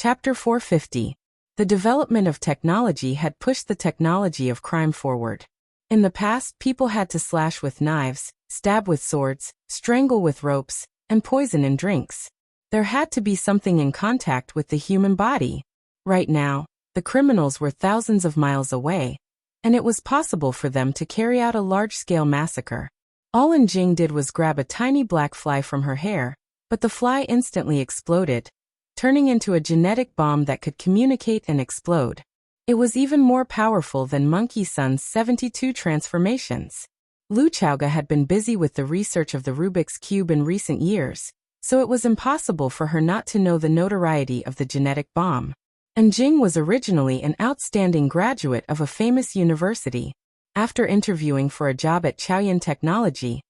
Chapter 450. The development of technology had pushed the technology of crime forward. In the past, people had to slash with knives, stab with swords, strangle with ropes, and poison in drinks. There had to be something in contact with the human body. Right now, the criminals were thousands of miles away, and it was possible for them to carry out a large-scale massacre. All Jing did was grab a tiny black fly from her hair, but the fly instantly exploded, turning into a genetic bomb that could communicate and explode. It was even more powerful than Monkey Sun's 72 transformations. Lu Chaoga had been busy with the research of the Rubik's Cube in recent years, so it was impossible for her not to know the notoriety of the genetic bomb. And Jing was originally an outstanding graduate of a famous university. After interviewing for a job at Chaoyan Technology,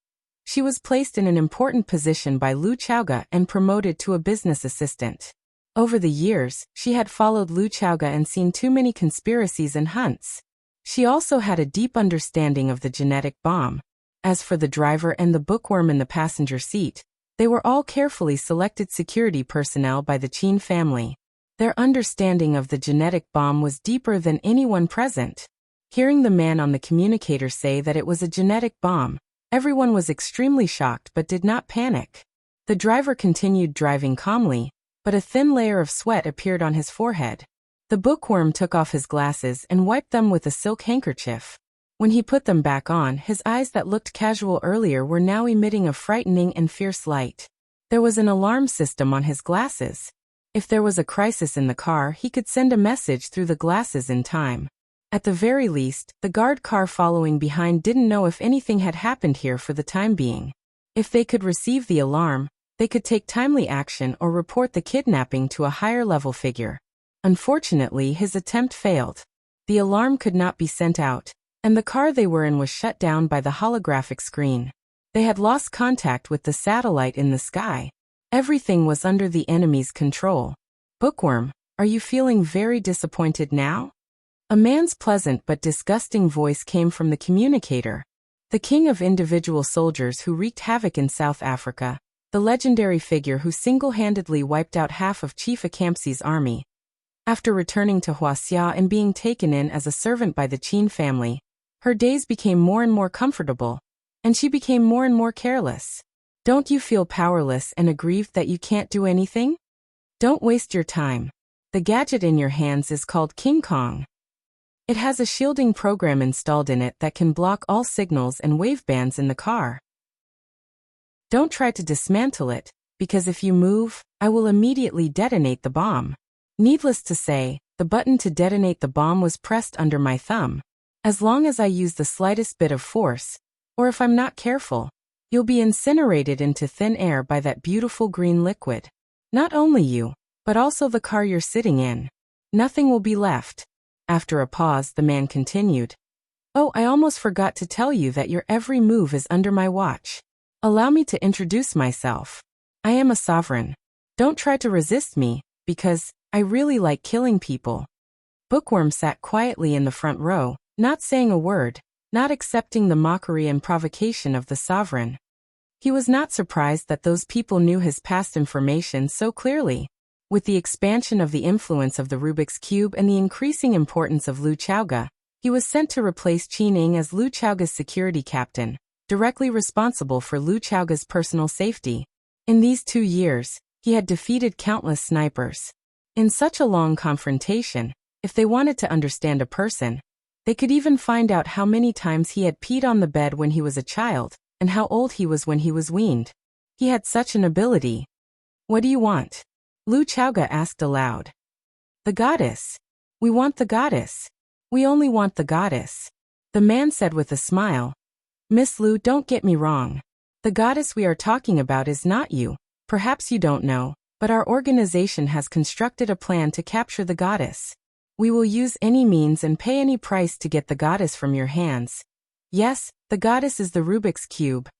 she was placed in an important position by Lu Chaoga and promoted to a business assistant. Over the years, she had followed Lu Chaoga and seen too many conspiracies and hunts. She also had a deep understanding of the genetic bomb. As for the driver and the bookworm in the passenger seat, they were all carefully selected security personnel by the Qin family. Their understanding of the genetic bomb was deeper than anyone present. Hearing the man on the communicator say that it was a genetic bomb, everyone was extremely shocked but did not panic. The driver continued driving calmly, but a thin layer of sweat appeared on his forehead. The bookworm took off his glasses and wiped them with a silk handkerchief. When he put them back on, his eyes that looked casual earlier were now emitting a frightening and fierce light. There was an alarm system on his glasses. If there was a crisis in the car, he could send a message through the glasses in time. At the very least, the guard car following behind didn't know if anything had happened here for the time being. If they could receive the alarm, they could take timely action or report the kidnapping to a higher-level figure. Unfortunately, his attempt failed. The alarm could not be sent out, and the car they were in was shut down by the holographic screen. They had lost contact with the satellite in the sky. Everything was under the enemy's control. Bookworm, are you feeling very disappointed now? A man's pleasant but disgusting voice came from the communicator. The king of individual soldiers who wreaked havoc in South Africa, the legendary figure who single-handedly wiped out half of Chief Acampsi's army. After returning to Wuxia and being taken in as a servant by the Qin family, her days became more and more comfortable, and she became more and more careless. Don't you feel powerless and aggrieved that you can't do anything? Don't waste your time. The gadget in your hands is called King Kong. It has a shielding program installed in it that can block all signals and wavebands in the car. Don't try to dismantle it, because if you move, I will immediately detonate the bomb. Needless to say, the button to detonate the bomb was pressed under my thumb. As long as I use the slightest bit of force, or if I'm not careful, you'll be incinerated into thin air by that beautiful green liquid. Not only you, but also the car you're sitting in. Nothing will be left. After a pause, the man continued. Oh, I almost forgot to tell you that your every move is under my watch. Allow me to introduce myself. I am a sovereign. Don't try to resist me, because I really like killing people. Bookworm sat quietly in the front row, not saying a word, not accepting the mockery and provocation of the sovereign. He was not surprised that those people knew his past information so clearly. With the expansion of the influence of the Rubik's Cube and the increasing importance of Lu Chaoga, he was sent to replace Qin Ning as Lu Chaoga's security captain, directly responsible for Lu Chaoga's personal safety. In these 2 years, he had defeated countless snipers. In such a long confrontation, if they wanted to understand a person, they could even find out how many times he had peed on the bed when he was a child, and how old he was when he was weaned. He had such an ability. What do you want? Lu Chaoga asked aloud. The goddess. We want the goddess. We only want the goddess. The man said with a smile. Miss Lu, don't get me wrong. The goddess we are talking about is not you. Perhaps you don't know, but our organization has constructed a plan to capture the goddess. We will use any means and pay any price to get the goddess from your hands. Yes, the goddess is the Rubik's Cube.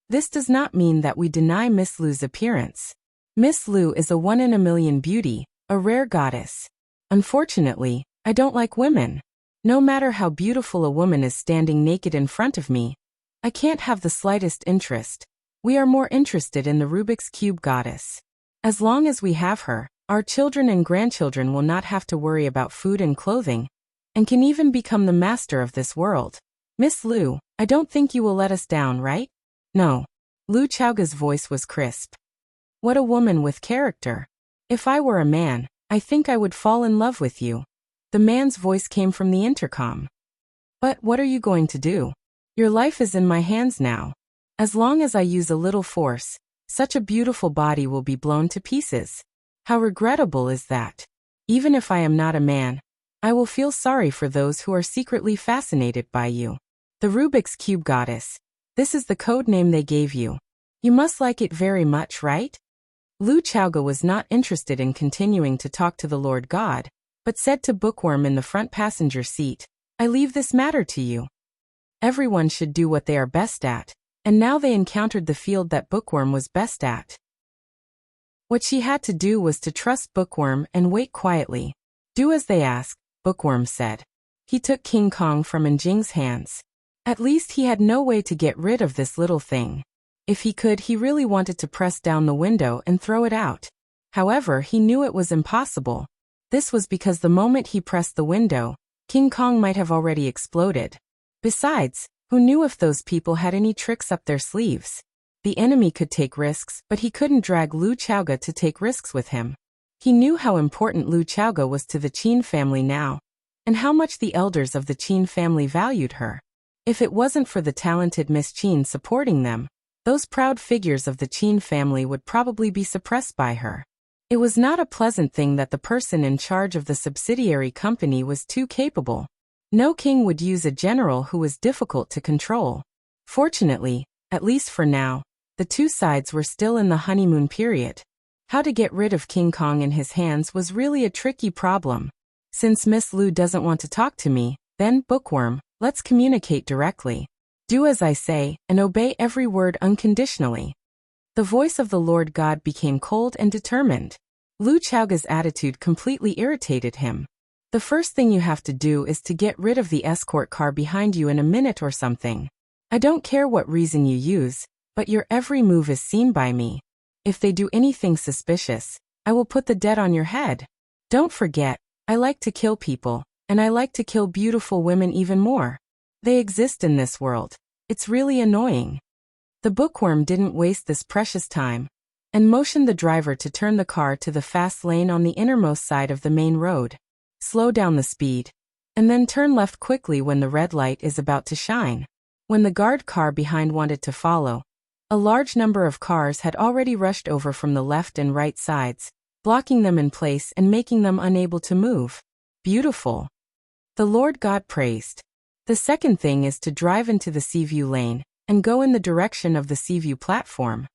This does not mean that we deny Miss Lu's appearance. Miss Lu is a 1 in a million beauty, a rare goddess. Unfortunately, I don't like women. No matter how beautiful a woman is standing naked in front of me, I can't have the slightest interest. We are more interested in the Rubik's Cube goddess. As long as we have her, Our children and grandchildren will not have to worry about food and clothing, and can even become the master of this world. Miss Lu, I don't think you will let us down, right? No. Lu Chaoga's voice was crisp. What a woman with character. If I were a man, I think I would fall in love with you. The man's voice came from the intercom. But what are you going to do? Your life is in my hands now. As long as I use a little force, such a beautiful body will be blown to pieces. How regrettable is that? Even if I am not a man, I will feel sorry for those who are secretly fascinated by you. The Rubik's Cube Goddess. This is the code name they gave you. You must like it very much, right? Lu Chaoga was not interested in continuing to talk to the Lord God, but said to Bookworm in the front passenger seat, I leave this matter to you. Everyone should do what they are best at, and now they encountered the field that Bookworm was best at. What she had to do was to trust Bookworm and wait quietly. Do as they ask, Bookworm said. He took King Kong from Njing's hands. At least he had no way to get rid of this little thing. If he could, he really wanted to press down the window and throw it out. However, he knew it was impossible. This was because the moment he pressed the window, King Kong might have already exploded. Besides, who knew if those people had any tricks up their sleeves? The enemy could take risks, but he couldn't drag Lu Chaoga to take risks with him. He knew how important Lu Chaoga was to the Qin family now, and how much the elders of the Qin family valued her. If it wasn't for the talented Miss Qin supporting them, those proud figures of the Qin family would probably be suppressed by her. It was not a pleasant thing that the person in charge of the subsidiary company was too capable. No king would use a general who was difficult to control. Fortunately, at least for now, the two sides were still in the honeymoon period. How to get rid of King Kong in his hands was really a tricky problem. Since Miss Lu doesn't want to talk to me, then, Bookworm, let's communicate directly. Do as I say, and obey every word unconditionally. The voice of the Lord God became cold and determined. Lu Chaoga's attitude completely irritated him. The first thing you have to do is to get rid of the escort car behind you in a minute or something. I don't care what reason you use, but your every move is seen by me. If they do anything suspicious, I will put the debt on your head. Don't forget, I like to kill people, and I like to kill beautiful women even more. They exist in this world. It's really annoying. The Bookworm didn't waste this precious time, and motioned the driver to turn the car to the fast lane on the innermost side of the main road. Slow down the speed, and then turn left quickly when the red light is about to shine. When the guard car behind wanted to follow, a large number of cars had already rushed over from the left and right sides, blocking them in place and making them unable to move. Beautiful. The Lord God praised. The second thing is to drive into the Seaview lane, and go in the direction of the Seaview platform.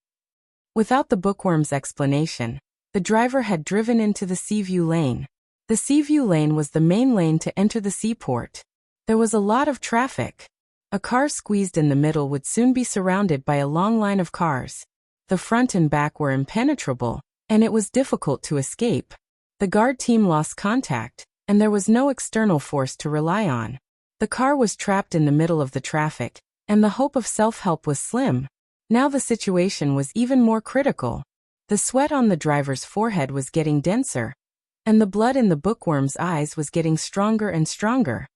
Without the Bookworm's explanation, the driver had driven into the Seaview lane. The Seaview lane was the main lane to enter the seaport. There was a lot of traffic. A car squeezed in the middle would soon be surrounded by a long line of cars. The front and back were impenetrable, and it was difficult to escape. The guard team lost contact, and there was no external force to rely on. The car was trapped in the middle of the traffic, and the hope of self-help was slim. Now the situation was even more critical. The sweat on the driver's forehead was getting denser, and the blood in the Bookworm's eyes was getting stronger and stronger.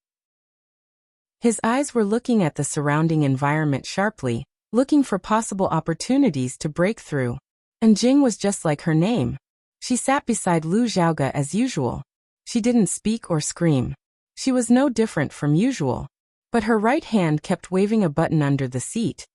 His eyes were looking at the surrounding environment sharply, looking for possible opportunities to break through. And Jing was just like her name. She sat beside Lu Chaoga as usual. She didn't speak or scream. She was no different from usual. But her right hand kept waving a button under the seat.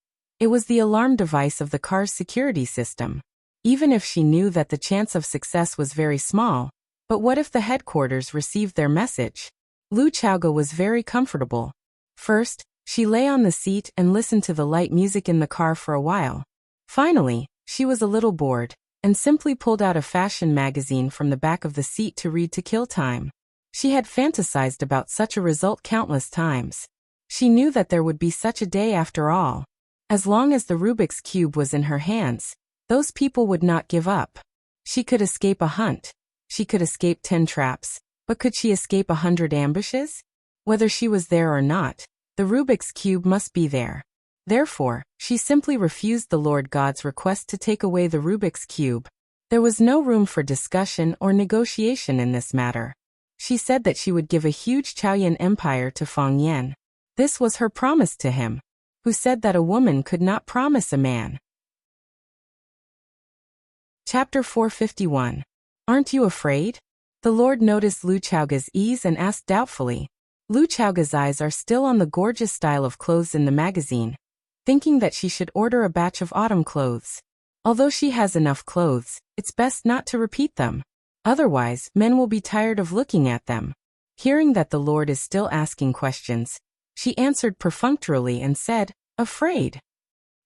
It was the alarm device of the car's security system. Even if she knew that the chance of success was very small, but what if the headquarters received their message? Lu Chaoga was very comfortable. First, she lay on the seat and listened to the light music in the car for a while. Finally, she was a little bored, and simply pulled out a fashion magazine from the back of the seat to read to kill time. She had fantasized about such a result countless times. She knew that there would be such a day after all. As long as the Rubik's Cube was in her hands, those people would not give up. She could escape a hunt. She could escape 10 traps, but could she escape 100 ambushes? Whether she was there or not, the Rubik's Cube must be there. Therefore, she simply refused the Lord God's request to take away the Rubik's Cube. There was no room for discussion or negotiation in this matter. She said that she would give a huge Chaoyan empire to Feng Yan. This was her promise to him, who said that a woman could not promise a man. Chapter 451. Aren't you afraid? The Lord noticed Lu Chaoga's ease and asked doubtfully. Lu Chaoga's eyes are still on the gorgeous style of clothes in the magazine, thinking that she should order a batch of autumn clothes. Although she has enough clothes, it's best not to repeat them. Otherwise, men will be tired of looking at them. Hearing that the Lord is still asking questions, she answered perfunctorily and said, "Afraid?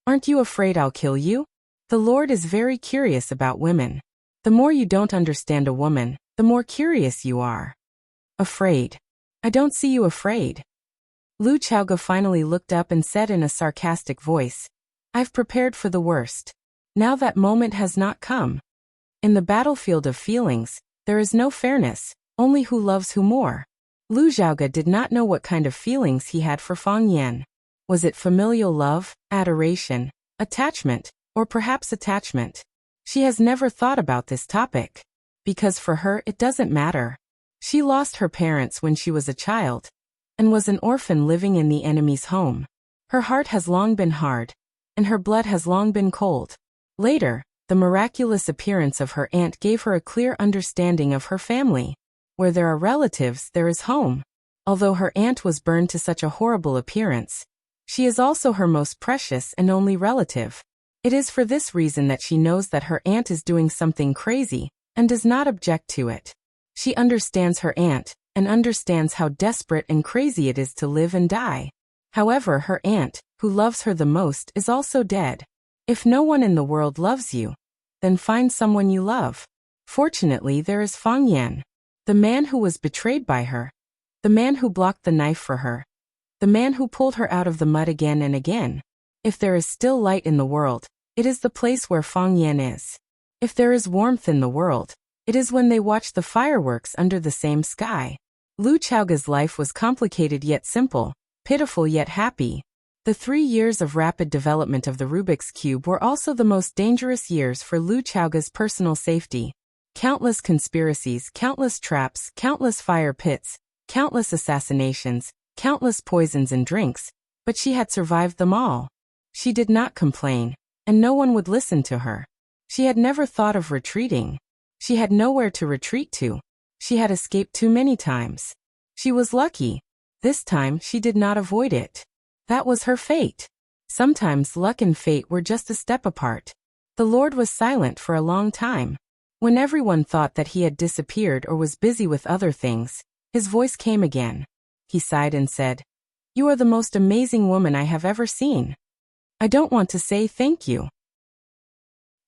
Aren't you afraid I'll kill you?" The Lord is very curious about women. The more you don't understand a woman, the more curious you are. Afraid? I don't see you afraid. Lu Chaoga finally looked up and said in a sarcastic voice, "I've prepared for the worst. Now that moment has not come. In the battlefield of feelings, there is no fairness, only who loves who more." Lu Chaoga did not know what kind of feelings he had for Feng Yan. Was it familial love, adoration, attachment, or perhaps attachment? She has never thought about this topic, because for her it doesn't matter. She lost her parents when she was a child, and was an orphan living in the enemy's home. Her heart has long been hard, and her blood has long been cold. Later, the miraculous appearance of her aunt gave her a clear understanding of her family. Where there are relatives, there is home. Although her aunt was burned to such a horrible appearance, she is also her most precious and only relative. It is for this reason that she knows that her aunt is doing something crazy, and does not object to it. She understands her aunt, and understands how desperate and crazy it is to live and die. However, her aunt, who loves her the most, is also dead. If no one in the world loves you, then find someone you love. Fortunately, there is Feng Yan, the man who was betrayed by her, the man who blocked the knife for her, the man who pulled her out of the mud again and again. If there is still light in the world, it is the place where Feng Yan is. If there is warmth in the world, it is when they watch the fireworks under the same sky. Lu Chaoga's life was complicated yet simple, pitiful yet happy. The 3 years of rapid development of the Rubik's Cube were also the most dangerous years for Lu Chaoga's personal safety. Countless conspiracies, countless traps, countless fire pits, countless assassinations, countless poisons and drinks, but she had survived them all. She did not complain, and no one would listen to her. She had never thought of retreating. She had nowhere to retreat to. She had escaped too many times. She was lucky. This time she did not avoid it. That was her fate. Sometimes luck and fate were just a step apart. The Lord was silent for a long time. When everyone thought that he had disappeared or was busy with other things, his voice came again. He sighed and said, "You are the most amazing woman I have ever seen. I don't want to say thank you."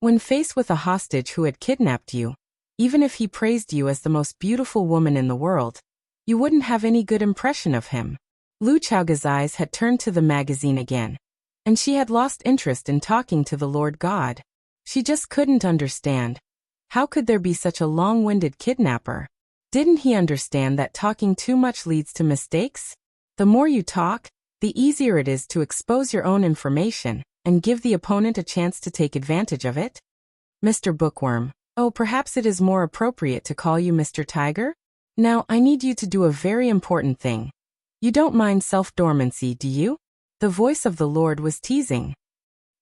When faced with a hostage who had kidnapped you, even if he praised you as the most beautiful woman in the world, you wouldn't have any good impression of him. Lu Chaoga's eyes had turned to the magazine again, and she had lost interest in talking to the Lord God. She just couldn't understand. How could there be such a long-winded kidnapper? Didn't he understand that talking too much leads to mistakes? The more you talk, the easier it is to expose your own information and give the opponent a chance to take advantage of it. Mr. Bookworm, oh, perhaps it is more appropriate to call you Mr. Tiger? Now, I need you to do a very important thing. You don't mind self-dormancy, do you? The voice of the Lord was teasing.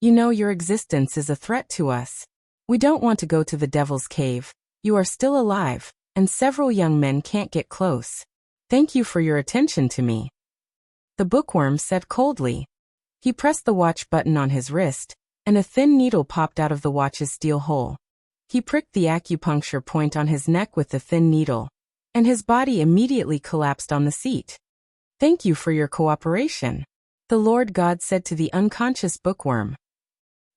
You know your existence is a threat to us. We don't want to go to the devil's cave. You are still alive, and several young men can't get close. Thank you for your attention to me. The bookworm said coldly. He pressed the watch button on his wrist, and a thin needle popped out of the watch's steel hole. He pricked the acupuncture point on his neck with the thin needle, and his body immediately collapsed on the seat. Thank you for your cooperation, the Lord God said to the unconscious bookworm.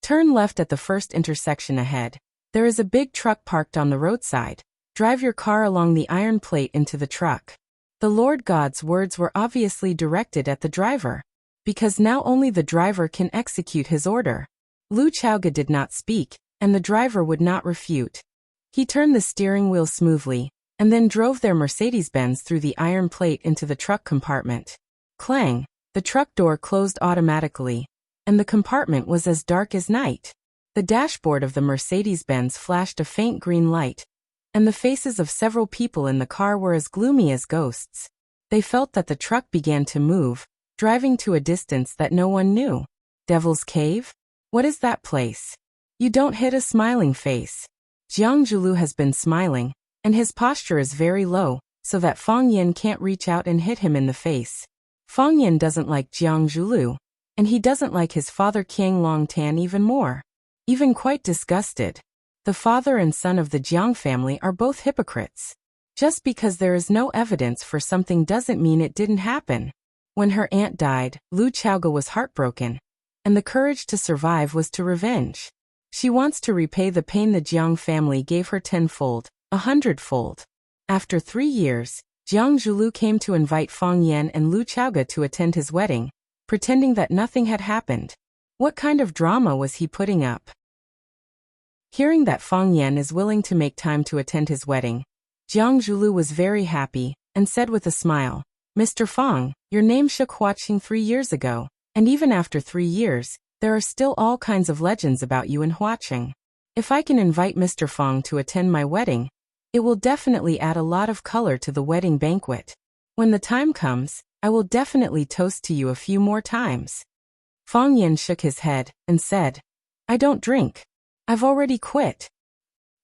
Turn left at the first intersection ahead. There is a big truck parked on the roadside. Drive your car along the iron plate into the truck. The Lord God's words were obviously directed at the driver, because now only the driver can execute his order. Lu Chaoga did not speak, and the driver would not refute. He turned the steering wheel smoothly, and then drove their Mercedes-Benz through the iron plate into the truck compartment. Clang! The truck door closed automatically, and the compartment was as dark as night. The dashboard of the Mercedes-Benz flashed a faint green light, and the faces of several people in the car were as gloomy as ghosts. They felt that the truck began to move, driving to a distance that no one knew. Devil's Cave? What is that place? You don't hit a smiling face. Jiang Zhulu has been smiling, and his posture is very low, so that Fang Yin can't reach out and hit him in the face. Fang Yin doesn't like Jiang Zhulu, and he doesn't like his father Qiang Longtan even more. Even quite disgusted. The father and son of the Jiang family are both hypocrites. Just because there is no evidence for something doesn't mean it didn't happen. When her aunt died, Lu Chaoga was heartbroken, and the courage to survive was to revenge. She wants to repay the pain the Jiang family gave her tenfold, 100-fold. After 3 years, Jiang Zhulu came to invite Fang Yan and Lu Chaoga to attend his wedding, pretending that nothing had happened. What kind of drama was he putting up? Hearing that Fang Yan is willing to make time to attend his wedding, Jiang Zhulu was very happy, and said with a smile, "Mr. Fang, your name shook Huaqing 3 years ago, and even after 3 years, there are still all kinds of legends about you in Huaqing. If I can invite Mr. Fang to attend my wedding, it will definitely add a lot of color to the wedding banquet. When the time comes, I will definitely toast to you a few more times." Fang Yan shook his head, and said, "I don't drink. I've already quit."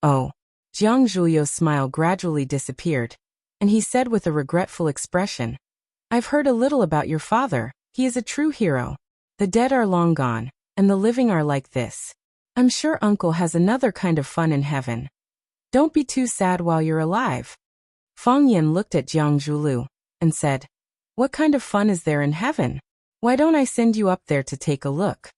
Oh. Jiang Zhulio's smile gradually disappeared, and he said with a regretful expression, "I've heard a little about your father. He is a true hero. The dead are long gone, and the living are like this. I'm sure uncle has another kind of fun in heaven. Don't be too sad while you're alive." Fang Yan looked at Jiang Zhulu, and said, "What kind of fun is there in heaven? Why don't I send you up there to take a look?"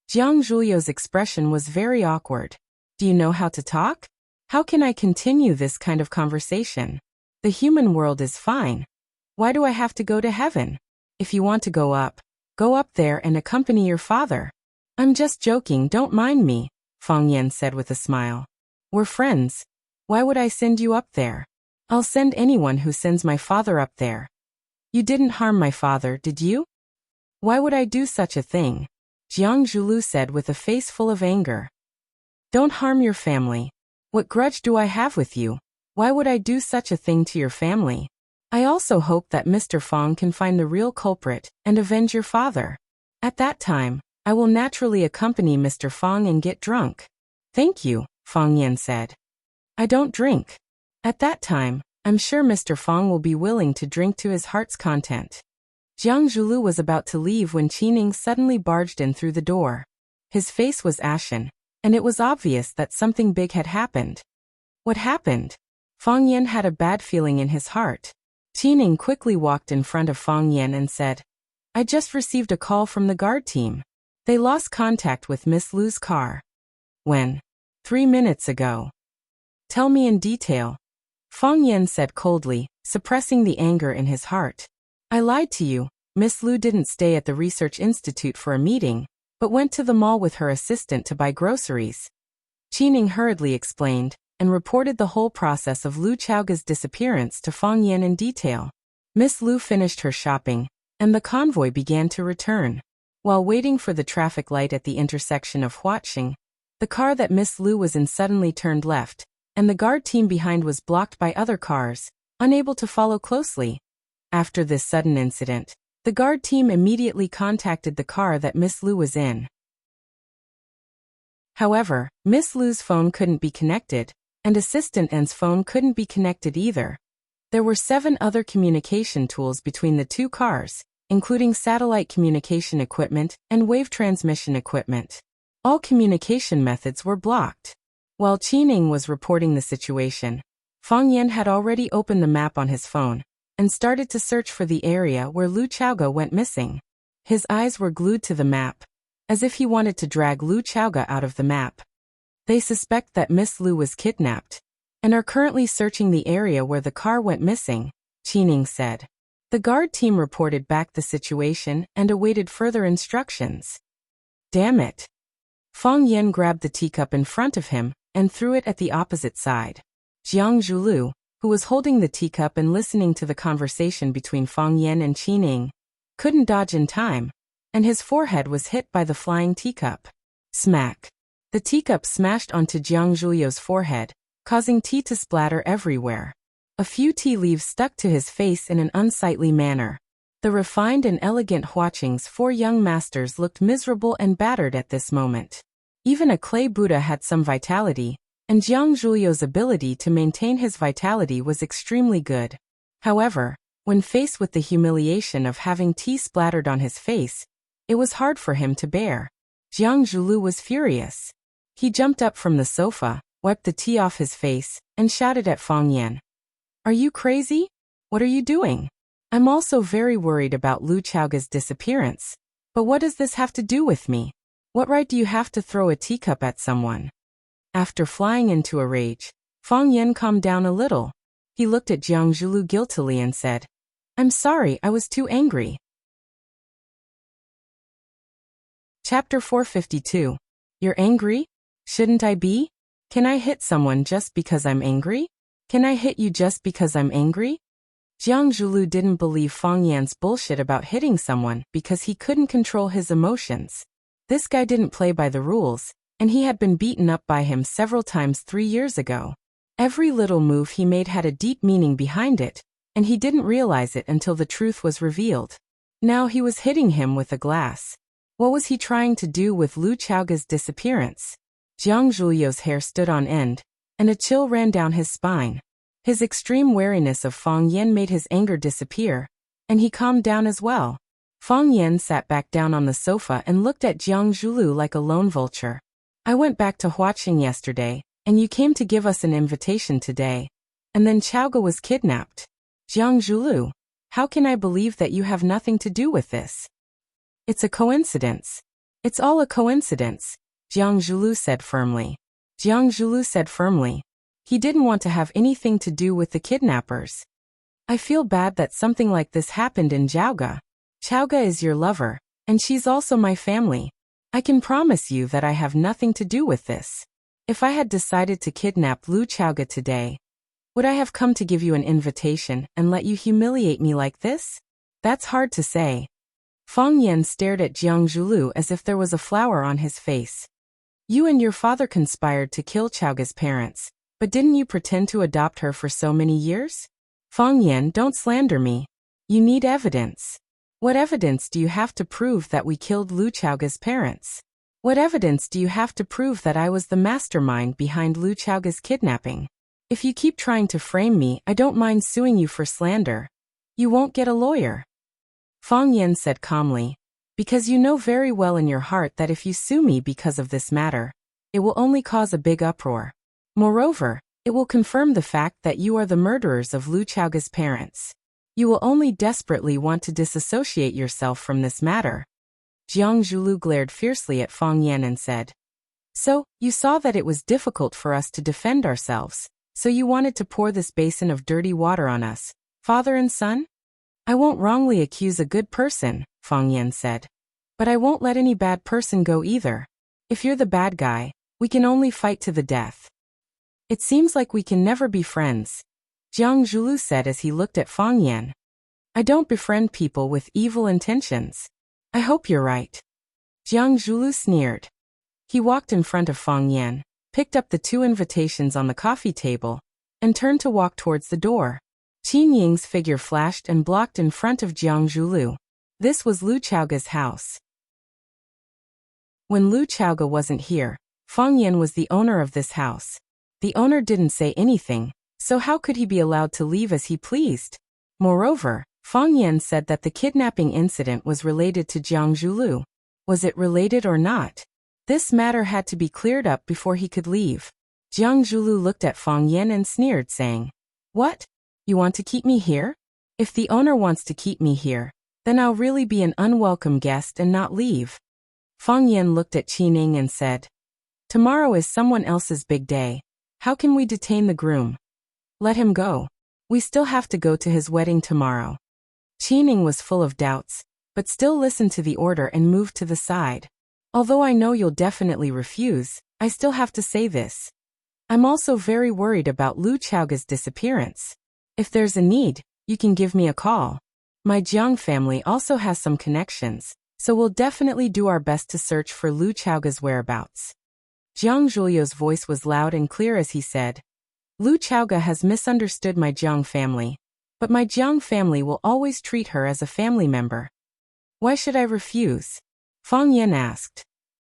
Jiang Zhulio's expression was very awkward. "Do you know how to talk? How can I continue this kind of conversation? The human world is fine. Why do I have to go to heaven? If you want to go up there and accompany your father." "I'm just joking, don't mind me," Fang Yan said with a smile. "We're friends. Why would I send you up there? I'll send anyone who sends my father up there." "You didn't harm my father, did you?" "Why would I do such a thing?" Jiang Zhulu said with a face full of anger. "Don't harm your family. What grudge do I have with you? Why would I do such a thing to your family? I also hope that Mr. Fang can find the real culprit and avenge your father. At that time, I will naturally accompany Mr. Fang and get drunk." "Thank you," Fang Yan said. "I don't drink. At that time, I'm sure Mr. Fang will be willing to drink to his heart's content." Jiang Zhulu was about to leave when Qining suddenly barged in through the door. His face was ashen, and it was obvious that something big had happened. What happened? Fang Yan had a bad feeling in his heart. Qining quickly walked in front of Fang Yan and said, "I just received a call from the guard team. They lost contact with Miss Lu's car." "When?" 3 minutes ago." "Tell me in detail." Fang Yan said coldly, suppressing the anger in his heart. "I lied to you. Miss Lu didn't stay at the Research Institute for a meeting, but went to the mall with her assistant to buy groceries." Qining hurriedly explained, and reported the whole process of Lu Chaoga's disappearance to Fang Yan in detail. Miss Lu finished her shopping, and the convoy began to return. While waiting for the traffic light at the intersection of Huaqing, the car that Miss Lu was in suddenly turned left, and the guard team behind was blocked by other cars, unable to follow closely. After this sudden incident, the guard team immediately contacted the car that Miss Lu was in. However, Miss Lu's phone couldn't be connected, and Assistant N's phone couldn't be connected either. There were 7 other communication tools between the 2 cars, including satellite communication equipment and wave transmission equipment. All communication methods were blocked. While Qining was reporting the situation, Fang Yan had already opened the map on his phone and started to search for the area where Lu Chaoga went missing. His eyes were glued to the map, as if he wanted to drag Lu Chaoga out of the map. They suspect that Miss Lu was kidnapped, and are currently searching the area where the car went missing, Qining said. The guard team reported back the situation and awaited further instructions. Damn it. Fang Yan grabbed the teacup in front of him and threw it at the opposite side. Jiang Zhulu, who was holding the teacup and listening to the conversation between Fang Yan and Qining, couldn't dodge in time, and his forehead was hit by the flying teacup. Smack. The teacup smashed onto Jiang Zhuliu's forehead, causing tea to splatter everywhere. A few tea leaves stuck to his face in an unsightly manner. The refined and elegant Huaqing's 4 young masters looked miserable and battered at this moment. Even a clay Buddha had some vitality, and Jiang Zhuliu's ability to maintain his vitality was extremely good. However, when faced with the humiliation of having tea splattered on his face, it was hard for him to bear. Jiang Zhulu was furious. He jumped up from the sofa, wiped the tea off his face, and shouted at Fang Yan. "Are you crazy? What are you doing? I'm also very worried about Lu Chaoga's disappearance. But what does this have to do with me? What right do you have to throw a teacup at someone?" After flying into a rage, Fang Yan calmed down a little. He looked at Jiang Zhulu guiltily and said, "I'm sorry, I was too angry." Chapter 452. You're angry? Shouldn't I be? Can I hit someone just because I'm angry? Can I hit you just because I'm angry? Jiang Zhulu didn't believe Fang Yan's bullshit about hitting someone because he couldn't control his emotions. This guy didn't play by the rules, and he had been beaten up by him several times 3 years ago. Every little move he made had a deep meaning behind it, and he didn't realize it until the truth was revealed. Now he was hitting him with a glass. What was he trying to do with Lu Chaoga's disappearance? Jiang Zhuliu's hair stood on end, and a chill ran down his spine. His extreme wariness of Fang Yan made his anger disappear, and he calmed down as well. Fang Yan sat back down on the sofa and looked at Jiang Zhulu like a lone vulture. "I went back to Huaqing yesterday, and you came to give us an invitation today. And then Chaoga was kidnapped. Jiang Zhulu, how can I believe that you have nothing to do with this? It's a coincidence. It's all a coincidence," Jiang Zhulu said firmly. Jiang Zhulu said firmly. He didn't want to have anything to do with the kidnappers. "I feel bad that something like this happened in Chaoga. Chaoga is your lover, and she's also my family. I can promise you that I have nothing to do with this. If I had decided to kidnap Lu Chaoga today, would I have come to give you an invitation and let you humiliate me like this? That's hard to say." Fang Yan stared at Jiang Zhulu as if there was a flower on his face. "You and your father conspired to kill Chaoga's parents. But didn't you pretend to adopt her for so many years? Fang Yan, don't slander me. You need evidence. What evidence do you have to prove that we killed Lu Chaoga's parents? What evidence do you have to prove that I was the mastermind behind Lu Chaoga's kidnapping? If you keep trying to frame me, I don't mind suing you for slander. You won't get a lawyer." Fang Yan said calmly, "Because you know very well in your heart that if you sue me because of this matter, it will only cause a big uproar. Moreover, it will confirm the fact that you are the murderers of Lu Chaoga's parents. You will only desperately want to disassociate yourself from this matter." Jiang Zhulu glared fiercely at Fang Yan and said, "So, you saw that it was difficult for us to defend ourselves, so you wanted to pour this basin of dirty water on us, father and son? I won't wrongly accuse a good person," Fang Yan said. "But I won't let any bad person go either. If you're the bad guy, we can only fight to the death. It seems like we can never be friends," Jiang Zhulu said as he looked at Fang Yan. "I don't befriend people with evil intentions. I hope you're right." Jiang Zhulu sneered. He walked in front of Fang Yan, picked up the 2 invitations on the coffee table, and turned to walk towards the door. Qin Ying's figure flashed and blocked in front of Jiang Zhulu. This was Lu Chaoga's house. When Lu Chaoga wasn't here, Fang Yan was the owner of this house. The owner didn't say anything, so how could he be allowed to leave as he pleased? Moreover, Fang Yan said that the kidnapping incident was related to Jiang Zhulu. Was it related or not? This matter had to be cleared up before he could leave. Jiang Zhulu looked at Fang Yan and sneered, saying, "What? You want to keep me here? If the owner wants to keep me here, then I'll really be an unwelcome guest and not leave." Fang Yan looked at Qin Ying and said, "Tomorrow is someone else's big day. How can we detain the groom? Let him go. We still have to go to his wedding tomorrow." Qin Ying was full of doubts, but still listened to the order and moved to the side. "Although I know you'll definitely refuse, I still have to say this. I'm also very worried about Lu Chaoga's disappearance. If there's a need, you can give me a call. My Jiang family also has some connections, so we'll definitely do our best to search for Lu Chaoga's whereabouts." Jiang Zhuliu's voice was loud and clear as he said, Lu Chaoga has misunderstood my Jiang family, but my Jiang family will always treat her as a family member. Why should I refuse? Fang Yan asked.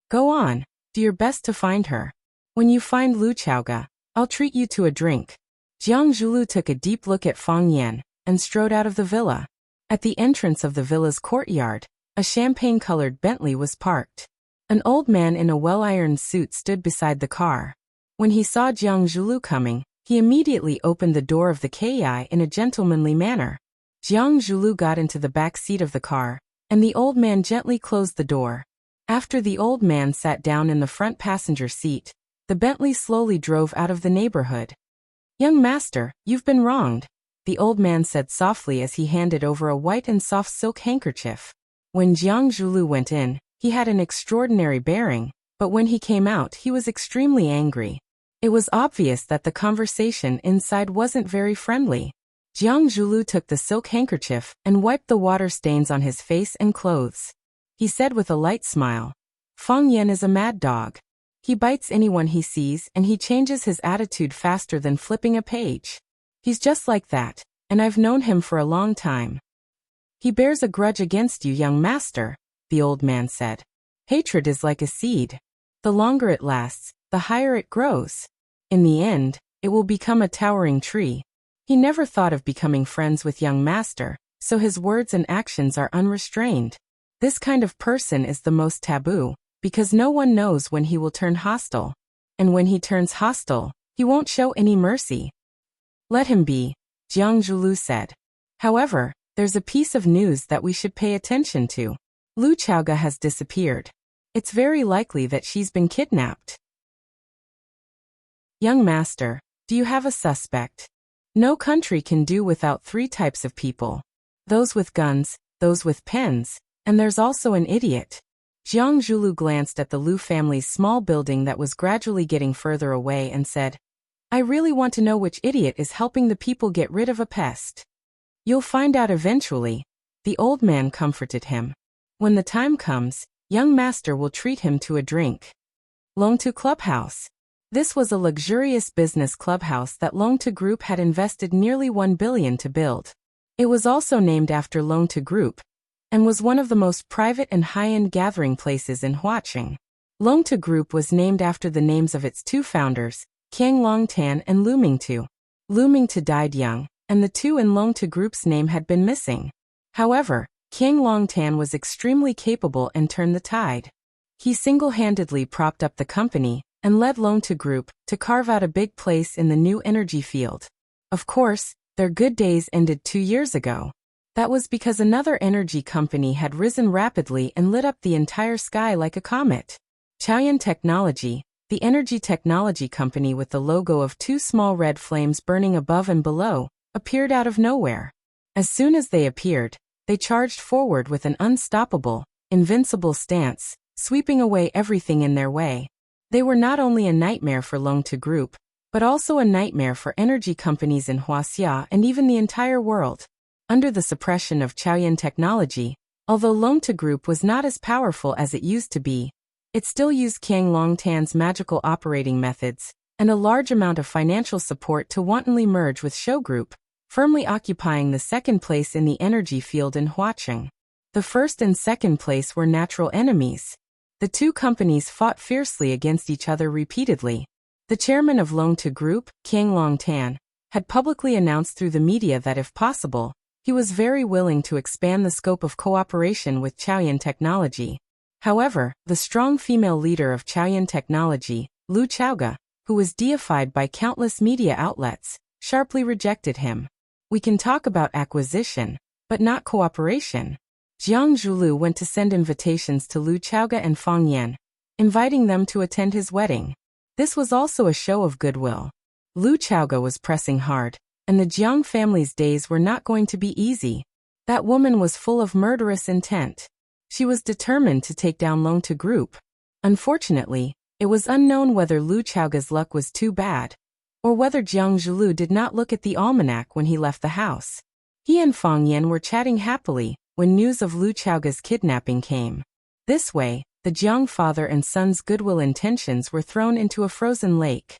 Go on, do your best to find her. When you find Lu Chaoga, I'll treat you to a drink. Jiang Zhulu took a deep look at Fang Yan and strode out of the villa. At the entrance of the villa's courtyard, a champagne-colored Bentley was parked. An old man in a well-ironed suit stood beside the car. When he saw Jiang Zhulu coming, he immediately opened the door of the Ki in a gentlemanly manner. Jiang Zhulu got into the back seat of the car, and the old man gently closed the door. After the old man sat down in the front passenger seat, the Bentley slowly drove out of the neighborhood. Young master, you've been wronged, the old man said softly as he handed over a white and soft silk handkerchief. When Jiang Zhulu went in, he had an extraordinary bearing, but when he came out he was extremely angry. It was obvious that the conversation inside wasn't very friendly. Jiang Zhulu took the silk handkerchief and wiped the water stains on his face and clothes. He said with a light smile, Fang Yan is a mad dog. He bites anyone he sees and he changes his attitude faster than flipping a page. He's just like that, and I've known him for a long time. He bears a grudge against you, young master, the old man said. Hatred is like a seed. The longer it lasts, the higher it grows. In the end, it will become a towering tree. He never thought of becoming friends with young master, so his words and actions are unrestrained. This kind of person is the most taboo, because no one knows when he will turn hostile. And when he turns hostile, he won't show any mercy. Let him be, Jiang Zhulu said. However, there's a piece of news that we should pay attention to. Lu Chaoga has disappeared. It's very likely that she's been kidnapped. Young master, do you have a suspect? No country can do without 3 types of people. Those with guns, those with pens, and there's also an idiot. Jiang Zhulu glanced at the Lu family's small building that was gradually getting further away and said, I really want to know which idiot is helping the people get rid of a pest. You'll find out eventually, the old man comforted him. When the time comes, young master will treat him to a drink. Longtu Clubhouse. This was a luxurious business clubhouse that Longtu Group had invested nearly 1 billion to build. It was also named after Longtu Group, and was one of the most private and high-end gathering places in Huaqing. Longtu Group was named after the names of its 2 founders, Qiang Longtan and Lu Mingtu. Lu Mingtu died young, and the 2 in Longtu Group's name had been missing. However, Qiang Longtan was extremely capable and turned the tide. He single-handedly propped up the company and led Longtu Group to carve out a big place in the new energy field. Of course, their good days ended 2 years ago. That was because another energy company had risen rapidly and lit up the entire sky like a comet. Chaoyan Technology, the energy technology company with the logo of 2 small red flames burning above and below, appeared out of nowhere. As soon as they appeared, they charged forward with an unstoppable, invincible stance, sweeping away everything in their way. They were not only a nightmare for Longtu Group, but also a nightmare for energy companies in Wuxia and even the entire world. Under the suppression of Chaoyan Technology, although Longtu Group was not as powerful as it used to be, it still used Qiang Longtan's magical operating methods and a large amount of financial support to wantonly merge with Shou Group, firmly occupying the 2nd place in the energy field in Huaqing. The 1st and 2nd place were natural enemies. The 2 companies fought fiercely against each other repeatedly. The chairman of Longtu Group, Qiang Longtan, had publicly announced through the media that if possible, he was very willing to expand the scope of cooperation with Chaoyan Technology. However, the strong female leader of Chaoyan Technology, Lu Chaoga, who was deified by countless media outlets, sharply rejected him. We can talk about acquisition, but not cooperation. Jiang Zhulu went to send invitations to Lu Chaoga and Fang Yan, inviting them to attend his wedding. This was also a show of goodwill. Lu Chaoga was pressing hard, and the Jiang family's days were not going to be easy. That woman was full of murderous intent. She was determined to take down Longtu Group. Unfortunately, it was unknown whether Lu Chaoga's luck was too bad, or whether Jiang Zhulu did not look at the almanac when he left the house. He and Fang Yan were chatting happily when news of Lu Chaoga's kidnapping came. This way, the Jiang father and son's goodwill intentions were thrown into a frozen lake.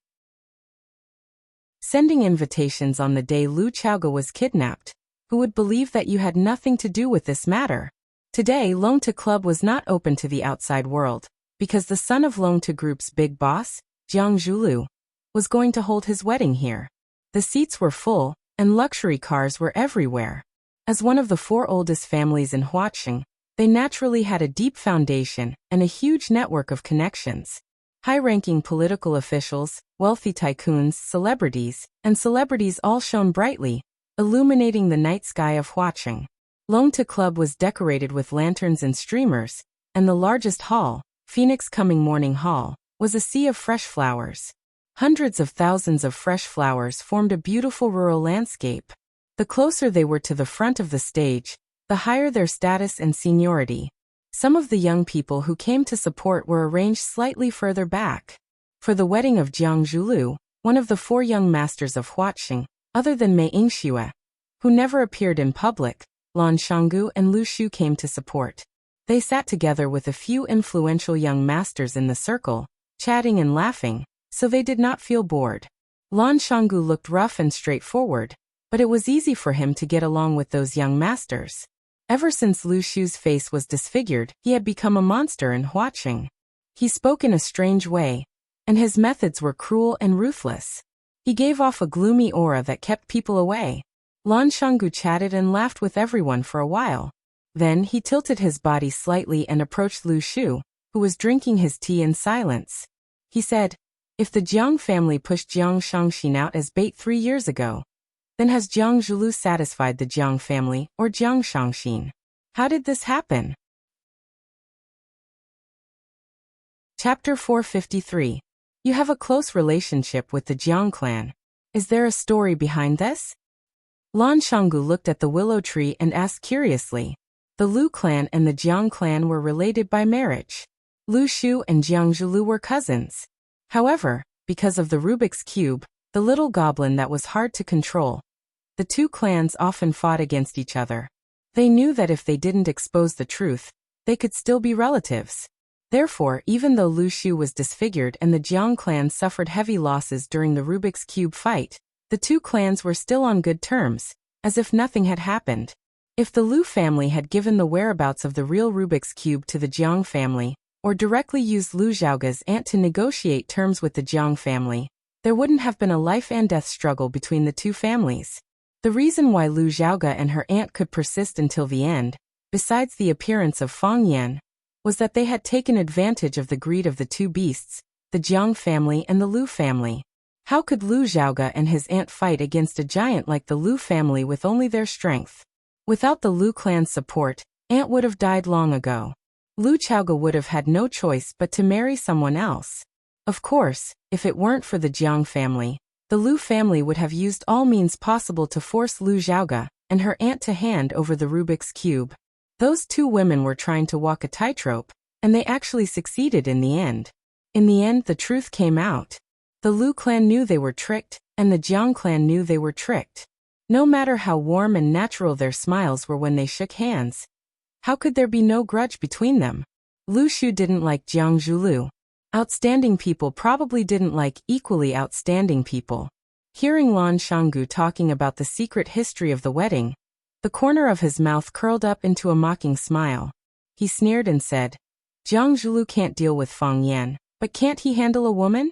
Sending invitations on the day Lu Chaoge was kidnapped. Who would believe that you had nothing to do with this matter? Today, Longta Club was not open to the outside world, because the son of Longta Group's big boss, Jiang Zhulu, was going to hold his wedding here. The seats were full, and luxury cars were everywhere. As one of the 4 oldest families in Huaqing, they naturally had a deep foundation and a huge network of connections. High-ranking political officials, wealthy tycoons, and celebrities all shone brightly, illuminating the night sky of Huaqing. Longta Club was decorated with lanterns and streamers, and the largest hall, Phoenix Coming Morning Hall, was a sea of fresh flowers. Hundreds of thousands of fresh flowers formed a beautiful rural landscape. The closer they were to the front of the stage, the higher their status and seniority. Some of the young people who came to support were arranged slightly further back. For the wedding of Jiang Zhulu, one of the 4 young masters of Huaqing, other than Mei Yingxue, who never appeared in public, Lan Shanggu and Lu Shu came to support. They sat together with a few influential young masters in the circle, chatting and laughing, so they did not feel bored. Lan Shanggu looked rough and straightforward, but it was easy for him to get along with those young masters. Ever since Lu Shu's face was disfigured, he had become a monster in Huaqing. He spoke in a strange way, and his methods were cruel and ruthless. He gave off a gloomy aura that kept people away. Lan Shanggu chatted and laughed with everyone for a while. Then he tilted his body slightly and approached Lu Shu, who was drinking his tea in silence. He said, "If the Jiang family pushed Jiang Shangxin out as bait 3 years ago, then has Jiang Zhulu satisfied the Jiang family or Jiang Shangxin? How did this happen?" Chapter 453. You have a close relationship with the Jiang clan. Is there a story behind this? Lan Shanggu looked at the willow tree and asked curiously. The Lu clan and the Jiang clan were related by marriage. Lu Shu and Jiang Zhulu were cousins. However, because of the Rubik's Cube, the little goblin that was hard to control, the 2 clans often fought against each other. They knew that if they didn't expose the truth, they could still be relatives. Therefore, even though Lu Shu was disfigured and the Jiang clan suffered heavy losses during the Rubik's Cube fight, the 2 clans were still on good terms, as if nothing had happened. If the Lu family had given the whereabouts of the real Rubik's Cube to the Jiang family, or directly used Lu Zhaoge's aunt to negotiate terms with the Jiang family, there wouldn't have been a life-and-death struggle between the 2 families. The reason why Lu Zhaoge and her aunt could persist until the end, besides the appearance of Fang Yan, was that they had taken advantage of the greed of the 2 beasts, the Jiang family and the Lu family. How could Lu Zhaoge and his aunt fight against a giant like the Lu family with only their strength? Without the Lu clan's support, aunt would have died long ago. Lu Chaoge would have had no choice but to marry someone else. Of course, if it weren't for the Jiang family, the Lu family would have used all means possible to force Lu Zhaoge and her aunt to hand over the Rubik's Cube. Those 2 women were trying to walk a tightrope, and they actually succeeded in the end. In the end, the truth came out. The Lu clan knew they were tricked, and the Jiang clan knew they were tricked. No matter how warm and natural their smiles were when they shook hands, how could there be no grudge between them? Lu Shu didn't like Jiang Zhulu. Outstanding people probably didn't like equally outstanding people. Hearing Lan Shanggu talking about the secret history of the wedding, the corner of his mouth curled up into a mocking smile. He sneered and said, "Jiang Zhulu can't deal with Fang Yan, but can't he handle a woman?"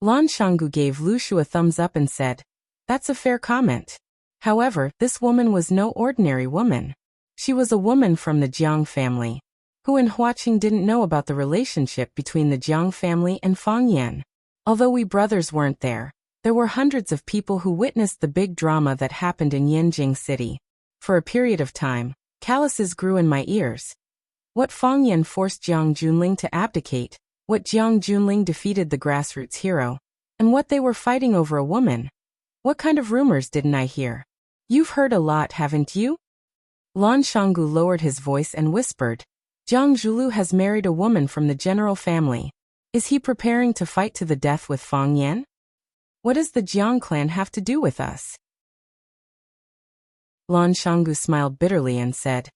Lan Shanggu gave Lu Shu a thumbs up and said, "That's a fair comment." However, this woman was no ordinary woman. She was a woman from the Jiang family, who in Huaqing didn't know about the relationship between the Jiang family and Fang Yan. Although we brothers weren't there were hundreds of people who witnessed the big drama that happened in Yanjing City. For a period of time, calluses grew in my ears. What Fang Yan forced Jiang Junling to abdicate, what Jiang Junling defeated the grassroots hero, and what they were fighting over a woman. What kind of rumors didn't I hear? You've heard a lot, haven't you? Lan Shanggu lowered his voice and whispered, "Jiang Zhulu has married a woman from the general family. Is he preparing to fight to the death with Fang Yan? What does the Jiang clan have to do with us?" Lan Shanggu smiled bitterly and said,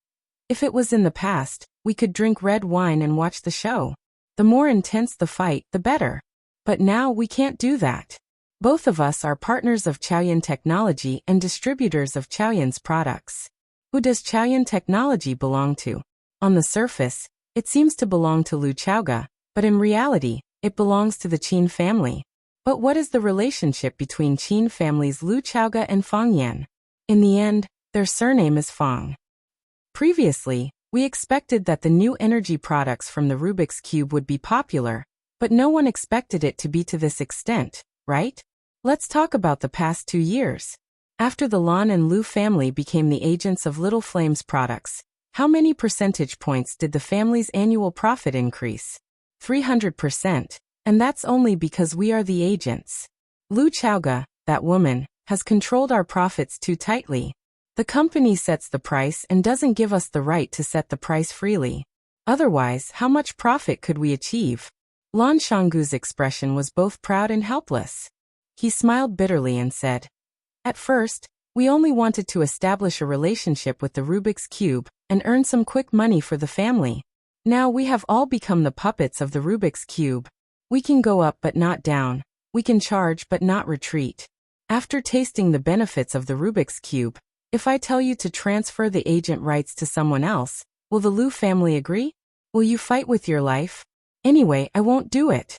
"If it was in the past, We could drink red wine and watch the show. The more intense the fight, the better. But now we can't do that. Both of us are partners of Chaoyan Technology and distributors of Chaoyan's products. Who does Chaoyan Technology belong to? On the surface, it seems to belong to Lu Chaoga, but in reality, it belongs to the Qin family. But what is the relationship between Qin families Lu Chaoga and Fang Yan? In the end, their surname is Fang. Previously, we expected that the new energy products from the Rubik's Cube would be popular, but no one expected it to be to this extent, right? Let's talk about the past 2 years. After the Lan and Lu family became the agents of Little Flame's products, how many percentage points did the family's annual profit increase? 300%, and that's only because we are the agents. Lu Chaoga, that woman, has controlled our profits too tightly. The company sets the price and doesn't give us the right to set the price freely. Otherwise, how much profit could we achieve? Lan Shanggu's expression was both proud and helpless. He smiled bitterly and said, "At first, we only wanted to establish a relationship with the Rubik's Cube and earn some quick money for the family. Now we have all become the puppets of the Rubik's Cube. We can go up but not down. We can charge but not retreat. After tasting the benefits of the Rubik's Cube, if I tell you to transfer the agent rights to someone else, will the Lu family agree? Will you fight with your life? Anyway, I won't do it."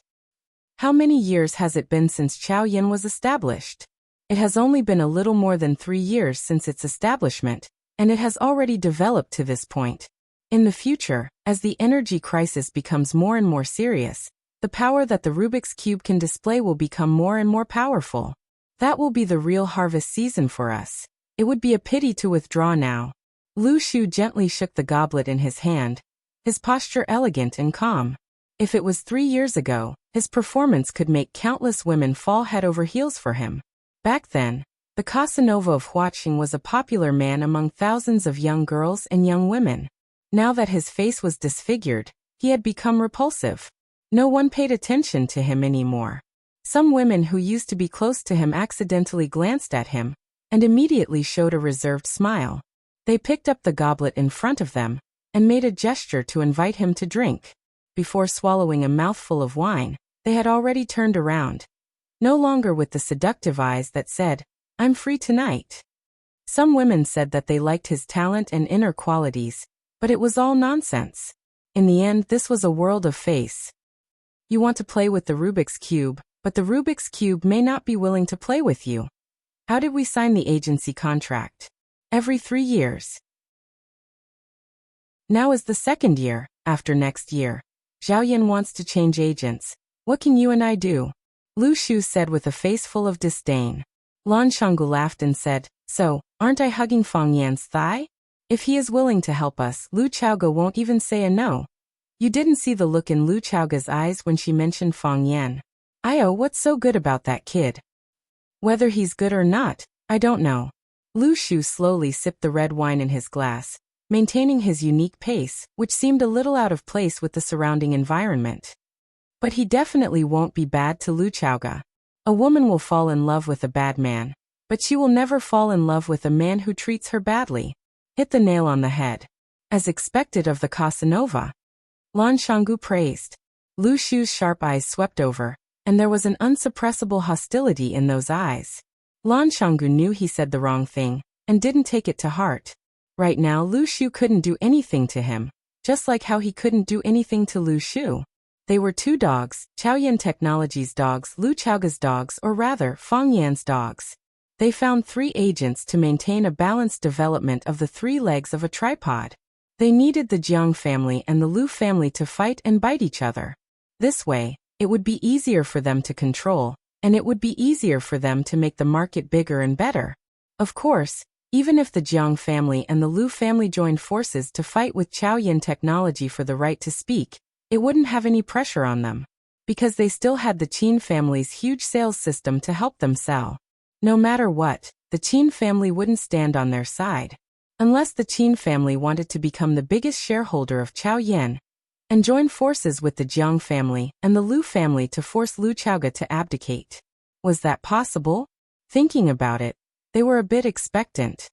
How many years has it been since Chaoyan was established? It has only been a little more than 3 years since its establishment, and it has already developed to this point. In the future, as the energy crisis becomes more and more serious, the power that the Rubik's Cube can display will become more and more powerful. That will be the real harvest season for us. It would be a pity to withdraw now. Lu Shu gently shook the goblet in his hand, his posture elegant and calm. If it was 3 years ago, his performance could make countless women fall head over heels for him. Back then, the Casanova of Huaqing was a popular man among thousands of young girls and young women. Now that his face was disfigured, he had become repulsive. No one paid attention to him anymore. Some women who used to be close to him accidentally glanced at him, and immediately showed a reserved smile. They picked up the goblet in front of them, and made a gesture to invite him to drink. Before swallowing a mouthful of wine, they had already turned around. No longer with the seductive eyes that said, "I'm free tonight." Some women said that they liked his talent and inner qualities, but it was all nonsense. In the end, this was a world of face. You want to play with the Rubik's Cube, but the Rubik's Cube may not be willing to play with you. How did we sign the agency contract? Every 3 years. Now is the 2nd year, after next year. Zhao Yan wants to change agents. What can you and I do? Lu Shu said with a face full of disdain. Lan Shanggu laughed and said, "So, aren't I hugging Fang Yan's thigh? If he is willing to help us, Lu Chaoga won't even say a no." You didn't see the look in Lu Chaoga's eyes when she mentioned Fang Yan. "Io, what's so good about that kid?" "Whether he's good or not, I don't know." Lu Shu slowly sipped the red wine in his glass, maintaining his unique pace, which seemed a little out of place with the surrounding environment. But he definitely won't be bad to Lu Chaoga. A woman will fall in love with a bad man, but she will never fall in love with a man who treats her badly. Hit the nail on the head. As expected of the Casanova. Lan Shanggu praised. Lu Shu's sharp eyes swept over, and there was an unsuppressible hostility in those eyes. Lan Shanggu knew he said the wrong thing, and didn't take it to heart. Right now Lu Shu couldn't do anything to him, just like how he couldn't do anything to Lu Shu. They were 2 dogs, Chaoyan Technology's dogs, Lu Chaoga's dogs, or rather, Fang Yan's dogs. They found 3 agents to maintain a balanced development of the 3 legs of a tripod. They needed the Jiang family and the Lu family to fight and bite each other. This way, it would be easier for them to control, and it would be easier for them to make the market bigger and better. Of course, even if the Jiang family and the Lu family joined forces to fight with Chaoyan Technology for the right to speak, it wouldn't have any pressure on them, because they still had the Qin family's huge sales system to help them sell. No matter what, the Qin family wouldn't stand on their side. Unless the Qin family wanted to become the biggest shareholder of Chaoyan, and join forces with the Jiang family and the Lu family to force Lu Chaoga to abdicate. Was that possible? Thinking about it, they were a bit expectant.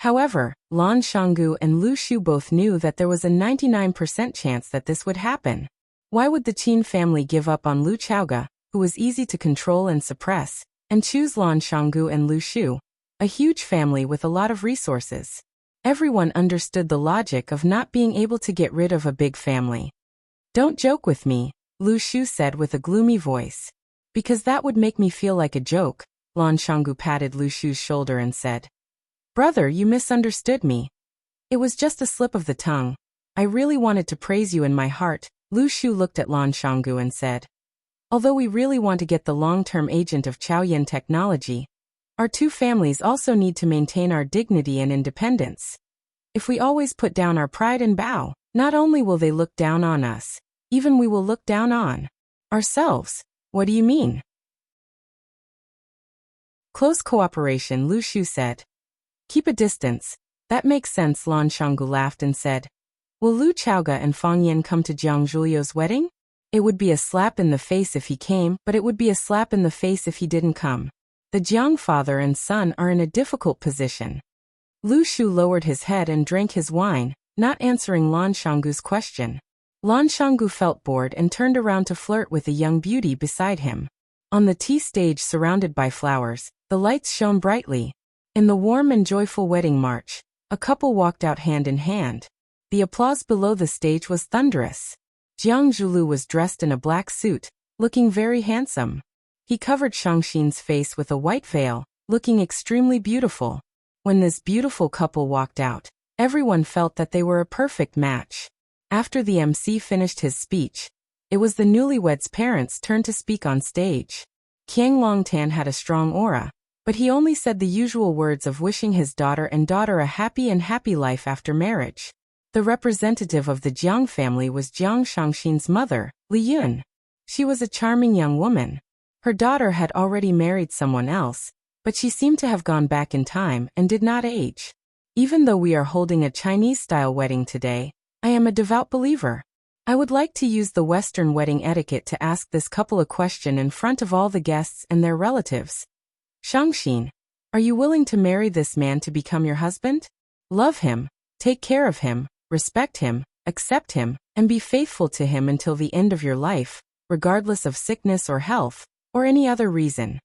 However, Lan Shanggu and Lu Shu both knew that there was a 99% chance that this would happen. Why would the Qin family give up on Lu Chaoga, who was easy to control and suppress, and choose Lan Shanggu and Lu Shu, a huge family with a lot of resources? Everyone understood the logic of not being able to get rid of a big family. "Don't joke with me," Lu Shu said with a gloomy voice. "Because that would make me feel like a joke." Lan Shanggu patted Lu Shu's shoulder and said, "Brother, you misunderstood me. It was just a slip of the tongue. I really wanted to praise you in my heart." Lu Shu looked at Lan Shanggu and said, "Although we really want to get the long-term agent of Chaoyan technology, our two families also need to maintain our dignity and independence. If we always put down our pride and bow, not only will they look down on us, even we will look down on ourselves." "What do you mean?" "Close cooperation," Lu Shu said. "Keep a distance." "That makes sense," Lan Shanggu laughed and said. "Will Lu Chaoga and Fang Yin come to Jiang Zhuliu's wedding?" "It would be a slap in the face if he came, but it would be a slap in the face if he didn't come. The Jiang father and son are in a difficult position." Lu Shu lowered his head and drank his wine, not answering Lan Shanggu's question. Lan Shanggu felt bored and turned around to flirt with a young beauty beside him. On the tea stage surrounded by flowers, the lights shone brightly. In the warm and joyful wedding march, a couple walked out hand in hand. The applause below the stage was thunderous. Jiang Zhulu was dressed in a black suit, looking very handsome. He covered Shangxin's face with a white veil, looking extremely beautiful. When this beautiful couple walked out, everyone felt that they were a perfect match. After the MC finished his speech, it was the newlyweds' parents' turn to speak on stage. Qiang Longtan had a strong aura, but he only said the usual words of wishing his daughter a happy life after marriage. The representative of the Jiang family was Jiang Shangxin's mother, Li Yun. She was a charming young woman. Her daughter had already married someone else, but she seemed to have gone back in time and did not age. "Even though we are holding a Chinese-style wedding today, I am a devout believer. I would like to use the Western wedding etiquette to ask this couple a question in front of all the guests and their relatives. Shangxin, are you willing to marry this man to become your husband? Love him, take care of him, respect him, accept him, and be faithful to him until the end of your life, regardless of sickness or health, or any other reason."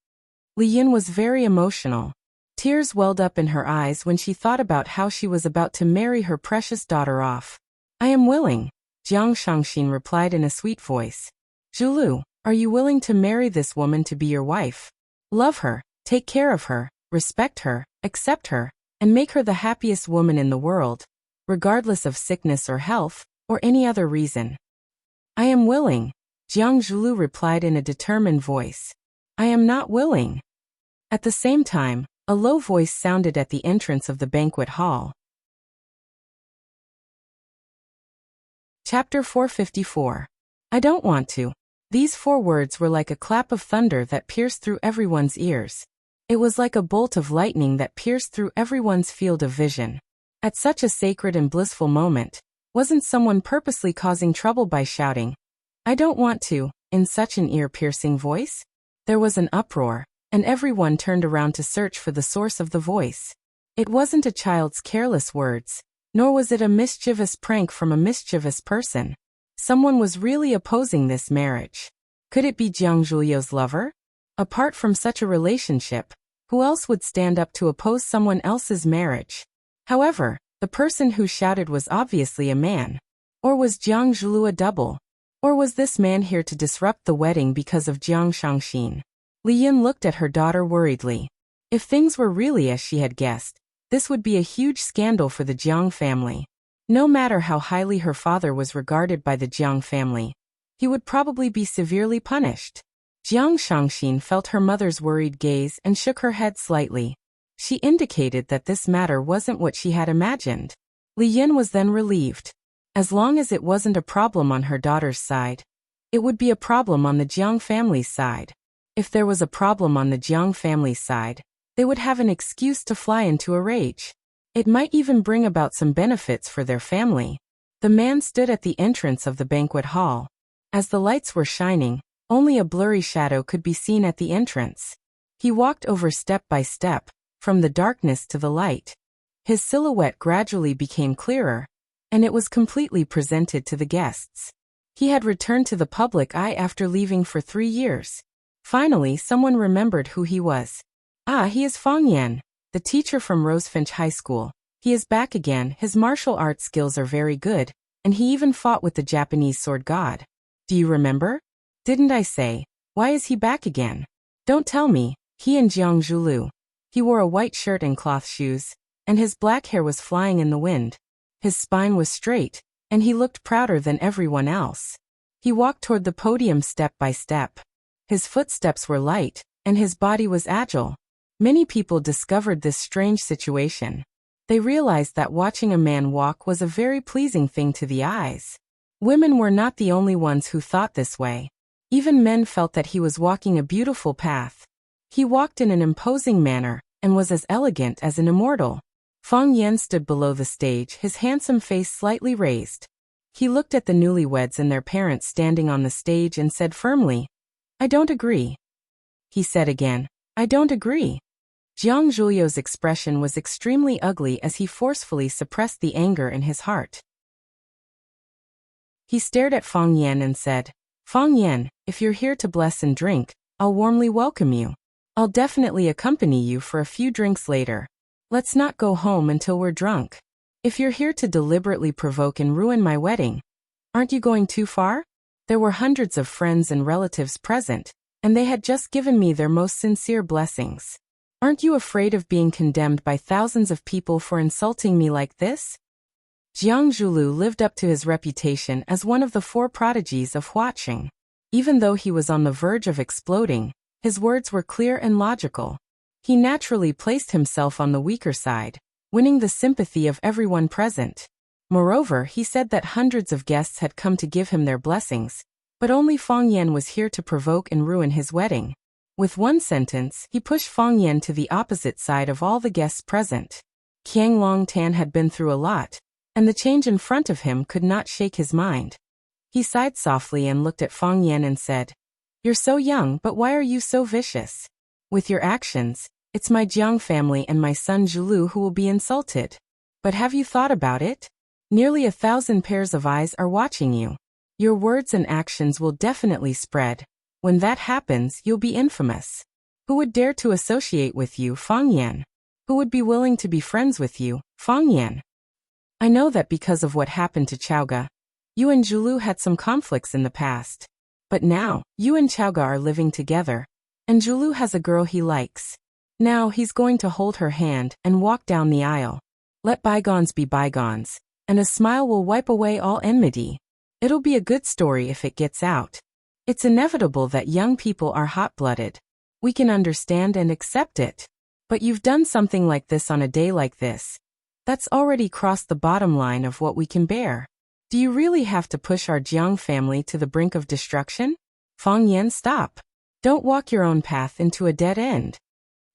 Li Yin was very emotional. Tears welled up in her eyes when she thought about how she was about to marry her precious daughter off. "I am willing," Jiang Shangxin replied in a sweet voice. "Zhulu, are you willing to marry this woman to be your wife? Love her, take care of her, respect her, accept her, and make her the happiest woman in the world, regardless of sickness or health, or any other reason?" "I am willing," Jiang Zhulu replied in a determined voice. "I am not willing." At the same time, a low voice sounded at the entrance of the banquet hall. Chapter 454. I don't want to. These 4 words were like a clap of thunder that pierced through everyone's ears. It was like a bolt of lightning that pierced through everyone's field of vision. At such a sacred and blissful moment, wasn't someone purposely causing trouble by shouting, "I don't want to," in such an ear-piercing voice? There was an uproar, and everyone turned around to search for the source of the voice. It wasn't a child's careless words, nor was it a mischievous prank from a mischievous person. Someone was really opposing this marriage. Could it be Jiang Zhuliu's lover? Apart from such a relationship, who else would stand up to oppose someone else's marriage? However, the person who shouted was obviously a man. Or was Jiang Zhulu a double? Or was this man here to disrupt the wedding because of Jiang Shangxin? Li Yin looked at her daughter worriedly. If things were really as she had guessed, this would be a huge scandal for the Jiang family. No matter how highly her father was regarded by the Jiang family, he would probably be severely punished. Jiang Shangxin felt her mother's worried gaze and shook her head slightly. She indicated that this matter wasn't what she had imagined. Li Yin was then relieved. As long as it wasn't a problem on her daughter's side, it would be a problem on the Jiang family's side. If there was a problem on the Jiang family's side, they would have an excuse to fly into a rage. It might even bring about some benefits for their family. The man stood at the entrance of the banquet hall. As the lights were shining, only a blurry shadow could be seen at the entrance. He walked over step by step, from the darkness to the light. His silhouette gradually became clearer, and it was completely presented to the guests. He had returned to the public eye after leaving for 3 years. Finally, someone remembered who he was. Ah, he is Fang Yan, the teacher from Rosefinch High School. He is back again, his martial arts skills are very good, and he even fought with the Japanese sword god. Do you remember? Didn't I say, why is he back again? Don't tell me, he and Jiang Zhulu. He wore a white shirt and cloth shoes, and his black hair was flying in the wind. His spine was straight, and he looked prouder than everyone else. He walked toward the podium step by step. His footsteps were light, and his body was agile. Many people discovered this strange situation. They realized that watching a man walk was a very pleasing thing to the eyes. Women were not the only ones who thought this way. Even men felt that he was walking a beautiful path. He walked in an imposing manner, and was as elegant as an immortal. Fang Yan stood below the stage, his handsome face slightly raised. He looked at the newlyweds and their parents standing on the stage and said firmly, I don't agree. He said again, I don't agree. Jiang Zhulio's expression was extremely ugly as he forcefully suppressed the anger in his heart. He stared at Fang Yan and said, Fang Yan, if you're here to bless and drink, I'll warmly welcome you. I'll definitely accompany you for a few drinks later. Let's not go home until we're drunk. If you're here to deliberately provoke and ruin my wedding, aren't you going too far? There were hundreds of friends and relatives present, and they had just given me their most sincere blessings. Aren't you afraid of being condemned by thousands of people for insulting me like this? Jiang Zhulu lived up to his reputation as one of the 4 prodigies of Huaqing. Even though he was on the verge of exploding, his words were clear and logical. He naturally placed himself on the weaker side, winning the sympathy of everyone present. Moreover, he said that hundreds of guests had come to give him their blessings, but only Fang Yan was here to provoke and ruin his wedding. With one sentence, he pushed Fang Yan to the opposite side of all the guests present. Qiang Long Tan had been through a lot, and the change in front of him could not shake his mind. He sighed softly and looked at Fang Yan and said, You're so young, but why are you so vicious? With your actions, it's my Jiang family and my son Zhulu who will be insulted. But have you thought about it? Nearly 1,000 pairs of eyes are watching you. Your words and actions will definitely spread. When that happens, you'll be infamous. Who would dare to associate with you, Fang Yan? Who would be willing to be friends with you, Fang Yan? I know that because of what happened to Chaoga, you and Zhulu had some conflicts in the past. But now, you and Chaoga are living together, and Zhulu has a girl he likes. Now he's going to hold her hand and walk down the aisle. Let bygones be bygones, and a smile will wipe away all enmity. It'll be a good story if it gets out. It's inevitable that young people are hot-blooded. We can understand and accept it. But you've done something like this on a day like this. That's already crossed the bottom line of what we can bear. Do you really have to push our Jiang family to the brink of destruction? Fang Yan, stop. Don't walk your own path into a dead end.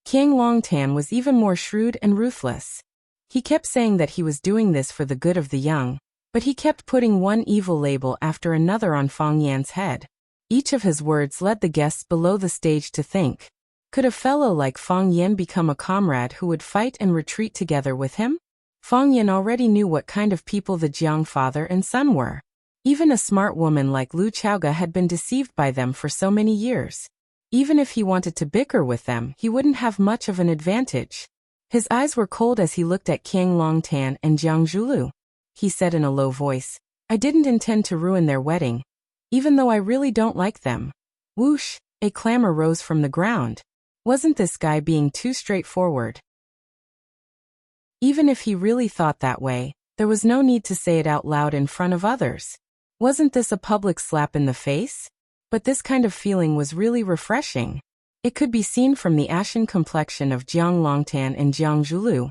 Qiang Long Tan was even more shrewd and ruthless. He kept saying that he was doing this for the good of the young, but he kept putting one evil label after another on Fang Yan's head. Each of his words led the guests below the stage to think, could a fellow like Fang Yan become a comrade who would fight and retreat together with him? Fang Yan already knew what kind of people the Jiang father and son were. Even a smart woman like Lu Chaoga had been deceived by them for so many years. Even if he wanted to bicker with them, he wouldn't have much of an advantage. His eyes were cold as he looked at Qiang Long Tan and Jiang Zhulu. He said in a low voice, I didn't intend to ruin their wedding, even though I really don't like them. Whoosh, a clamor rose from the ground. Wasn't this guy being too straightforward? Even if he really thought that way, there was no need to say it out loud in front of others. Wasn't this a public slap in the face? But this kind of feeling was really refreshing. It could be seen from the ashen complexion of Jiang Longtan and Jiang Zhulu,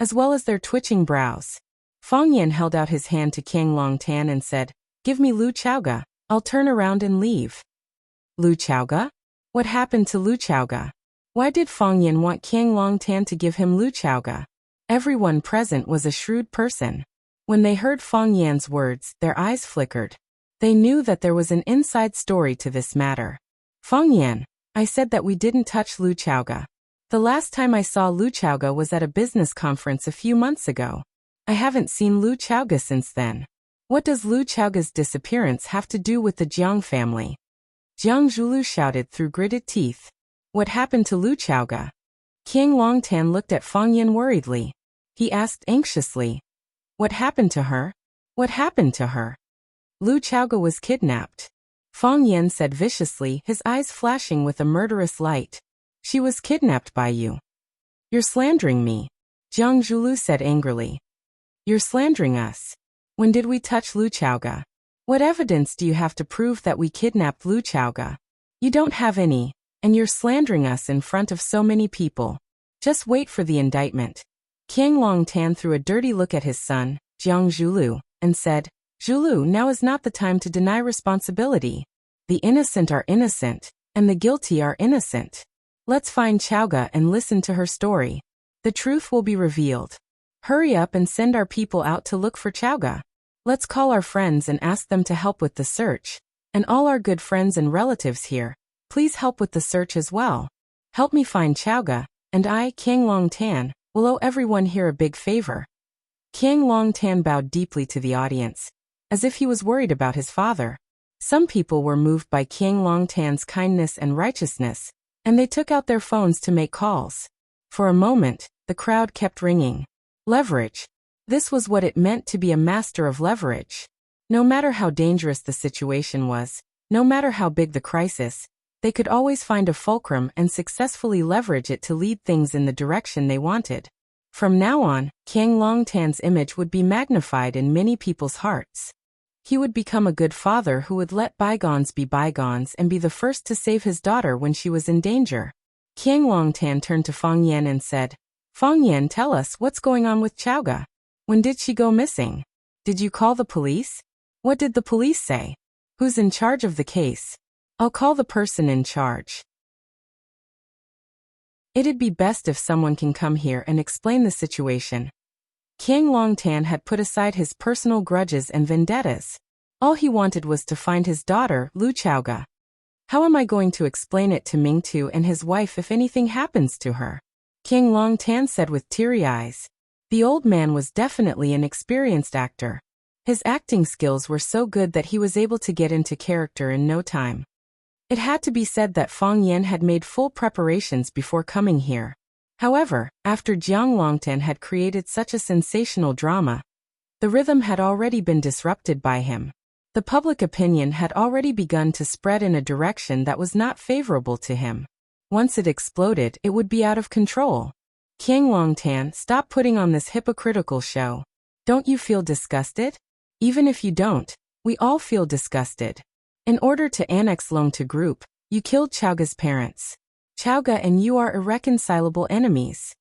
as well as their twitching brows. Fang Yan held out his hand to Qiang Longtan and said, Give me Lu Chaoga, I'll turn around and leave. Lu Chaoga? What happened to Lu Chaoga? Why did Fang Yan want Qiang Longtan to give him Lu Chaoga? Everyone present was a shrewd person. When they heard Fang Yan's words, their eyes flickered. They knew that there was an inside story to this matter. Fang Yan, I said that we didn't touch Lu Chaoga. The last time I saw Lu Chaoga was at a business conference a few months ago. I haven't seen Lu Chaoga since then. What does Lu Chaoga's disappearance have to do with the Jiang family? Jiang Zhulu shouted through gritted teeth. What happened to Lu Chaoga? King Longtan looked at Fang Yan worriedly. He asked anxiously. What happened to her? What happened to her? Lu Chaoga was kidnapped. Fang Yan said viciously, his eyes flashing with a murderous light. She was kidnapped by you. You're slandering me. Jiang Zhulu said angrily. You're slandering us. When did we touch Lu Chaoga? What evidence do you have to prove that we kidnapped Lu Chaoga? You don't have any, and you're slandering us in front of so many people. Just wait for the indictment. King Longtan threw a dirty look at his son, Jiang Zhulu, and said, Zhulu, now is not the time to deny responsibility. The innocent are innocent, and the guilty are innocent. Let's find Chaoga and listen to her story. The truth will be revealed. Hurry up and send our people out to look for Chaoga. Let's call our friends and ask them to help with the search. And all our good friends and relatives here, please help with the search as well. Help me find Chaoga, and I, King Longtan, will owe everyone here a big favor. King Longtan bowed deeply to the audience, as if he was worried about his father. Some people were moved by King Longtan's kindness and righteousness, and they took out their phones to make calls. For a moment, the crowd kept ringing. Leverage. This was what it meant to be a master of leverage. No matter how dangerous the situation was, no matter how big the crisis, they could always find a fulcrum and successfully leverage it to lead things in the direction they wanted. From now on, King Longtan's image would be magnified in many people's hearts. He would become a good father who would let bygones be bygones and be the first to save his daughter when she was in danger. King Longtan turned to Fang Yan and said, Fang Yan, tell us what's going on with Chaoga. When did she go missing? Did you call the police? What did the police say? Who's in charge of the case? I'll call the person in charge. It'd be best if someone can come here and explain the situation. King Longtan had put aside his personal grudges and vendettas. All he wanted was to find his daughter, Lu Chaoga. How am I going to explain it to Mingtu and his wife if anything happens to her? King Longtan said with teary eyes. The old man was definitely an experienced actor. His acting skills were so good that he was able to get into character in no time. It had to be said that Fang Yan had made full preparations before coming here. However, after Jiang Longtan had created such a sensational drama, the rhythm had already been disrupted by him. The public opinion had already begun to spread in a direction that was not favorable to him. Once it exploded, it would be out of control. King Longtan, stop putting on this hypocritical show. Don't you feel disgusted? Even if you don't, we all feel disgusted. In order to annex Long to group, you killed Chaoga's parents. Chaoga and you are irreconcilable enemies.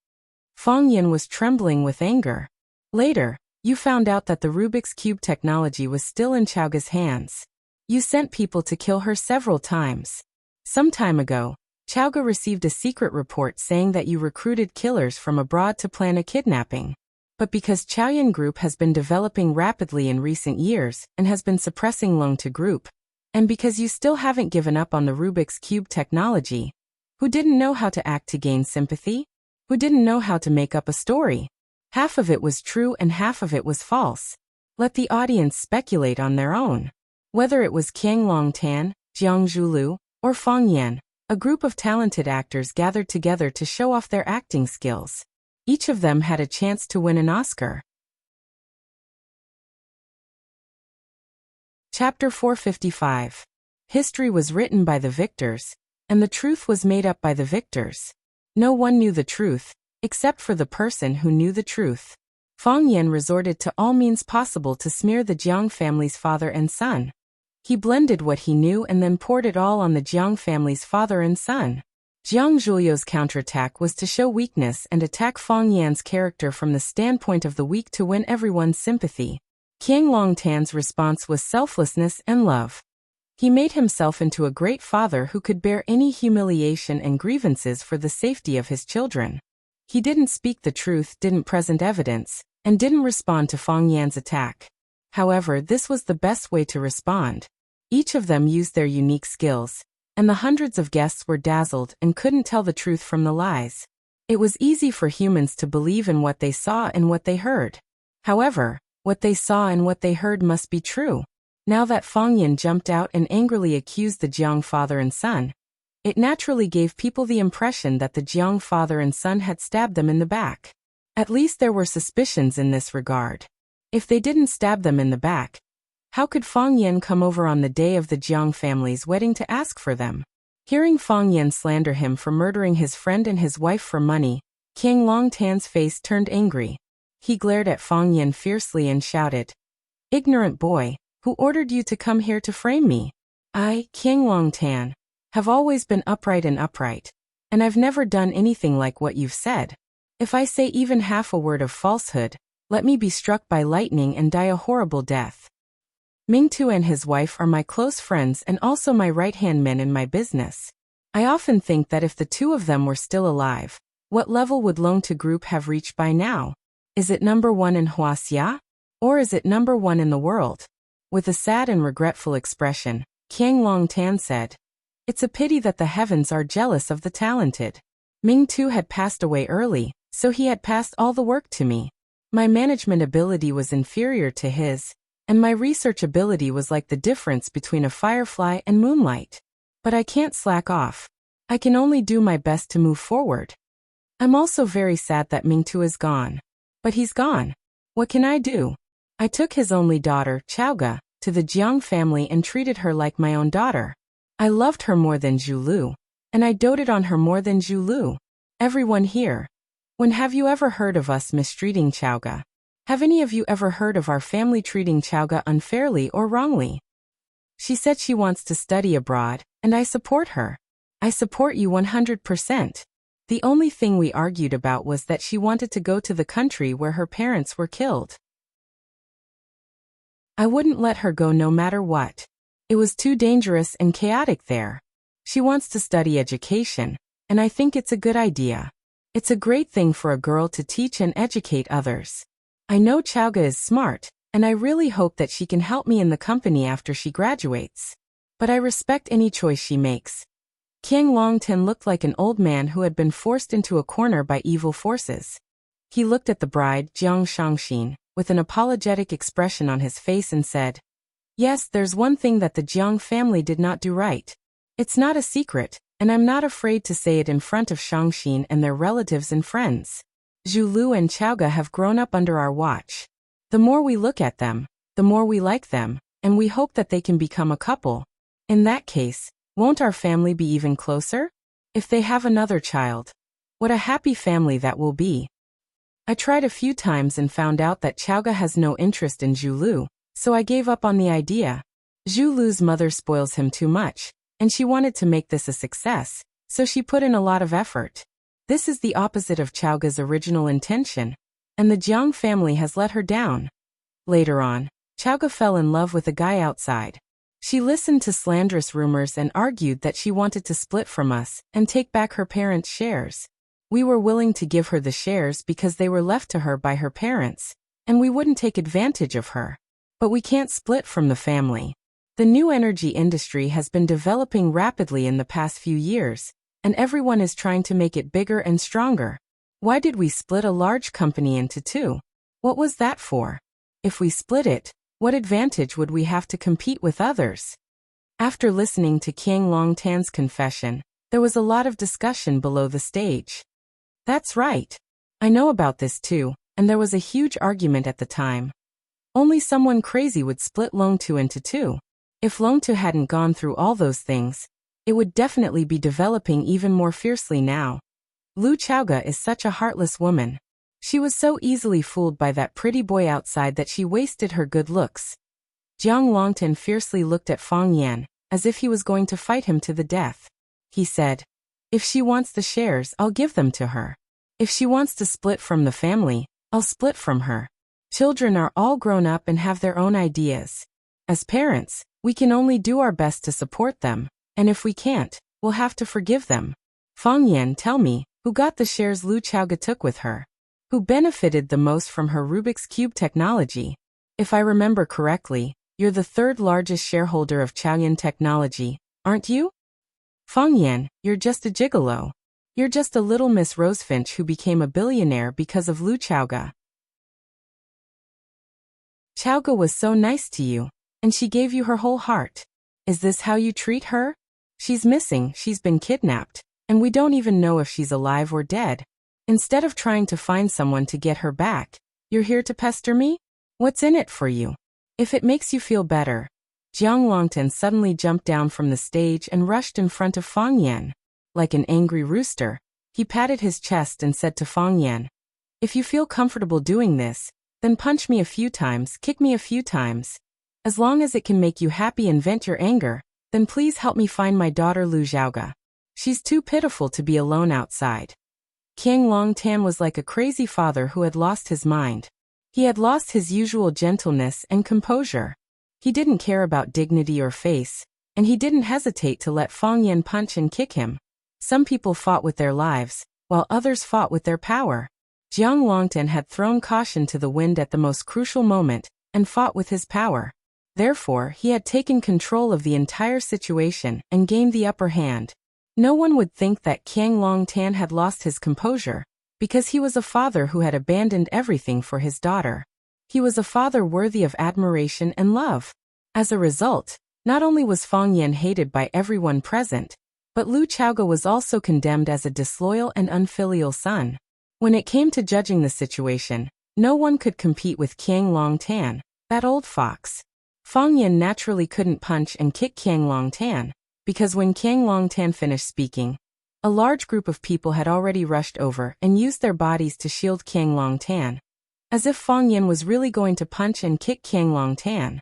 Fang Yan was trembling with anger. Later, you found out that the Rubik's Cube technology was still in Chaoga's hands. You sent people to kill her several times. Some time ago, Chaoga received a secret report saying that you recruited killers from abroad to plan a kidnapping. But because Chaoyan Group has been developing rapidly in recent years and has been suppressing Long to Group, and because you still haven't given up on the Rubik's Cube technology, who didn't know how to act to gain sympathy? Who didn't know how to make up a story? Half of it was true and half of it was false. Let the audience speculate on their own. Whether it was King Longtan, Jiang Zhulu, or Fang Yan, a group of talented actors gathered together to show off their acting skills. Each of them had a chance to win an Oscar. Chapter 455. History was written by the victors, and the truth was made up by the victors. No one knew the truth, except for the person who knew the truth. Fang Yan resorted to all means possible to smear the Jiang family's father and son. He blended what he knew and then poured it all on the Jiang family's father and son. Jiang Zhuliu's counterattack was to show weakness and attack Fang Yan's character from the standpoint of the weak to win everyone's sympathy. King Longtan's response was selflessness and love. He made himself into a great father who could bear any humiliation and grievances for the safety of his children. He didn't speak the truth, didn't present evidence, and didn't respond to Fang Yan's attack. However, this was the best way to respond. Each of them used their unique skills, and the hundreds of guests were dazzled and couldn't tell the truth from the lies. It was easy for humans to believe in what they saw and what they heard. However, what they saw and what they heard must be true. Now that Fang Yan jumped out and angrily accused the Jiang father and son, it naturally gave people the impression that the Jiang father and son had stabbed them in the back. At least there were suspicions in this regard. If they didn't stab them in the back, how could Fang Yan come over on the day of the Jiang family's wedding to ask for them? Hearing Fang Yan slander him for murdering his friend and his wife for money, King Longtan's face turned angry. He glared at Fang Yan fiercely and shouted, "Ignorant boy, who ordered you to come here to frame me? I, King Longtan, have always been upright, and I've never done anything like what you've said. If I say even half a word of falsehood, let me be struck by lightning and die a horrible death. Mingtu and his wife are my close friends and also my right-hand men in my business. I often think that if the two of them were still alive, what level would Longtu Group have reached by now? Is it number 1 in Wuxia? Or is it number 1 in the world?" With a sad and regretful expression, King Longtan said, "It's a pity that the heavens are jealous of the talented. Mingtu had passed away early, so he had passed all the work to me. My management ability was inferior to his, and my research ability was like the difference between a firefly and moonlight. But I can't slack off. I can only do my best to move forward. I'm also very sad that Mingtu is gone. But he's gone. What can I do? I took his only daughter, Chaoga, to the Jiang family and treated her like my own daughter. I loved her more than Zhu, and I doted on her more than Zhu. Everyone here. When have you ever heard of us mistreating Chaoga? Have any of you ever heard of our family treating Chaoga unfairly or wrongly? She said she wants to study abroad, and I support her. I support you 100%. The only thing we argued about was that she wanted to go to the country where her parents were killed. I wouldn't let her go no matter what. It was too dangerous and chaotic there. She wants to study education, and I think it's a good idea. It's a great thing for a girl to teach and educate others. I know Chaoga is smart, and I really hope that she can help me in the company after she graduates. But I respect any choice she makes." King Longtan looked like an old man who had been forced into a corner by evil forces. He looked at the bride, Jiang Shangxin, with an apologetic expression on his face and said, "Yes, there's one thing that the Jiang family did not do right. It's not a secret, and I'm not afraid to say it in front of Shangxin and their relatives and friends. Zhu and Chaoga have grown up under our watch. The more we look at them, the more we like them, and we hope that they can become a couple. In that case, won't our family be even closer? If they have another child, what a happy family that will be." I tried a few times and found out that Chaoga has no interest in Zhu, so I gave up on the idea. Zhu's mother spoils him too much, and she wanted to make this a success, so she put in a lot of effort. This is the opposite of Chaoga's original intention, and the Jiang family has let her down. Later on, Chaoga fell in love with a guy outside. She listened to slanderous rumors and argued that she wanted to split from us and take back her parents' shares. We were willing to give her the shares because they were left to her by her parents, and we wouldn't take advantage of her. But we can't split from the family. The new energy industry has been developing rapidly in the past few years, and everyone is trying to make it bigger and stronger. Why did we split a large company into two? What was that for? If we split it, what advantage would we have to compete with others? After listening to King Longtan's confession, there was a lot of discussion below the stage. That's right. I know about this too, and there was a huge argument at the time. Only someone crazy would split Longtu into two. If Longtu hadn't gone through all those things, it would definitely be developing even more fiercely now. Lu Chaoga is such a heartless woman. She was so easily fooled by that pretty boy outside that she wasted her good looks. Jiang Longtan fiercely looked at Fang Yan, as if he was going to fight him to the death. He said, "If she wants the shares, I'll give them to her. If she wants to split from the family, I'll split from her. Children are all grown up and have their own ideas. As parents, we can only do our best to support them, and if we can't, we'll have to forgive them. Fang Yan, tell me, who got the shares Lu Chaoga took with her? Who benefited the most from her Rubik's Cube technology? If I remember correctly, you're the third largest shareholder of Chaoyan Technology, aren't you? Fang Yan, you're just a gigolo. You're just a little Miss Rosefinch who became a billionaire because of Lu Chaoga. Chaoga was so nice to you, and she gave you her whole heart. Is this how you treat her? She's missing, she's been kidnapped, and we don't even know if she's alive or dead. Instead of trying to find someone to get her back, you're here to pester me? What's in it for you? If it makes you feel better. Jiang Longtan suddenly jumped down from the stage and rushed in front of Fang Yan. Like an angry rooster, he patted his chest and said to Fang Yan, "If you feel comfortable doing this, then punch me a few times, kick me a few times. As long as it can make you happy and vent your anger, then please help me find my daughter Lu Xiaoga. She's too pitiful to be alone outside." King Longtan was like a crazy father who had lost his mind. He had lost his usual gentleness and composure. He didn't care about dignity or face, and he didn't hesitate to let Fang Yan punch and kick him. Some people fought with their lives, while others fought with their power. Jiang Longtan had thrown caution to the wind at the most crucial moment, and fought with his power. Therefore, he had taken control of the entire situation and gained the upper hand. No one would think that King Longtan had lost his composure, because he was a father who had abandoned everything for his daughter. He was a father worthy of admiration and love. As a result, not only was Fang Yan hated by everyone present, but Lu Chaoga was also condemned as a disloyal and unfilial son. When it came to judging the situation, no one could compete with King Longtan, that old fox. Fang Yan naturally couldn't punch and kick King Longtan, because when King Longtan finished speaking, a large group of people had already rushed over and used their bodies to shield King Longtan, as if Fang Yan was really going to punch and kick King Longtan.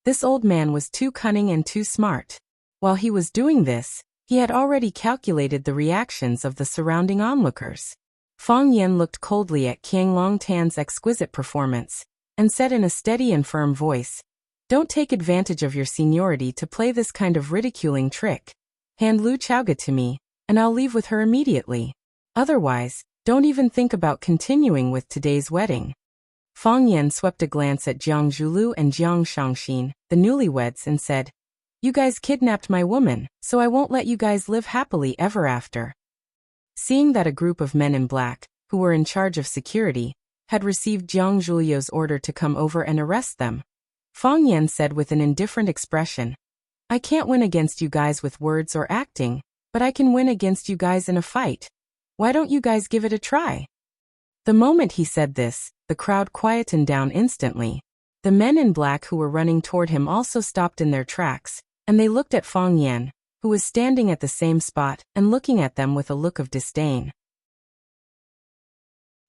This old man was too cunning and too smart. While he was doing this, he had already calculated the reactions of the surrounding onlookers. Fang Yan looked coldly at King Longtan's exquisite performance, and said in a steady and firm voice, "Don't take advantage of your seniority to play this kind of ridiculing trick. Hand Lu Chaoga to me, and I'll leave with her immediately. Otherwise, don't even think about continuing with today's wedding." Fang Yan swept a glance at Jiang Zhulu and Jiang Shangxin, the newlyweds, and said, "You guys kidnapped my woman, so I won't let you guys live happily ever after." Seeing that a group of men in black, who were in charge of security, had received Jiang Zhulio's order to come over and arrest them, Fang Yan said with an indifferent expression, "I can't win against you guys with words or acting, but I can win against you guys in a fight. Why don't you guys give it a try?" The moment he said this, the crowd quietened down instantly. The men in black who were running toward him also stopped in their tracks, and they looked at Fang Yan, who was standing at the same spot and looking at them with a look of disdain.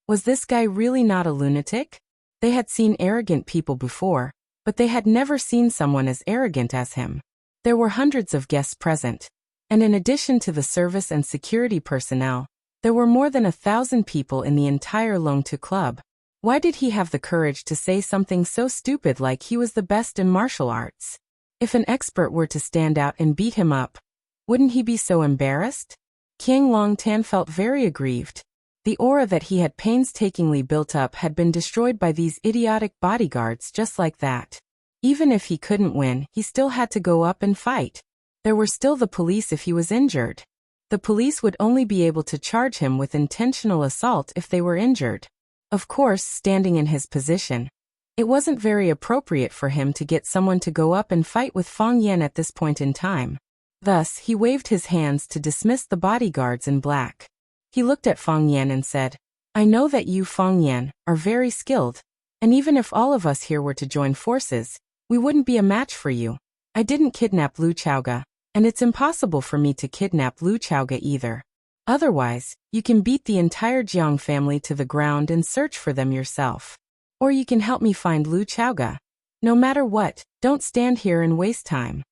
Was this guy really not a lunatic? They had seen arrogant people before, but they had never seen someone as arrogant as him. There were hundreds of guests present, and in addition to the service and security personnel, there were more than 1,000 people in the entire Longtu Club. Why did he have the courage to say something so stupid like he was the best in martial arts? If an expert were to stand out and beat him up, wouldn't he be so embarrassed? King Longtan felt very aggrieved. The aura that he had painstakingly built up had been destroyed by these idiotic bodyguards just like that. Even if he couldn't win, he still had to go up and fight. There were still the police if he was injured. The police would only be able to charge him with intentional assault if they were injured. Of course, standing in his position, it wasn't very appropriate for him to get someone to go up and fight with Fang Yan at this point in time. Thus, he waved his hands to dismiss the bodyguards in black. He looked at Fang Yan and said, "I know that you, Fang Yan, are very skilled, and even if all of us here were to join forces, we wouldn't be a match for you. I didn't kidnap Lu Chaoga, and it's impossible for me to kidnap Lu Chaoga either. Otherwise, you can beat the entire Jiang family to the ground and search for them yourself. Or you can help me find Lu Chaoga. No matter what, don't stand here and waste time."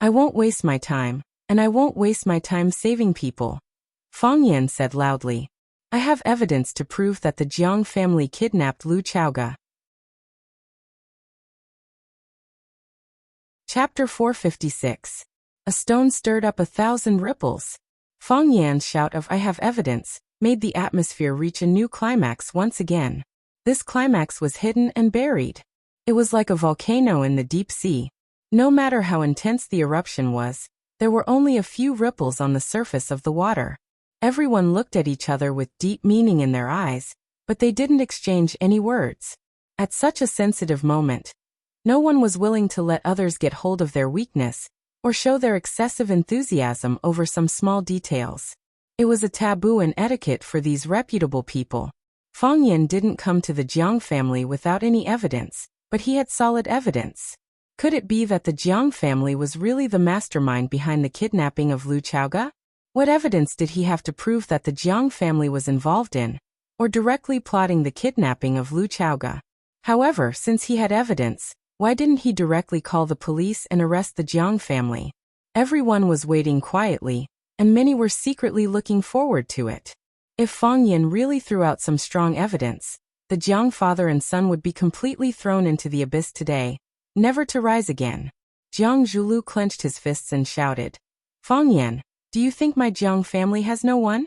"I won't waste my time, and I won't waste my time saving people," Fang Yan said loudly. "I have evidence to prove that the Jiang family kidnapped Lu Chaoga." Chapter 456. A stone stirred up 1,000 ripples. Fang Yan's shout of "I have evidence" made the atmosphere reach a new climax once again. This climax was hidden and buried. It was like a volcano in the deep sea. No matter how intense the eruption was, there were only a few ripples on the surface of the water. Everyone looked at each other with deep meaning in their eyes, but they didn't exchange any words. At such a sensitive moment, no one was willing to let others get hold of their weakness, or show their excessive enthusiasm over some small details. It was a taboo and etiquette for these reputable people. Fang Yan didn't come to the Jiang family without any evidence, but he had solid evidence. Could it be that the Jiang family was really the mastermind behind the kidnapping of Lu Chaoga? What evidence did he have to prove that the Jiang family was involved in, or directly plotting the kidnapping of Lu Chaoga? However, since he had evidence, why didn't he directly call the police and arrest the Jiang family? Everyone was waiting quietly, and many were secretly looking forward to it. If Fang Yan really threw out some strong evidence, the Jiang father and son would be completely thrown into the abyss today, never to rise again. Jiang Zhulu clenched his fists and shouted, "Fang Yan, do you think my Jiang family has no one?"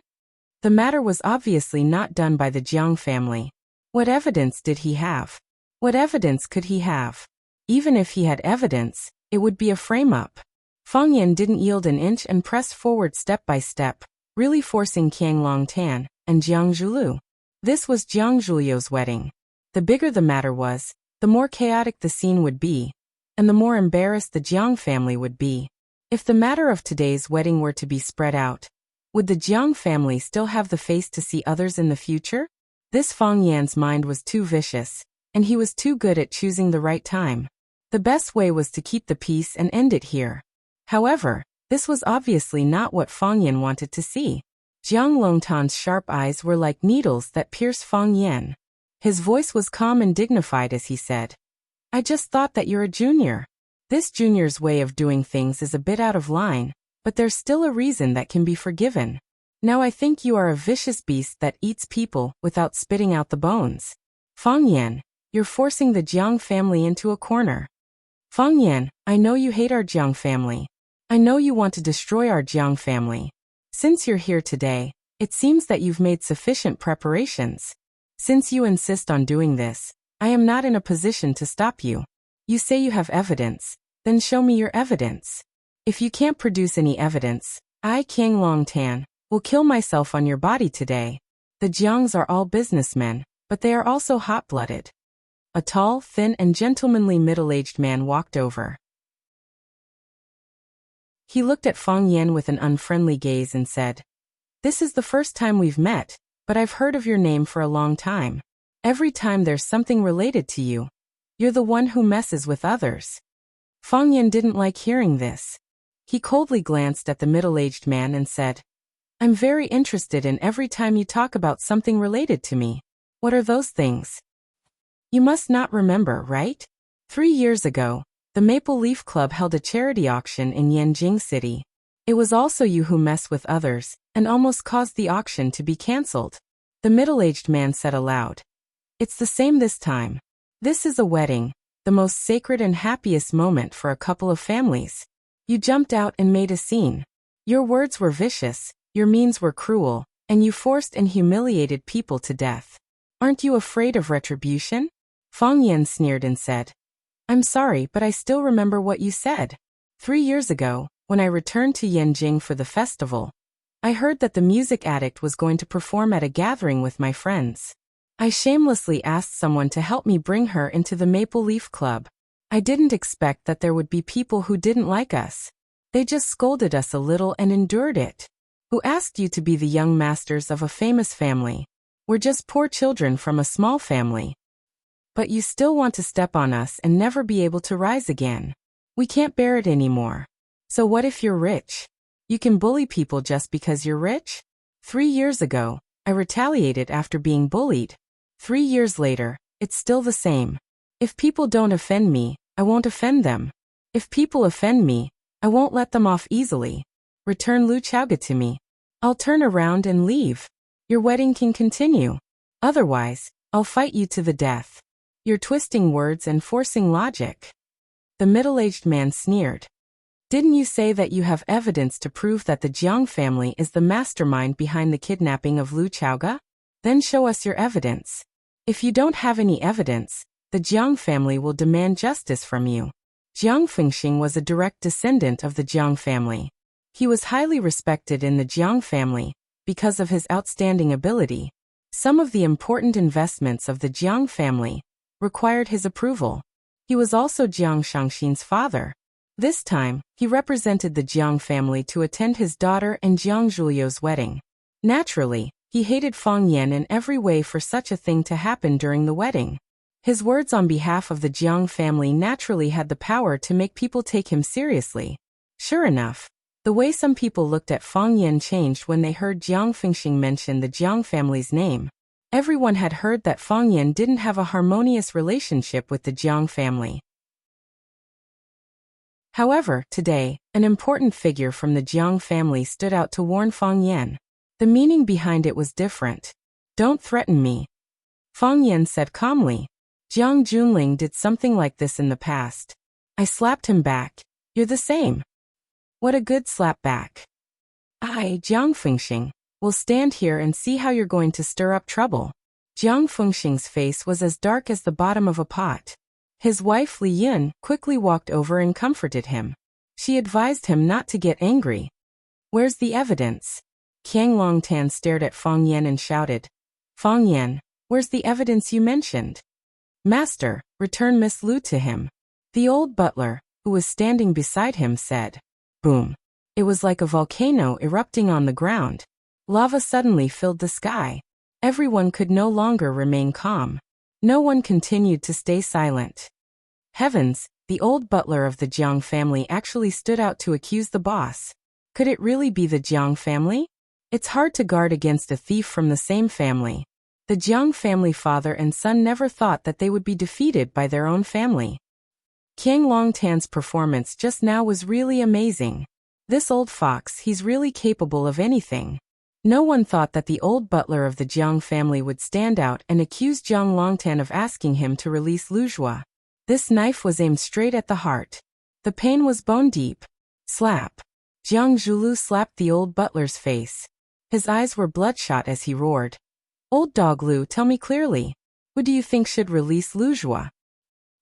The matter was obviously not done by the Jiang family. What evidence did he have? What evidence could he have? Even if he had evidence, it would be a frame-up. Fang Yan didn't yield an inch and pressed forward step by step, really forcing Qiang Longtan and Jiang Zhulu. This was Jiang Zhulio's wedding. The bigger the matter was, the more chaotic the scene would be, and the more embarrassed the Jiang family would be. If the matter of today's wedding were to be spread out, would the Jiang family still have the face to see others in the future? This Fang Yan's mind was too vicious, and he was too good at choosing the right time. The best way was to keep the peace and end it here. However, this was obviously not what Fang Yan wanted to see. Jiang Longtan's sharp eyes were like needles that pierced Fang Yan. His voice was calm and dignified as he said, "I just thought that you're a junior. This junior's way of doing things is a bit out of line, but there's still a reason that can be forgiven. Now I think you are a vicious beast that eats people without spitting out the bones. Fang Yan, you're forcing the Jiang family into a corner. Fang Yan, I know you hate our Jiang family. I know you want to destroy our Jiang family. Since you're here today, it seems that you've made sufficient preparations. Since you insist on doing this, I am not in a position to stop you. You say you have evidence, then show me your evidence. If you can't produce any evidence, I, Qiang Longtan, will kill myself on your body today. The Jiangs are all businessmen, but they are also hot-blooded." A tall, thin, and gentlemanly middle-aged man walked over. He looked at Fang Yan with an unfriendly gaze and said, "This is the first time we've met, but I've heard of your name for a long time. Every time there's something related to you, you're the one who messes with others." Fang Yan didn't like hearing this. He coldly glanced at the middle-aged man and said, "I'm very interested in every time you talk about something related to me. What are those things? You must not remember, right? 3 years ago, the Maple Leaf Club held a charity auction in Yanjing City. It was also you who messed with others and almost caused the auction to be cancelled." The middle-aged man said aloud, "It's the same this time. This is a wedding, the most sacred and happiest moment for a couple of families. You jumped out and made a scene. Your words were vicious, your means were cruel, and you forced and humiliated people to death. Aren't you afraid of retribution?" Fang Yan sneered and said, "I'm sorry, but I still remember what you said. 3 years ago, when I returned to Yanjing for the festival, I heard that the music addict was going to perform at a gathering with my friends. I shamelessly asked someone to help me bring her into the Maple Leaf Club. I didn't expect that there would be people who didn't like us. They just scolded us a little and endured it. Who asked you to be the young masters of a famous family? We're just poor children from a small family. But you still want to step on us and never be able to rise again. We can't bear it anymore. So what if you're rich? You can bully people just because you're rich? 3 years ago, I retaliated after being bullied. 3 years later, it's still the same. If people don't offend me, I won't offend them. If people offend me, I won't let them off easily. Return Lu Chaoga to me. I'll turn around and leave. Your wedding can continue. Otherwise, I'll fight you to the death. You're twisting words and forcing logic." The middle-aged man sneered. "Didn't you say that you have evidence to prove that the Jiang family is the mastermind behind the kidnapping of Lu Chaoga? Then show us your evidence. If you don't have any evidence, the Jiang family will demand justice from you." Jiang Fengxing was a direct descendant of the Jiang family. He was highly respected in the Jiang family, because of his outstanding ability. Some of the important investments of the Jiang family required his approval. He was also Jiang Shangxin's father. This time, he represented the Jiang family to attend his daughter and Jiang Zhuliu's wedding. Naturally, he hated Fang Yan in every way for such a thing to happen during the wedding. His words on behalf of the Jiang family naturally had the power to make people take him seriously. Sure enough, the way some people looked at Fang Yan changed when they heard Jiang Fengxing mention the Jiang family's name. Everyone had heard that Fang Yan didn't have a harmonious relationship with the Jiang family. However, today, an important figure from the Jiang family stood out to warn Fang Yan. The meaning behind it was different. "Don't threaten me," Fang Yan said calmly. "Jiang Junling did something like this in the past. I slapped him back. You're the same." "What a good slap back." "I, Jiang Fengxing, will stand here and see how you're going to stir up trouble." Jiang Fengxing's face was as dark as the bottom of a pot. His wife Li Yun quickly walked over and comforted him. She advised him not to get angry. "Where's the evidence?" Qiang Longtan stared at Fang Yan and shouted. "Fang Yan, where's the evidence you mentioned?" "Master, return Miss Lu to him." The old butler, who was standing beside him, said. Boom. It was like a volcano erupting on the ground. Lava suddenly filled the sky. Everyone could no longer remain calm. No one continued to stay silent. Heavens, the old butler of the Jiang family actually stood out to accuse the boss. Could it really be the Jiang family? It's hard to guard against a thief from the same family. The Jiang family father and son never thought that they would be defeated by their own family. Qiang Longtan's performance just now was really amazing. This old fox, he's really capable of anything. No one thought that the old butler of the Jiang family would stand out and accuse Jiang Longtan of asking him to release Lu Zhua. This knife was aimed straight at the heart. The pain was bone deep. Slap. Jiang Zhulu slapped the old butler's face. His eyes were bloodshot as he roared. "Old dog Lu, tell me clearly. Who do you think should release Lu Zhua?"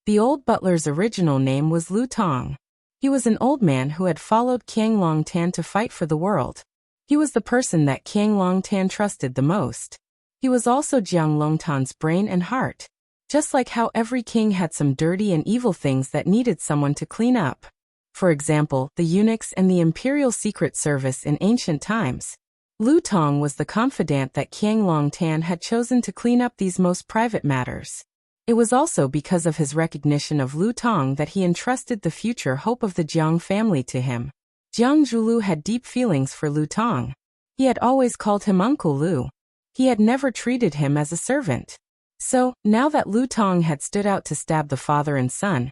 The old butler's original name was Lu Tong. He was an old man who had followed Qiang Longtan to fight for the world. He was the person that Qiang Longtan trusted the most. He was also Jiang Longtan's brain and heart. Just like how every king had some dirty and evil things that needed someone to clean up. For example, the eunuchs and the imperial secret service in ancient times. Lu Tong was the confidant that Qiang Longtan had chosen to clean up these most private matters. It was also because of his recognition of Lu Tong that he entrusted the future hope of the Jiang family to him. Jiang Zhulu had deep feelings for Lu Tong. He had always called him Uncle Lu. He had never treated him as a servant. So, now that Lu Tong had stood out to stab the father and son,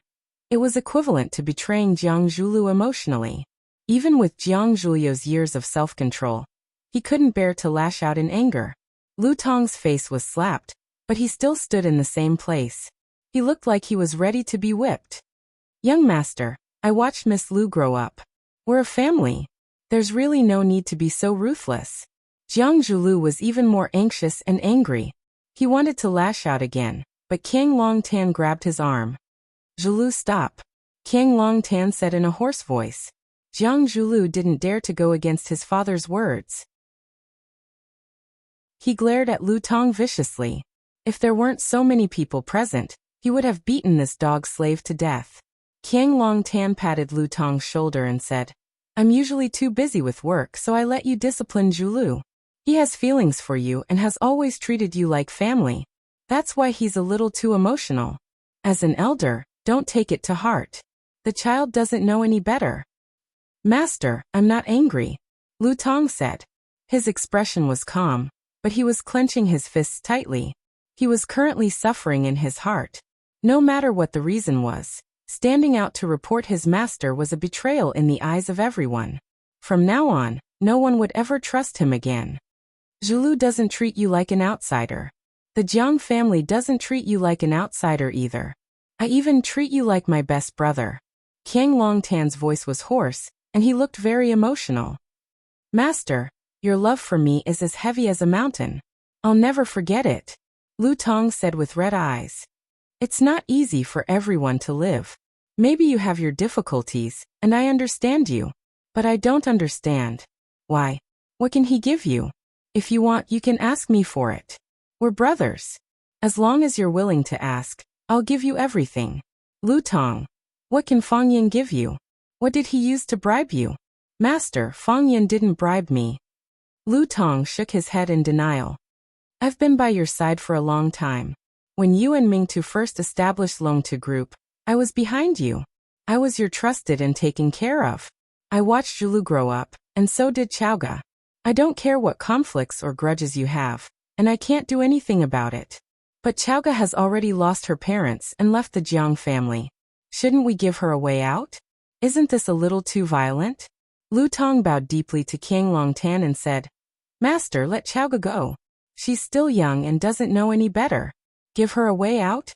it was equivalent to betraying Jiang Zhulu emotionally. Even with Jiang Zhuliu's years of self-control, he couldn't bear to lash out in anger. Lu Tong's face was slapped, but he still stood in the same place. He looked like he was ready to be whipped. "Young master, I watched Miss Lu grow up. We're a family. There's really no need to be so ruthless." Jiang Zhulu was even more anxious and angry. He wanted to lash out again, but Qiang Longtan grabbed his arm. "Zhulu, stop," Qiang Longtan said in a hoarse voice. Jiang Zhulu didn't dare to go against his father's words. He glared at Lu Tong viciously. If there weren't so many people present, he would have beaten this dog slave to death. Qiang Longtan patted Lu Tong's shoulder and said, "I'm usually too busy with work, so I let you discipline Zhulu. He has feelings for you and has always treated you like family. That's why he's a little too emotional. As an elder, don't take it to heart. The child doesn't know any better." "Master, I'm not angry," Lu Tong said. His expression was calm, but he was clenching his fists tightly. He was currently suffering in his heart. No matter what the reason was, standing out to report his master was a betrayal in the eyes of everyone. From now on, no one would ever trust him again. "Zhulu doesn't treat you like an outsider. The Jiang family doesn't treat you like an outsider either. I even treat you like my best brother." Qiang Longtan's voice was hoarse, and he looked very emotional. "Master, your love for me is as heavy as a mountain. I'll never forget it," Lu Tong said with red eyes. "It's not easy for everyone to live. Maybe you have your difficulties, and I understand you. But I don't understand. Why? What can he give you?" If you want, you can ask me for it. We're brothers. As long as you're willing to ask, I'll give you everything. Lu Tong. What can Fang Yin give you? What did he use to bribe you? Master, Fang Yin didn't bribe me. Lu Tong shook his head in denial. I've been by your side for a long time. When you and Mingtu first established Longtu Group, I was behind you. I was your trusted and taken care of. I watched Zhulu grow up, and so did Chaoga. I don't care what conflicts or grudges you have, and I can't do anything about it. But Chaoga has already lost her parents and left the Jiang family. Shouldn't we give her a way out? Isn't this a little too violent? Lu Tong bowed deeply to King Longtan and said, Master, let Chaoga go. She's still young and doesn't know any better. Give her a way out?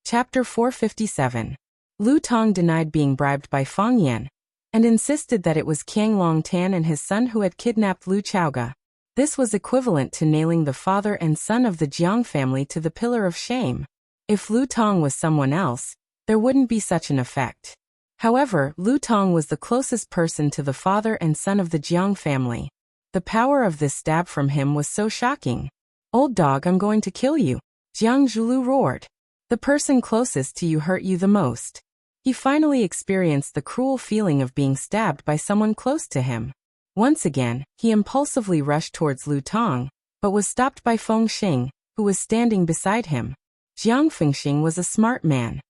Chapter 457. Lu Tong denied being bribed by Fang Yan, and insisted that it was King Longtan and his son who had kidnapped Lu Chaoga. This was equivalent to nailing the father and son of the Jiang family to the pillar of shame. If Lu Tong was someone else, there wouldn't be such an effect. However, Lu Tong was the closest person to the father and son of the Jiang family. The power of this stab from him was so shocking. Old dog, I'm going to kill you. Jiang Zhulu roared. The person closest to you hurt you the most. He finally experienced the cruel feeling of being stabbed by someone close to him. Once again, he impulsively rushed towards Lu Tong, but was stopped by Feng Xing, who was standing beside him. Jiang Fengxing was a smart man.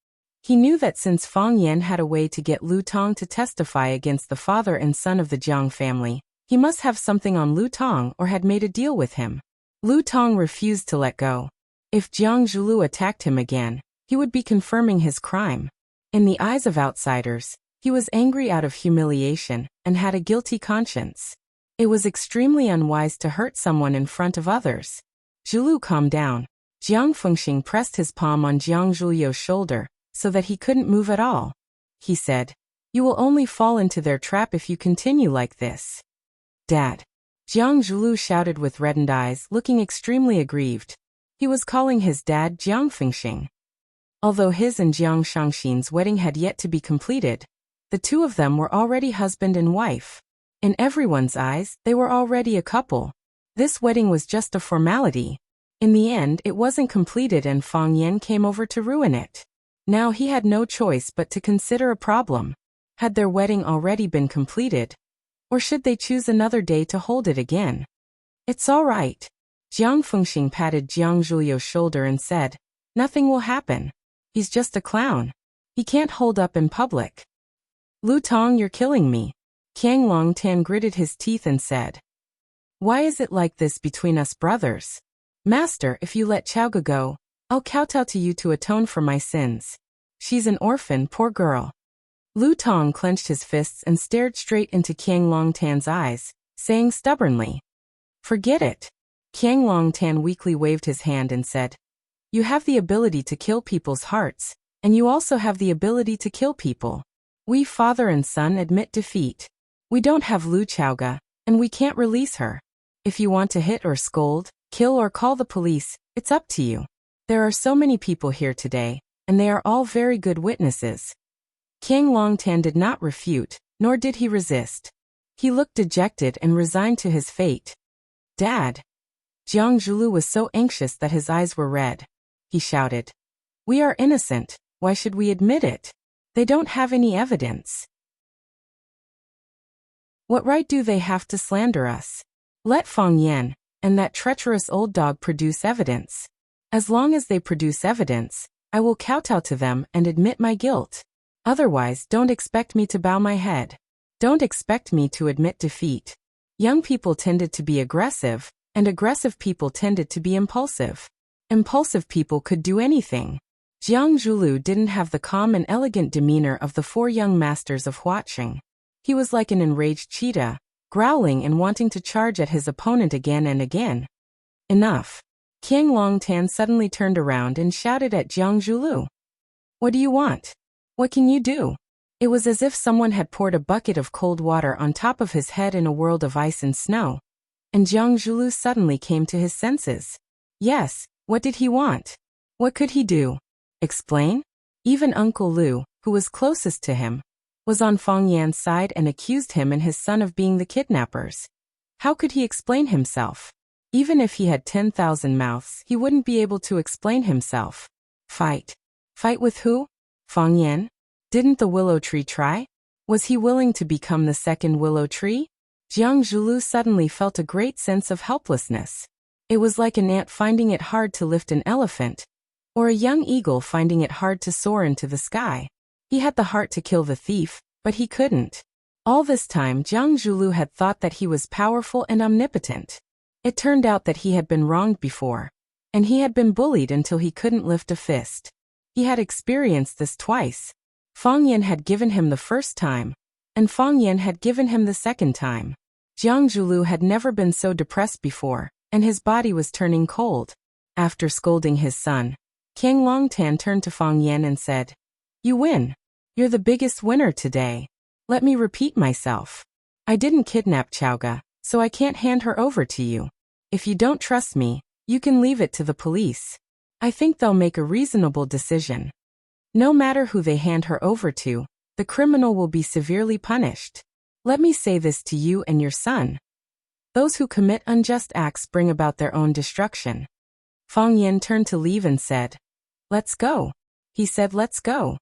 He knew that since Fang Yan had a way to get Lu Tong to testify against the father and son of the Jiang family, he must have something on Lu Tong or had made a deal with him. Lu Tong refused to let go. If Jiang Zhulu attacked him again, he would be confirming his crime. In the eyes of outsiders, he was angry out of humiliation and had a guilty conscience. It was extremely unwise to hurt someone in front of others. Zhulu, calm down. Jiang Fengxing pressed his palm on Jiang Zhulio's shoulder so that he couldn't move at all. He said, You will only fall into their trap if you continue like this. Dad. Jiang Zhulu shouted with reddened eyes, looking extremely aggrieved. He was calling his dad Jiang Fengxing. Although his and Jiang Shangxin's wedding had yet to be completed, the two of them were already husband and wife. In everyone's eyes, they were already a couple. This wedding was just a formality. In the end, it wasn't completed and Fang Yan came over to ruin it. Now he had no choice but to consider a problem. Had their wedding already been completed? Or should they choose another day to hold it again? It's all right. Jiang Fengxing patted Jiang Zhulio's shoulder and said, Nothing will happen. He's just a clown. He can't hold up in public. Lu Tong, you're killing me. King Longtan gritted his teeth and said, Why is it like this between us brothers? Master, if you let Chaoga go, I'll kowtow to you to atone for my sins. She's an orphan, poor girl. Lu Tong clenched his fists and stared straight into King Longtan's eyes, saying stubbornly, Forget it. King Longtan weakly waved his hand and said, You have the ability to kill people's hearts, and you also have the ability to kill people. We father and son admit defeat. We don't have Lu Chaoga, and we can't release her. If you want to hit or scold, kill or call the police, it's up to you. There are so many people here today, and they are all very good witnesses. King Longtan did not refute, nor did he resist. He looked dejected and resigned to his fate. Dad. Jiang Zhulu was so anxious that his eyes were red. He shouted, We are innocent, why should we admit it? They don't have any evidence. What right do they have to slander us? Let Fang Yan and that treacherous old dog produce evidence. As long as they produce evidence, I will kowtow to them and admit my guilt. Otherwise, don't expect me to bow my head. Don't expect me to admit defeat. Young people tended to be aggressive, and aggressive people tended to be impulsive. Impulsive people could do anything. Jiang Zhulu didn't have the calm and elegant demeanor of the four young masters of Huaqing. He was like an enraged cheetah, growling and wanting to charge at his opponent again and again. Enough. King Longtan suddenly turned around and shouted at Jiang Zhulu. What do you want? What can you do? It was as if someone had poured a bucket of cold water on top of his head in a world of ice and snow. And Jiang Zhulu suddenly came to his senses. Yes, what did he want? What could he do? Explain? Even Uncle Lu, who was closest to him, was on Fang Yan's side and accused him and his son of being the kidnappers. How could he explain himself? Even if he had 10,000 mouths, he wouldn't be able to explain himself. Fight. Fight with who? Fang Yan? Didn't the willow tree try? Was he willing to become the second willow tree? Jiang Zhulu suddenly felt a great sense of helplessness. It was like an ant finding it hard to lift an elephant, or a young eagle finding it hard to soar into the sky. He had the heart to kill the thief, but he couldn't. All this time Jiang Zhulu had thought that he was powerful and omnipotent. It turned out that he had been wronged before, and he had been bullied until he couldn't lift a fist. He had experienced this twice. Fang Yan had given him the first time, and Fang Yan had given him the second time. Jiang Zhulu had never been so depressed before, and his body was turning cold. After scolding his son, King Longtan turned to Fang Yan and said, "You win. You're the biggest winner today. Let me repeat myself. I didn't kidnap Chaoga, so I can't hand her over to you. If you don't trust me, you can leave it to the police. I think they'll make a reasonable decision. No matter who they hand her over to, the criminal will be severely punished. Let me say this to you and your son. Those who commit unjust acts bring about their own destruction." Fang Yan turned to leave and said, "Let's go." He said, "Let's go."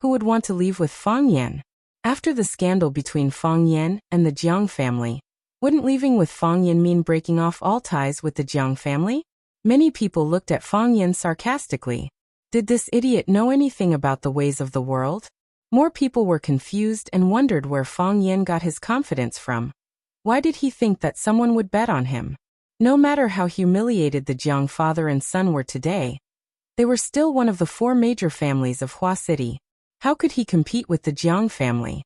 Who would want to leave with Fang Yan? After the scandal between Fang Yan and the Jiang family, wouldn't leaving with Fang Yan mean breaking off all ties with the Jiang family? Many people looked at Fang Yan sarcastically. Did this idiot know anything about the ways of the world? More people were confused and wondered where Fang Yan got his confidence from. Why did he think that someone would bet on him? No matter how humiliated the Jiang father and son were today, they were still one of the 4 major families of Hua City. How could he compete with the Jiang family?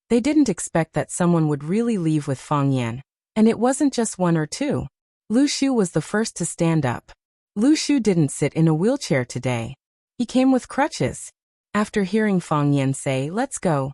They didn't expect that someone would really leave with Fang Yan, and it wasn't just 1 or 2. Lu Shu was the first to stand up. Lu Shu didn't sit in a wheelchair today. He came with crutches. After hearing Fang Yan say, "Let's go,"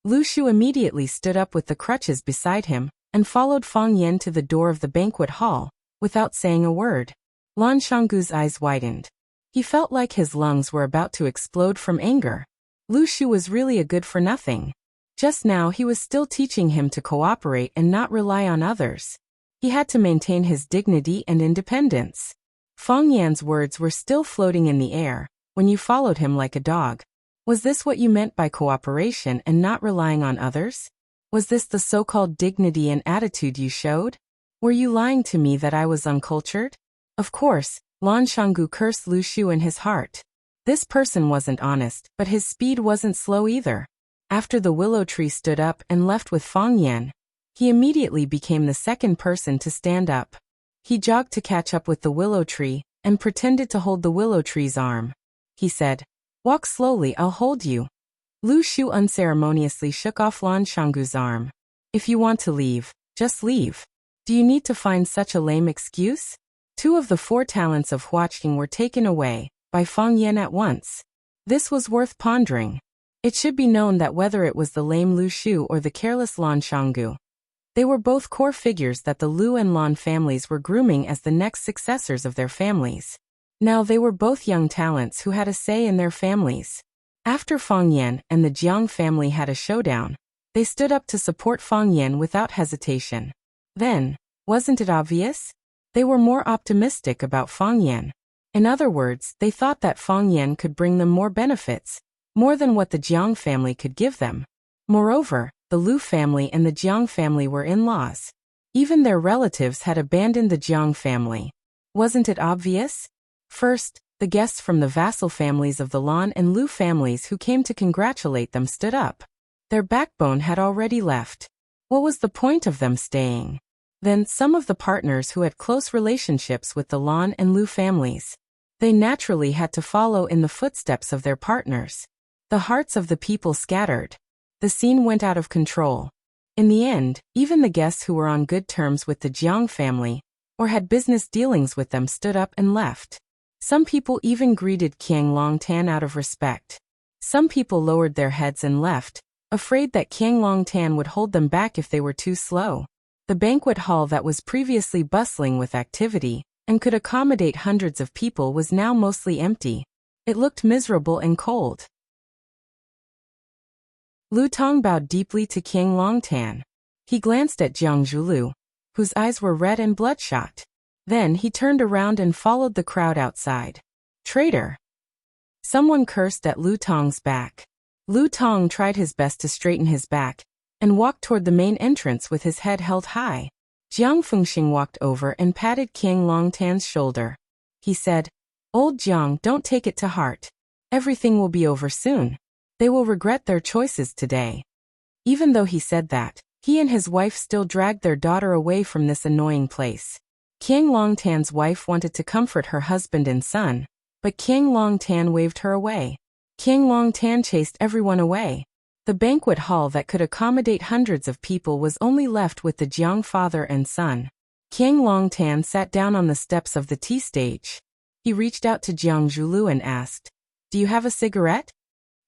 Lu Shu immediately stood up with the crutches beside him and followed Fang Yan to the door of the banquet hall, without saying a word. Lan Shanggu's eyes widened. He felt like his lungs were about to explode from anger. Lu Shu was really a good-for-nothing. Just now he was still teaching him to cooperate and not rely on others. He had to maintain his dignity and independence. Fang Yan's words were still floating in the air, "When you followed him like a dog. Was this what you meant by cooperation and not relying on others? Was this the so-called dignity and attitude you showed? Were you lying to me that I was uncultured?" Of course, Lan Shanggu cursed Lu Shu in his heart. This person wasn't honest, but his speed wasn't slow either. After the willow tree stood up and left with Fang Yan, he immediately became the second person to stand up. He jogged to catch up with the willow tree and pretended to hold the willow tree's arm. He said, "Walk slowly, I'll hold you." Lu Shu unceremoniously shook off Lan Shanggu's arm. "If you want to leave, just leave. Do you need to find such a lame excuse?" 2 of the 4 talents of Huaqing were taken away by Fang Yan at once. This was worth pondering. It should be known that whether it was the lame Lu Shu or the careless Lan Shanggu, they were both core figures that the Lu and Lan families were grooming as the next successors of their families. Now they were both young talents who had a say in their families. After Fang Yan and the Jiang family had a showdown, they stood up to support Fang Yan without hesitation. Then, wasn't it obvious? They were more optimistic about Fang Yan. In other words, they thought that Fang Yan could bring them more benefits, more than what the Jiang family could give them. Moreover, the Lu family and the Jiang family were in-laws. Even their relatives had abandoned the Jiang family. Wasn't it obvious? First, the guests from the vassal families of the Lan and Lu families who came to congratulate them stood up. Their backbone had already left. What was the point of them staying? Then some of the partners who had close relationships with the Lan and Lu families. They naturally had to follow in the footsteps of their partners. The hearts of the people scattered. The scene went out of control. In the end, even the guests who were on good terms with the Jiang family, or had business dealings with them, stood up and left. Some people even greeted Qiang Longtan out of respect. Some people lowered their heads and left, afraid that Qiang Longtan would hold them back if they were too slow. The banquet hall that was previously bustling with activity and could accommodate hundreds of people was now mostly empty. It looked miserable and cold. Lu Tong bowed deeply to King Longtan. He glanced at Jiang Zhulu, whose eyes were red and bloodshot. Then he turned around and followed the crowd outside. Traitor! Someone cursed at Lu Tong's back. Lu Tong tried his best to straighten his back and walked toward the main entrance with his head held high. Jiang Fengxing walked over and patted King Longtan's shoulder. He said, "Old Jiang, don't take it to heart. Everything will be over soon. They will regret their choices today." Even though he said that, he and his wife still dragged their daughter away from this annoying place. King Longtan's wife wanted to comfort her husband and son, but King Longtan waved her away. King Longtan chased everyone away. The banquet hall that could accommodate hundreds of people was only left with the Jiang father and son. King Longtan sat down on the steps of the tea stage. He reached out to Jiang Zhulu and asked, "Do you have a cigarette?"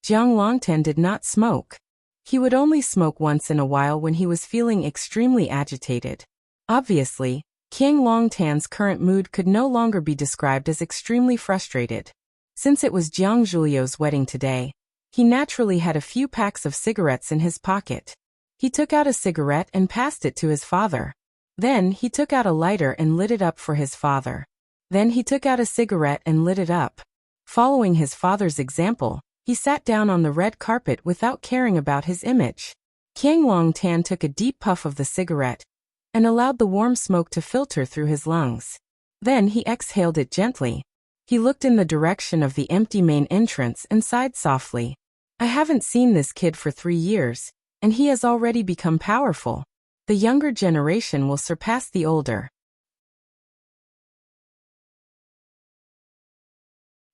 Jiang Longtan did not smoke. He would only smoke once in a while when he was feeling extremely agitated. Obviously, King Longtan's current mood could no longer be described as extremely frustrated. Since it was Jiang Zhulio's wedding today, he naturally had a few packs of cigarettes in his pocket. He took out a cigarette and passed it to his father. Then he took out a lighter and lit it up for his father. Then he took out a cigarette and lit it up. Following his father's example, he sat down on the red carpet without caring about his image. King Longtan took a deep puff of the cigarette and allowed the warm smoke to filter through his lungs. Then he exhaled it gently. He looked in the direction of the empty main entrance and sighed softly. "I haven't seen this kid for 3 years, and he has already become powerful. The younger generation will surpass the older."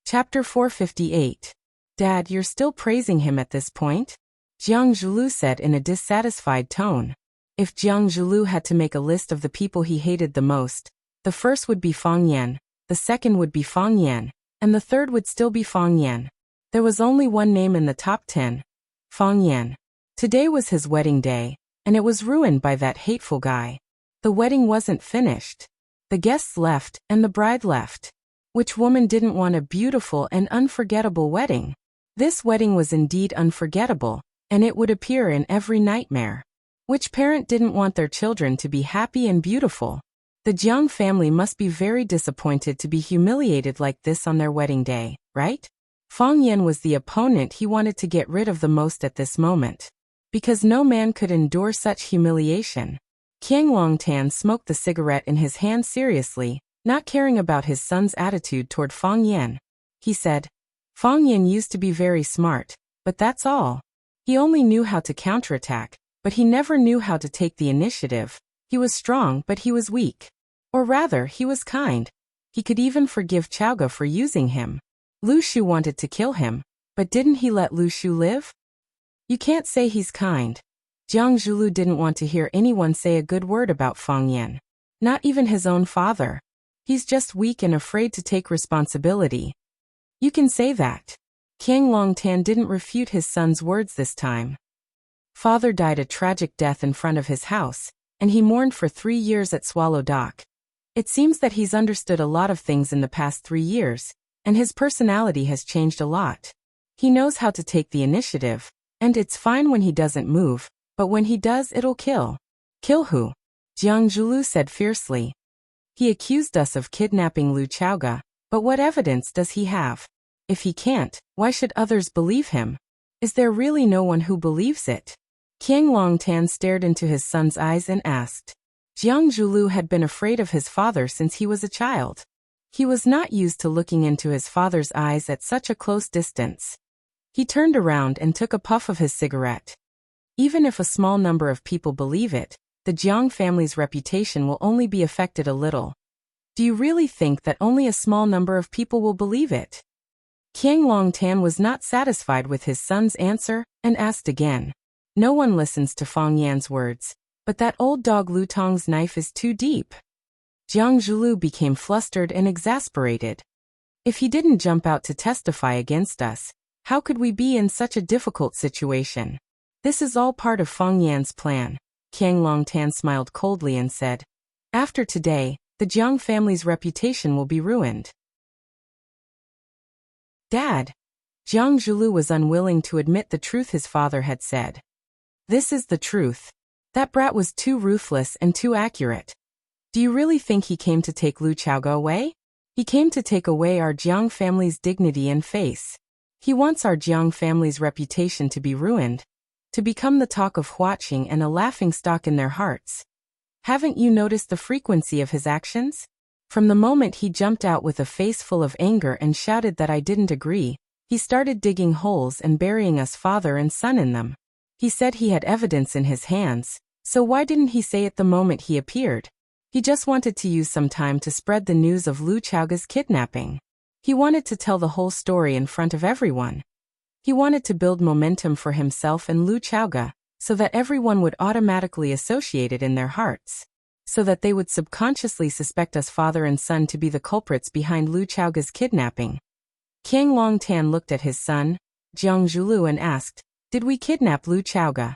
Chapter 458. "Dad, you're still praising him at this point?" Jiang Zhulu said in a dissatisfied tone. If Jiang Zhulu had to make a list of the people he hated the most, the first would be Fang Yan, the second would be Fang Yan, and the third would still be Fang Yan. There was only one name in the top 10, Fang Yan. Today was his wedding day, and it was ruined by that hateful guy. The wedding wasn't finished. The guests left, and the bride left. Which woman didn't want a beautiful and unforgettable wedding? This wedding was indeed unforgettable, and it would appear in every nightmare. Which parent didn't want their children to be happy and beautiful? The Jiang family must be very disappointed to be humiliated like this on their wedding day, right? Fang Yan was the opponent he wanted to get rid of the most at this moment. Because no man could endure such humiliation. King Longtan smoked the cigarette in his hand seriously, not caring about his son's attitude toward Fang Yan. He said, "Fang Yan used to be very smart, but that's all. He only knew how to counterattack, but he never knew how to take the initiative. He was strong, but he was weak. Or rather, he was kind. He could even forgive Chaoga for using him. Lu Shu wanted to kill him, but didn't he let Lu Shu live? You can't say he's kind." Jiang Zhulu didn't want to hear anyone say a good word about Fang Yan. Not even his own father. "He's just weak and afraid to take responsibility." "You can say that." King Longtan didn't refute his son's words this time. Father died a tragic death in front of his house, and he mourned for 3 years at Swallow Dock. It seems that he's understood a lot of things in the past 3 years, and his personality has changed a lot. He knows how to take the initiative, and it's fine when he doesn't move, but when he does, it'll kill. "Kill who?" Jiang Zhulu said fiercely. "He accused us of kidnapping Lu Chaoga, but what evidence does he have? If he can't, why should others believe him? Is there really no one who believes it?" King Longtan stared into his son's eyes and asked. Jiang Zhulu had been afraid of his father since he was a child. He was not used to looking into his father's eyes at such a close distance. He turned around and took a puff of his cigarette. Even if a small number of people believe it, the Jiang family's reputation will only be affected a little. Do you really think that only a small number of people will believe it? King Longtan was not satisfied with his son's answer and asked again. No one listens to Fang Yan's words, but that old dog Lu Tong's knife is too deep. Jiang Zhulu became flustered and exasperated. If he didn't jump out to testify against us, how could we be in such a difficult situation? This is all part of Fang Yan's plan. King Longtan smiled coldly and said, "After today, the Jiang family's reputation will be ruined." "Dad, Jiang Zhulu was unwilling to admit the truth his father had said. This is the truth. That brat was too ruthless and too accurate. Do you really think he came to take Lu Chaoga away? He came to take away our Jiang family's dignity and face. He wants our Jiang family's reputation to be ruined, to become the talk of Huaqing and a laughingstock in their hearts. Haven't you noticed the frequency of his actions? From the moment he jumped out with a face full of anger and shouted that I didn't agree, he started digging holes and burying us father and son in them. He said he had evidence in his hands, so why didn't he say it the moment he appeared? He just wanted to use some time to spread the news of Lu Chaoga's kidnapping. He wanted to tell the whole story in front of everyone. He wanted to build momentum for himself and Lu Chaoga, so that everyone would automatically associate it in their hearts, so that they would subconsciously suspect us father and son to be the culprits behind Lu Chaoga's kidnapping. Qiang Longtan looked at his son, Jiang Zhulu, and asked, "Did we kidnap Lu Chaoga?"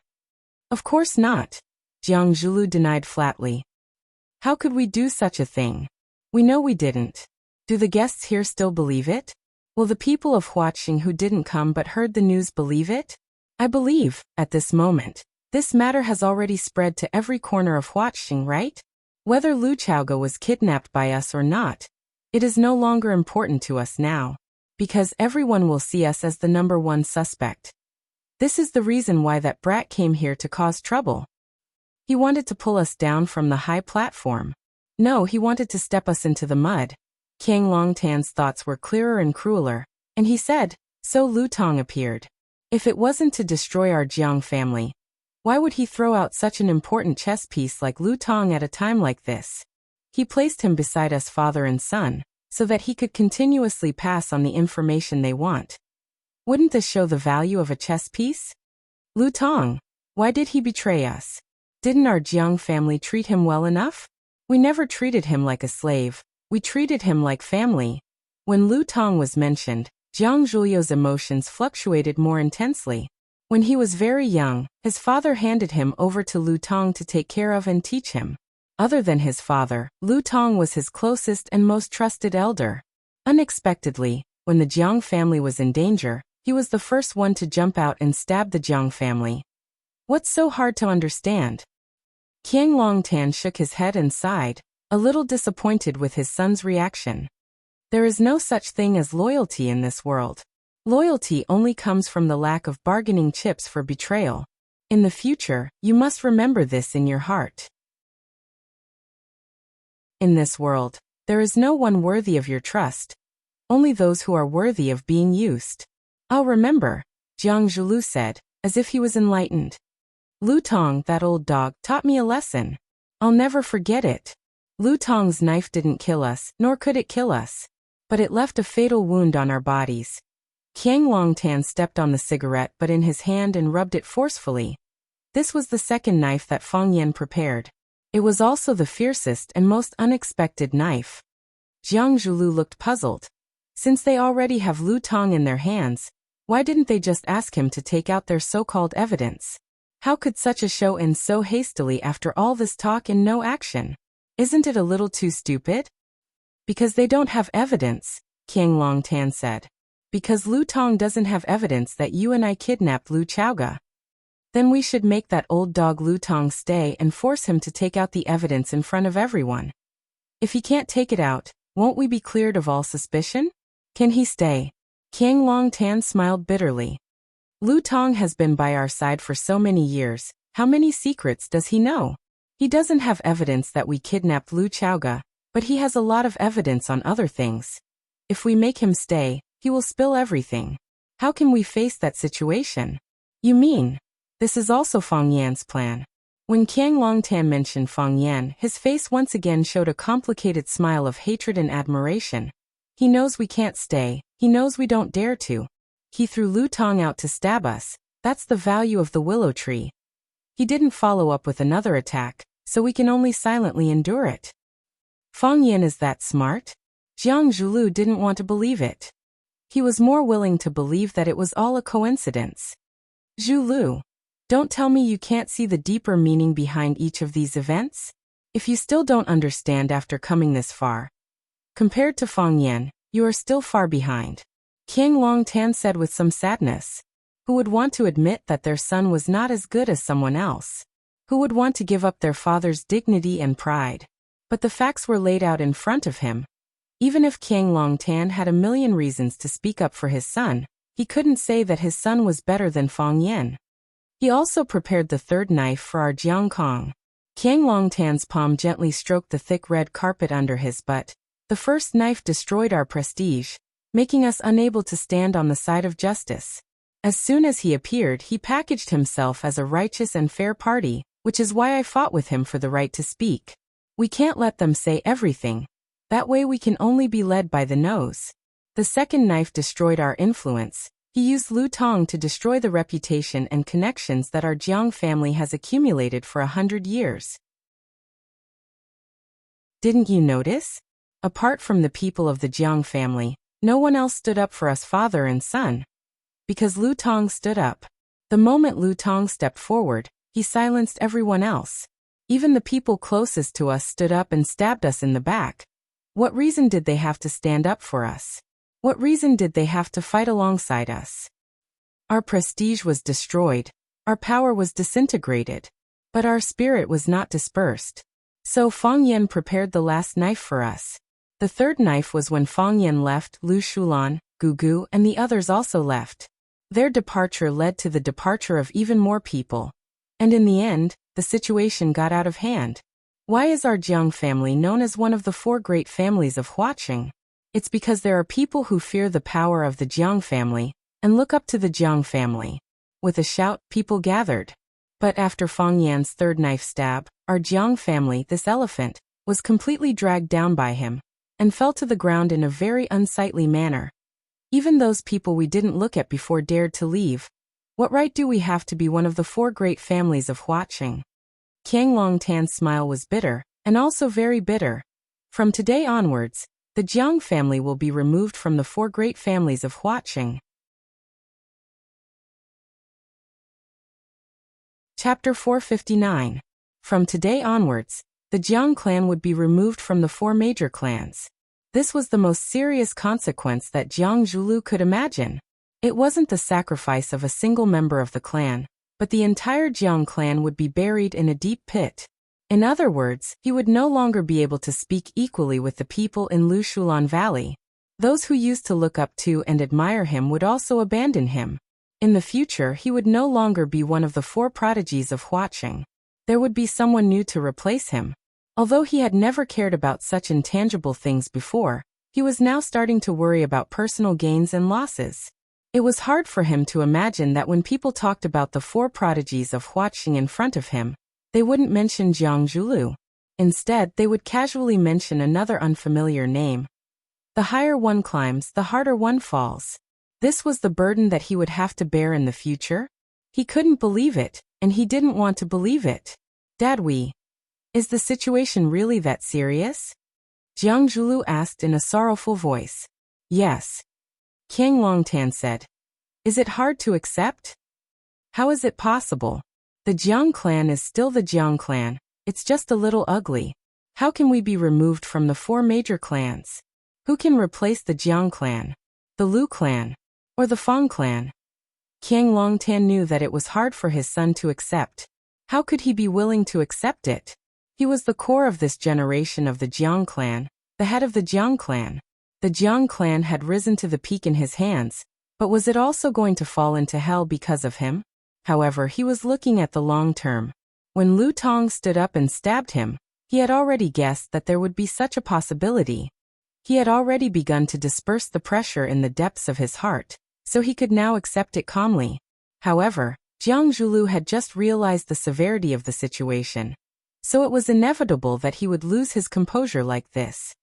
"Of course not," Jiang Zhulu denied flatly. "How could we do such a thing? We know we didn't. Do the guests here still believe it? Will the people of Huaqing who didn't come but heard the news believe it? I believe, at this moment, this matter has already spread to every corner of Huaqing, right? Whether Lu Chaoga was kidnapped by us or not, it is no longer important to us now, because everyone will see us as the #1 suspect. This is the reason why that brat came here to cause trouble. He wanted to pull us down from the high platform. No, he wanted to step us into the mud." Qiang Longtan's thoughts were clearer and crueler, and he said, "So Lu Tong appeared. If it wasn't to destroy our Jiang family, why would he throw out such an important chess piece like Lu Tong at a time like this? He placed him beside us father and son, so that he could continuously pass on the information they want. Wouldn't this show the value of a chess piece? Lu Tong, why did he betray us? Didn't our Jiang family treat him well enough? We never treated him like a slave. We treated him like family." When Lu Tong was mentioned, Jiang Zhuliu's emotions fluctuated more intensely. When he was very young, his father handed him over to Lu Tong to take care of and teach him. Other than his father, Lu Tong was his closest and most trusted elder. Unexpectedly, when the Jiang family was in danger, he was the first one to jump out and stab the Jiang family. What's so hard to understand? Qiang Longtan shook his head and sighed, a little disappointed with his son's reaction. There is no such thing as loyalty in this world. Loyalty only comes from the lack of bargaining chips for betrayal. In the future, you must remember this in your heart. In this world, there is no one worthy of your trust. Only those who are worthy of being used. I'll remember, Jiang Zhulu said, as if he was enlightened. Lu Tong, that old dog, taught me a lesson. I'll never forget it. Lu Tong's knife didn't kill us, nor could it kill us. But it left a fatal wound on our bodies. Qiang Longtan stepped on the cigarette but in his hand and rubbed it forcefully. This was the second knife that Fang Yan prepared. It was also the fiercest and most unexpected knife. Jiang Zhulu looked puzzled. Since they already have Lu Tong in their hands, why didn't they just ask him to take out their so-called evidence? How could such a show end so hastily after all this talk and no action? Isn't it a little too stupid? Because they don't have evidence, Qiang Longtan said. Because Lu Tong doesn't have evidence that you and I kidnapped Lu Chaoga. Then we should make that old dog Lu Tong stay and force him to take out the evidence in front of everyone. If he can't take it out, won't we be cleared of all suspicion? Can he stay? Qiang Longtan smiled bitterly. Lu Tong has been by our side for so many years. How many secrets does he know? He doesn't have evidence that we kidnapped Lu Chaoga, but he has a lot of evidence on other things. If we make him stay, he will spill everything. How can we face that situation? You mean, this is also Fang Yan's plan? When Qiang Longtan mentioned Fang Yan, his face once again showed a complicated smile of hatred and admiration. He knows we can't stay, he knows we don't dare to. He threw Lu Tong out to stab us. That's the value of the willow tree. He didn't follow up with another attack, so we can only silently endure it. Fang Yan is that smart? Jiang Zhulu didn't want to believe it. He was more willing to believe that it was all a coincidence. Zhulu, don't tell me you can't see the deeper meaning behind each of these events? If you still don't understand after coming this far. Compared to Fang Yan, you are still far behind. King Longtan said with some sadness. Who would want to admit that their son was not as good as someone else? Who would want to give up their father's dignity and pride? But the facts were laid out in front of him. Even if King Longtan had a million reasons to speak up for his son, he couldn't say that his son was better than Fang Yan. He also prepared the third knife for our Jiang Kong. King Longtan's palm gently stroked the thick red carpet under his butt. The first knife destroyed our prestige, making us unable to stand on the side of justice. As soon as he appeared, he packaged himself as a righteous and fair party, which is why I fought with him for the right to speak. We can't let them say everything. That way we can only be led by the nose. The second knife destroyed our influence. He used Lu Tong to destroy the reputation and connections that our Jiang family has accumulated for 100 years. Didn't you notice? Apart from the people of the Jiang family, no one else stood up for us father and son. Because Lu Tong stood up. The moment Lu Tong stepped forward, he silenced everyone else. Even the people closest to us stood up and stabbed us in the back. What reason did they have to stand up for us? What reason did they have to fight alongside us? Our prestige was destroyed. Our power was disintegrated. But our spirit was not dispersed. So Fang Yan prepared the last knife for us. The third knife was when Fang Yan left. Lu Shulan, Gu Gu, and the others also left. Their departure led to the departure of even more people. And in the end, the situation got out of hand. Why is our Jiang family known as one of the 4 great families of Huaqing? It's because there are people who fear the power of the Jiang family and look up to the Jiang family. With a shout, people gathered. But after Fang Yan's third knife stab, our Jiang family, this elephant, was completely dragged down by him and fell to the ground in a very unsightly manner. Even those people we didn't look at before dared to leave. What right do we have to be one of the 4 great families of Huaqing? King Longtan's smile was bitter, and also very bitter. From today onwards, the Jiang family will be removed from the 4 great families of Huaqing. Chapter 459. From today onwards, the Jiang clan would be removed from the 4 major clans. This was the most serious consequence that Jiang Zhulu could imagine. It wasn't the sacrifice of a single member of the clan, but the entire Jiang clan would be buried in a deep pit. In other words, he would no longer be able to speak equally with the people in Lu Shulan Valley. Those who used to look up to and admire him would also abandon him. In the future, he would no longer be one of the 4 prodigies of Huaqing. There would be someone new to replace him. Although he had never cared about such intangible things before, he was now starting to worry about personal gains and losses. It was hard for him to imagine that when people talked about the 4 prodigies of Huaqing in front of him, they wouldn't mention Jiang Zhulu. Instead, they would casually mention another unfamiliar name. The higher one climbs, the harder one falls. This was the burden that he would have to bear in the future? He couldn't believe it, and he didn't want to believe it. Dad, is the situation really that serious? Jiang Zhulu asked in a sorrowful voice. Yes. King Longtan said. Is it hard to accept? How is it possible? The Jiang clan is still the Jiang clan, it's just a little ugly. How can we be removed from the 4 major clans? Who can replace the Jiang clan? The Lu clan? Or the Fang clan? King Longtan knew that it was hard for his son to accept. How could he be willing to accept it? He was the core of this generation of the Jiang clan, the head of the Jiang clan. The Jiang clan had risen to the peak in his hands, but was it also going to fall into hell because of him? However, he was looking at the long term. When Lu Tong stood up and stabbed him, he had already guessed that there would be such a possibility. He had already begun to disperse the pressure in the depths of his heart, so he could now accept it calmly. However, Jiang Zhulu had just realized the severity of the situation. So it was inevitable that he would lose his composure like this.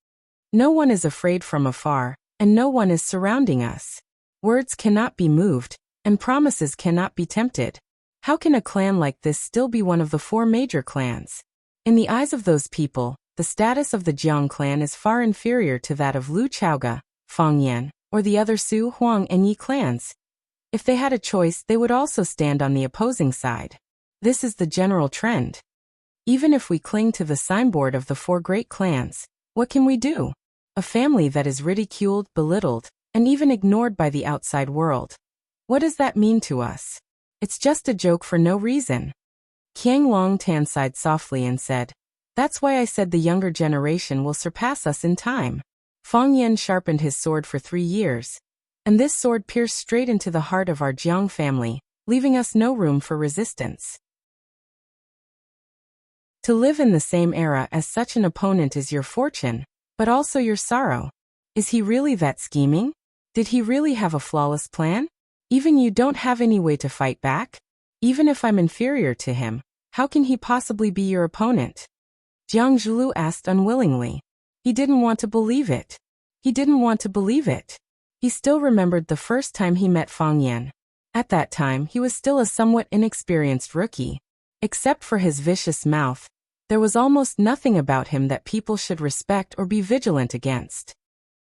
No one is afraid from afar, and no one is surrounding us. Words cannot be moved, and promises cannot be tempted. How can a clan like this still be one of the 4 major clans? In the eyes of those people, the status of the Jiang clan is far inferior to that of Lu Chaoga, Fang Yan, or the other Su, Huang, and Yi clans. If they had a choice, they would also stand on the opposing side. This is the general trend. Even if we cling to the signboard of the 4 great clans, what can we do? A family that is ridiculed, belittled, and even ignored by the outside world. What does that mean to us? It's just a joke for no reason. Qiang Longtan sighed softly and said, "That's why I said the younger generation will surpass us in time." Fang Yan sharpened his sword for 3 years, and this sword pierced straight into the heart of our Jiang family, leaving us no room for resistance. To live in the same era as such an opponent is your fortune, but also your sorrow. Is he really that scheming? Did he really have a flawless plan? Even you don't have any way to fight back? Even if I'm inferior to him, how can he possibly be your opponent? Jiang Zhulu asked unwillingly. He didn't want to believe it. He didn't want to believe it. He still remembered the first time he met Fang Yan. At that time, he was still a somewhat inexperienced rookie. Except for his vicious mouth, there was almost nothing about him that people should respect or be vigilant against.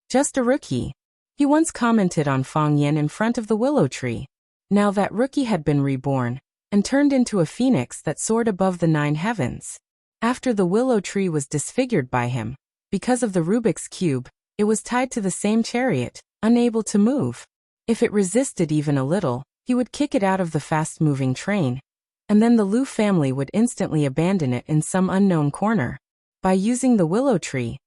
Just a rookie. He once commented on Fang Yan in front of the willow tree. Now that rookie had been reborn, and turned into a phoenix that soared above the 9 heavens. After the willow tree was disfigured by him, because of the Rubik's Cube, it was tied to the same chariot, unable to move. If it resisted even a little, he would kick it out of the fast-moving train, and then the Lu family would instantly abandon it in some unknown corner. By using the willow tree,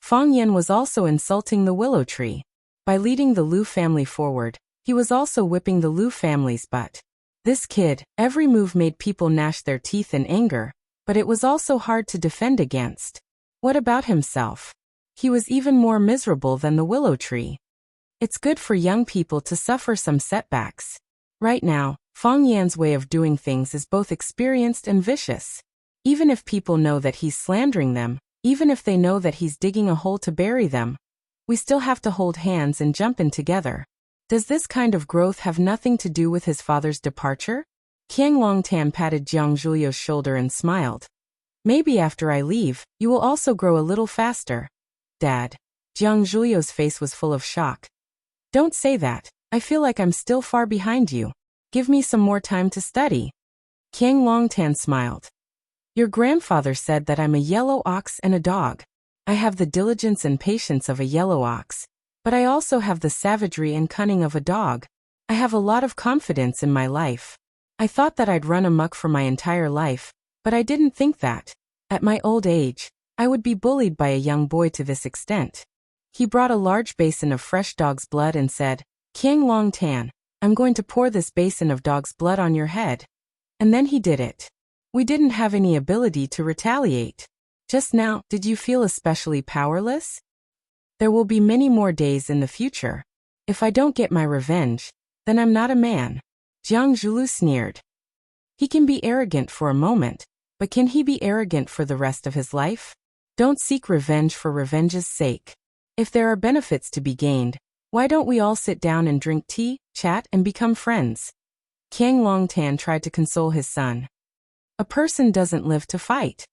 Fang Yan was also insulting the willow tree. By leading the Lu family forward, he was also whipping the Lu family's butt. This kid, every move made people gnash their teeth in anger, but it was also hard to defend against. What about himself? He was even more miserable than the willow tree. It's good for young people to suffer some setbacks. Right now, Fang Yan's way of doing things is both experienced and vicious. Even if people know that he's slandering them, even if they know that he's digging a hole to bury them, we still have to hold hands and jump in together. Does this kind of growth have nothing to do with his father's departure? Qiang Longtan patted Jiang Zhulio's shoulder and smiled. Maybe after I leave, you will also grow a little faster. Dad. Jiang Zhulio's face was full of shock. Don't say that. I feel like I'm still far behind you. Give me some more time to study. Qiang Longtan smiled. Your grandfather said that I'm a yellow ox and a dog. I have the diligence and patience of a yellow ox, but I also have the savagery and cunning of a dog. I have a lot of confidence in my life. I thought that I'd run amok for my entire life, but I didn't think that, at my old age, I would be bullied by a young boy to this extent. He brought a large basin of fresh dog's blood and said, Qiang Longtan, I'm going to pour this basin of dog's blood on your head. And then he did it. We didn't have any ability to retaliate. Just now, did you feel especially powerless? There will be many more days in the future. If I don't get my revenge, then I'm not a man. Jiang Zhulu sneered. He can be arrogant for a moment, but can he be arrogant for the rest of his life? Don't seek revenge for revenge's sake. If there are benefits to be gained, why don't we all sit down and drink tea, chat, and become friends? Qiang Longtan tried to console his son. A person doesn't live to fight.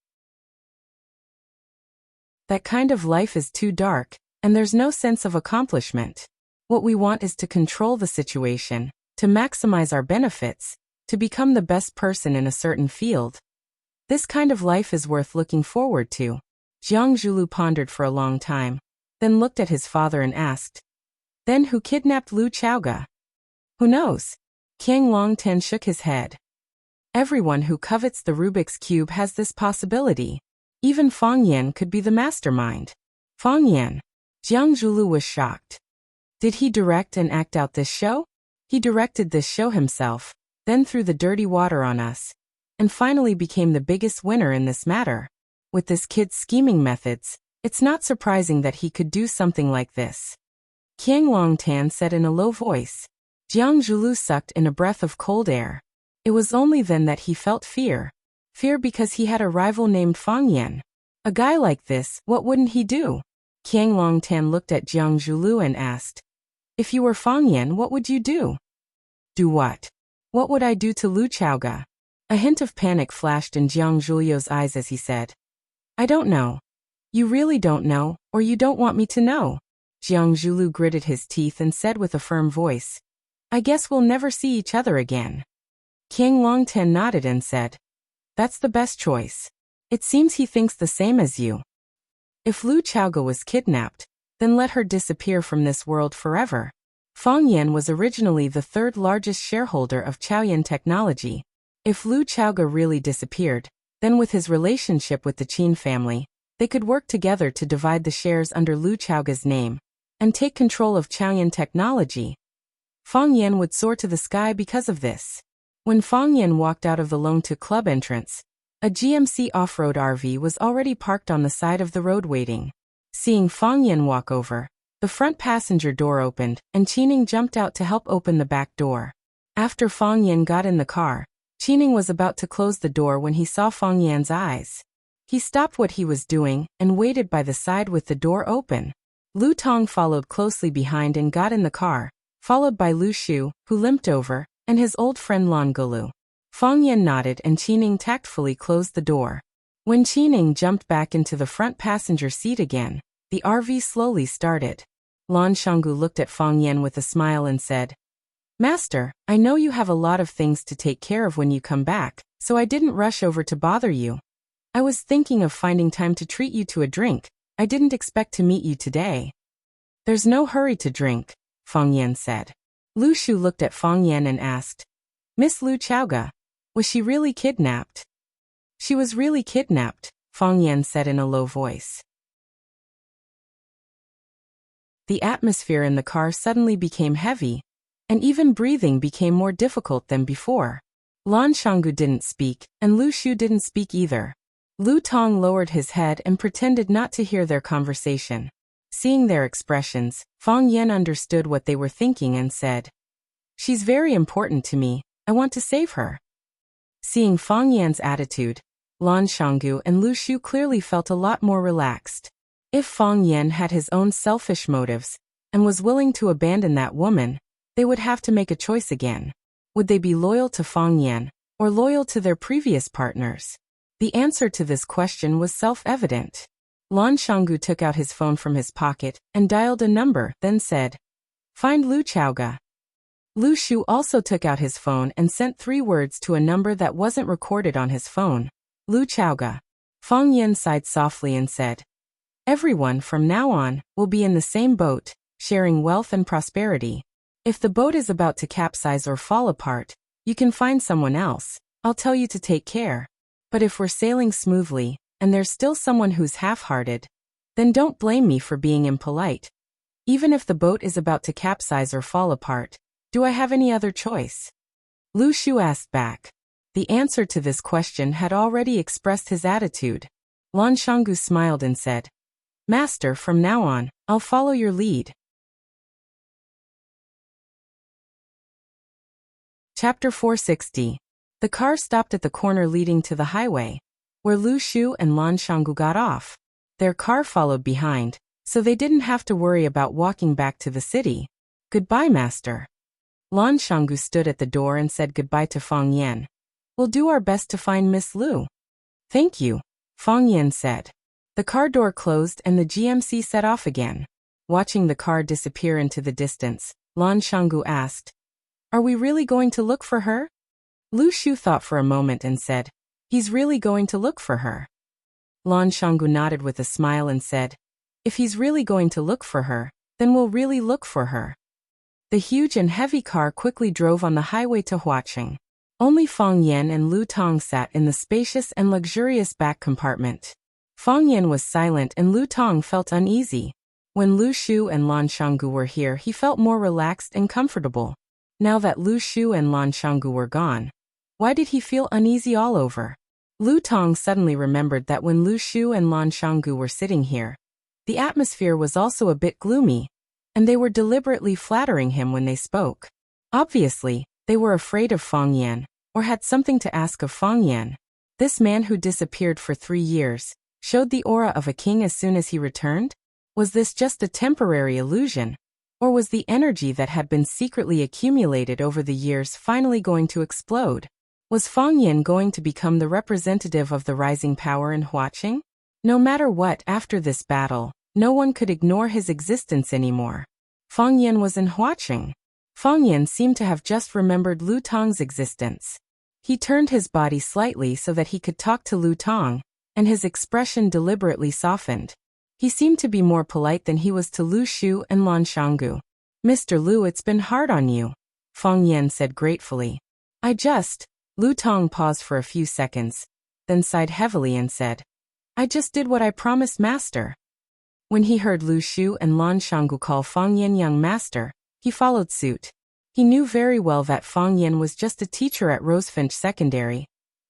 That kind of life is too dark, and there's no sense of accomplishment. What we want is to control the situation, to maximize our benefits, to become the best person in a certain field. This kind of life is worth looking forward to. Jiang Zhulu pondered for a long time, then looked at his father and asked, Then who kidnapped Lu Chaoga? Who knows? Qiang Longtan shook his head. Everyone who covets the Rubik's Cube has this possibility. Even Fang Yan could be the mastermind. Fang Yan. Jiang Zhulu was shocked. Did he direct and act out this show? He directed this show himself, then threw the dirty water on us, and finally became the biggest winner in this matter. With this kid's scheming methods, it's not surprising that he could do something like this. Qiang Longtan said in a low voice. Jiang Zhulu sucked in a breath of cold air. It was only then that he felt fear. Fear because he had a rival named Fang Yan. A guy like this, what wouldn't he do? Qiang Longtan looked at Jiang Zhulu and asked, If you were Fang Yan, what would you do? Do what? What would I do to Lu Chaoga? A hint of panic flashed in Jiang Zhulio's eyes as he said, I don't know. You really don't know, or you don't want me to know. Jiang Zhulu gritted his teeth and said with a firm voice, I guess we'll never see each other again. Qiang Longtan nodded and said, That's the best choice. It seems he thinks the same as you. If Lu Chaoga was kidnapped, then let her disappear from this world forever. Fang Yan was originally the third largest shareholder of Chaoyan Technology. If Lu Chaoga really disappeared, then with his relationship with the Qin family, they could work together to divide the shares under Lu Chaoga's name and take control of Chaoyan Technology. Fang Yan would soar to the sky because of this. When Fang Yan walked out of the Longtu Club entrance, a GMC off-road RV was already parked on the side of the road waiting. Seeing Fang Yan walk over, the front passenger door opened, and Qining jumped out to help open the back door. After Fang Yan got in the car, Qining was about to close the door when he saw Fang Yan's eyes. He stopped what he was doing and waited by the side with the door open. Lu Tong followed closely behind and got in the car, followed by Lu Shu, who limped over, and his old friend Lan Gulu. Fang Yan nodded and Qining tactfully closed the door. When Qining jumped back into the front passenger seat again, the RV slowly started. Lan Shanggu looked at Fang Yan with a smile and said, "Master, I know you have a lot of things to take care of when you come back, so I didn't rush over to bother you. I was thinking of finding time to treat you to a drink. I didn't expect to meet you today." "There's no hurry to drink," Fang Yan said. Lu Shu looked at Fang Yan and asked, "Miss Lu Chaoga, was she really kidnapped?" "She was really kidnapped," Fang Yan said in a low voice. The atmosphere in the car suddenly became heavy, and even breathing became more difficult than before. Lan Shanggu didn't speak, and Lu Shu didn't speak either. Lu Tong lowered his head and pretended not to hear their conversation. Seeing their expressions, Fang Yan understood what they were thinking and said, "She's very important to me, I want to save her." Seeing Fang Yan's attitude, Lan Shanggu and Lu Shu clearly felt a lot more relaxed. If Fang Yan had his own selfish motives and was willing to abandon that woman, they would have to make a choice again. Would they be loyal to Fang Yan or loyal to their previous partners? The answer to this question was self-evident. Lan Shanggu took out his phone from his pocket and dialed a number, then said, "Find Lu Chaoga." Lu Shu also took out his phone and sent 3 words to a number that wasn't recorded on his phone. "Lu Chaoga." Fang Yan sighed softly and said, "Everyone from now on will be in the same boat, sharing wealth and prosperity. If the boat is about to capsize or fall apart, you can find someone else. I'll tell you to take care. But if we're sailing smoothly, and there's still someone who's half-hearted, then don't blame me for being impolite. Even if the boat is about to capsize or fall apart, do I have any other choice?" Lu Shu asked back. The answer to this question had already expressed his attitude. Lan Shanggu smiled and said, "Master, from now on, I'll follow your lead." Chapter 460. The car stopped at the corner leading to the highway, where Lu Shu and Lan Shanggu got off. Their car followed behind, so they didn't have to worry about walking back to the city. "Goodbye, master." Lan Shanggu stood at the door and said goodbye to Fang Yan. "We'll do our best to find Miss Lu." "Thank you," Fang Yan said. The car door closed and the GMC set off again. Watching the car disappear into the distance, Lan Shanggu asked, "Are we really going to look for her?" Lu Shu thought for a moment and said, "He's really going to look for her." Lan Shanggu nodded with a smile and said, "If he's really going to look for her, then we'll really look for her." The huge and heavy car quickly drove on the highway to Huaqing. Only Fang Yan and Lu Tong sat in the spacious and luxurious back compartment. Fang Yan was silent and Lu Tong felt uneasy. When Lu Shu and Lan Shanggu were here, he felt more relaxed and comfortable. Now that Lu Shu and Lan Shanggu were gone, why did he feel uneasy all over? Lu Tong suddenly remembered that when Lu Shu and Lan Shanggu were sitting here, the atmosphere was also a bit gloomy, and they were deliberately flattering him when they spoke. Obviously, they were afraid of Fang Yan, or had something to ask of Fang Yan. This man who disappeared for 3 years, showed the aura of a king as soon as he returned? Was this just a temporary illusion? Or was the energy that had been secretly accumulated over the years finally going to explode? Was Fang Yan going to become the representative of the rising power in Huaqing? No matter what, after this battle, no one could ignore his existence anymore. Fang Yan was in Huaqing. Fang Yan seemed to have just remembered Lu Tong's existence. He turned his body slightly so that he could talk to Lu Tong, and his expression deliberately softened. He seemed to be more polite than he was to Lu Shu and Lan Shanggu. Mr. Lu, it's been hard on you, Fang Yan said gratefully. Lu Tong paused for a few seconds, then sighed heavily and said, I just did what I promised, master. When he heard Lu Shu and Lan Shanggu call Fang Yan young master, he followed suit. He knew very well that Fang Yan was just a teacher at Rosefinch Secondary.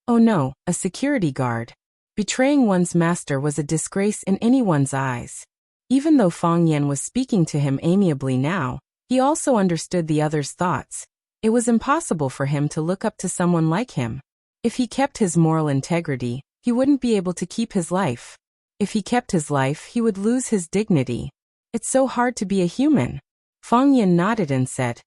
Oh no, a security guard. Betraying one's master was a disgrace in anyone's eyes. Even though Fang Yan was speaking to him amiably now, he also understood the other's thoughts. It was impossible for him to look up to someone like him. If he kept his moral integrity, he wouldn't be able to keep his life. If he kept his life, he would lose his dignity. It's so hard to be a human. Fang Yan nodded and said,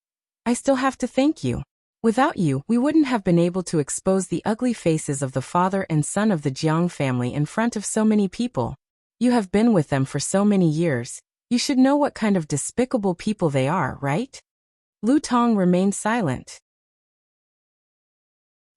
I still have to thank you. Without you, we wouldn't have been able to expose the ugly faces of the father and son of the Jiang family in front of so many people. You have been with them for so many years. You should know what kind of despicable people they are, right? Lu Tong remained silent.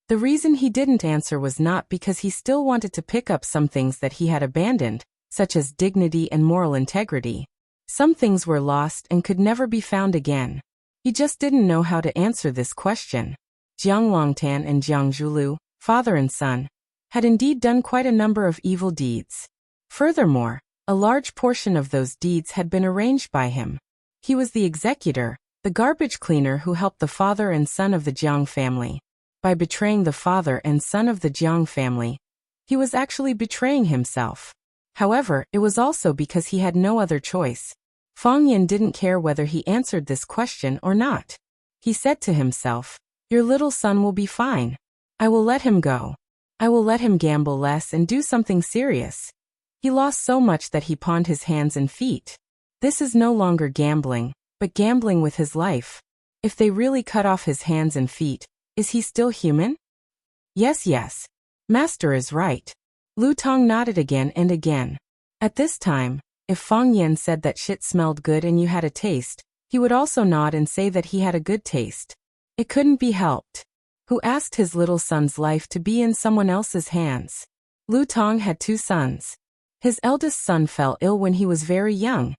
The reason he didn't answer was not because he still wanted to pick up some things that he had abandoned, such as dignity and moral integrity. Some things were lost and could never be found again. He just didn't know how to answer this question. Jiang Longtan and Jiang Zhulu, father and son, had indeed done quite a number of evil deeds. Furthermore, a large portion of those deeds had been arranged by him. He was the executor, the garbage cleaner who helped the father and son of the Jiang family. By betraying the father and son of the Jiang family, he was actually betraying himself. However, it was also because he had no other choice. Fang Yan didn't care whether he answered this question or not. He said to himself, Your little son will be fine. I will let him go. I will let him gamble less and do something serious. He lost so much that he pawned his hands and feet. This is no longer gambling, but gambling with his life. If they really cut off his hands and feet, is he still human? Yes. Master is right. Lu Tong nodded again and again. At this time, if Fang Yan said that shit smelled good and you had a taste, he would also nod and say that he had a good taste. It couldn't be helped. Who asked his little son's life to be in someone else's hands? Lu Tong had 2 sons. His eldest son fell ill when he was very young,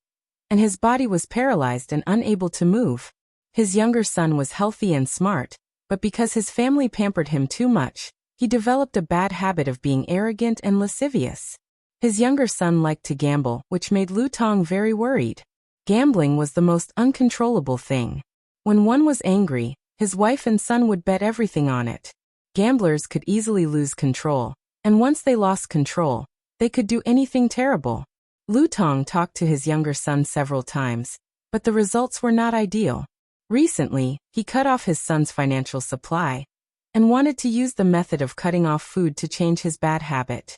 and his body was paralyzed and unable to move. His younger son was healthy and smart, but because his family pampered him too much, he developed a bad habit of being arrogant and lascivious. His younger son liked to gamble, which made Lu Tong very worried. Gambling was the most uncontrollable thing. When one was angry, his wife and son would bet everything on it. Gamblers could easily lose control, and once they lost control, they could do anything terrible. Lu Tong talked to his younger son several times, but the results were not ideal. Recently, he cut off his son's financial supply and wanted to use the method of cutting off food to change his bad habit.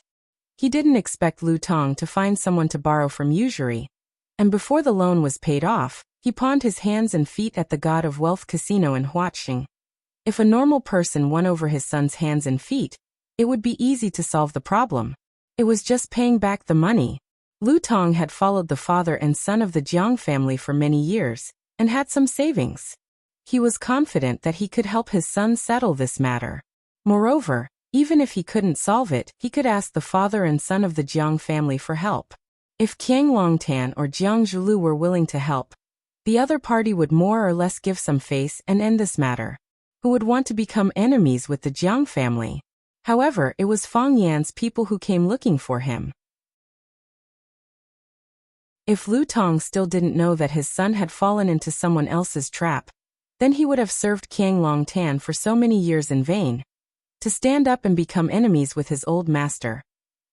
He didn't expect Lu Tong to find someone to borrow from usury, and before the loan was paid off, he pawned his hands and feet at the God of Wealth casino in Huaxing. If a normal person won over his son's hands and feet, it would be easy to solve the problem. It was just paying back the money. Lu Tong had followed the father and son of the Jiang family for many years, and had some savings. He was confident that he could help his son settle this matter. Moreover, even if he couldn't solve it, he could ask the father and son of the Jiang family for help. If Qiang Longtan or Jiang Zhulu were willing to help, the other party would more or less give some face and end this matter. Who would want to become enemies with the Jiang family? However, it was Fang Yan's people who came looking for him. If Lu Tong still didn't know that his son had fallen into someone else's trap, then he would have served Qiang Longtan for so many years in vain. To stand up and become enemies with his old master,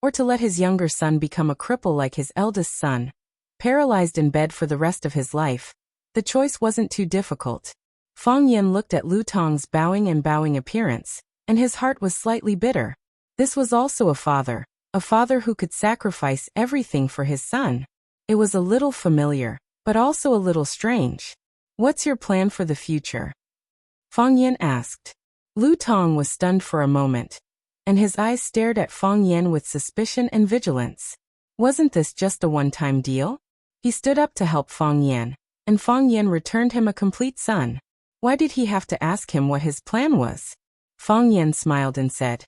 or to let his younger son become a cripple like his eldest son, paralyzed in bed for the rest of his life, the choice wasn't too difficult. Fang Yan looked at Lu Tong's bowing appearance, and his heart was slightly bitter. This was also a father who could sacrifice everything for his son. It was a little familiar, but also a little strange. What's your plan for the future? Fang Yan asked. Lu Tong was stunned for a moment, and his eyes stared at Fang Yan with suspicion and vigilance. Wasn't this just a one-time deal? He stood up to help Fang Yan, and Fang Yan returned him a complete son. Why did he have to ask him what his plan was? Fang Yan smiled and said,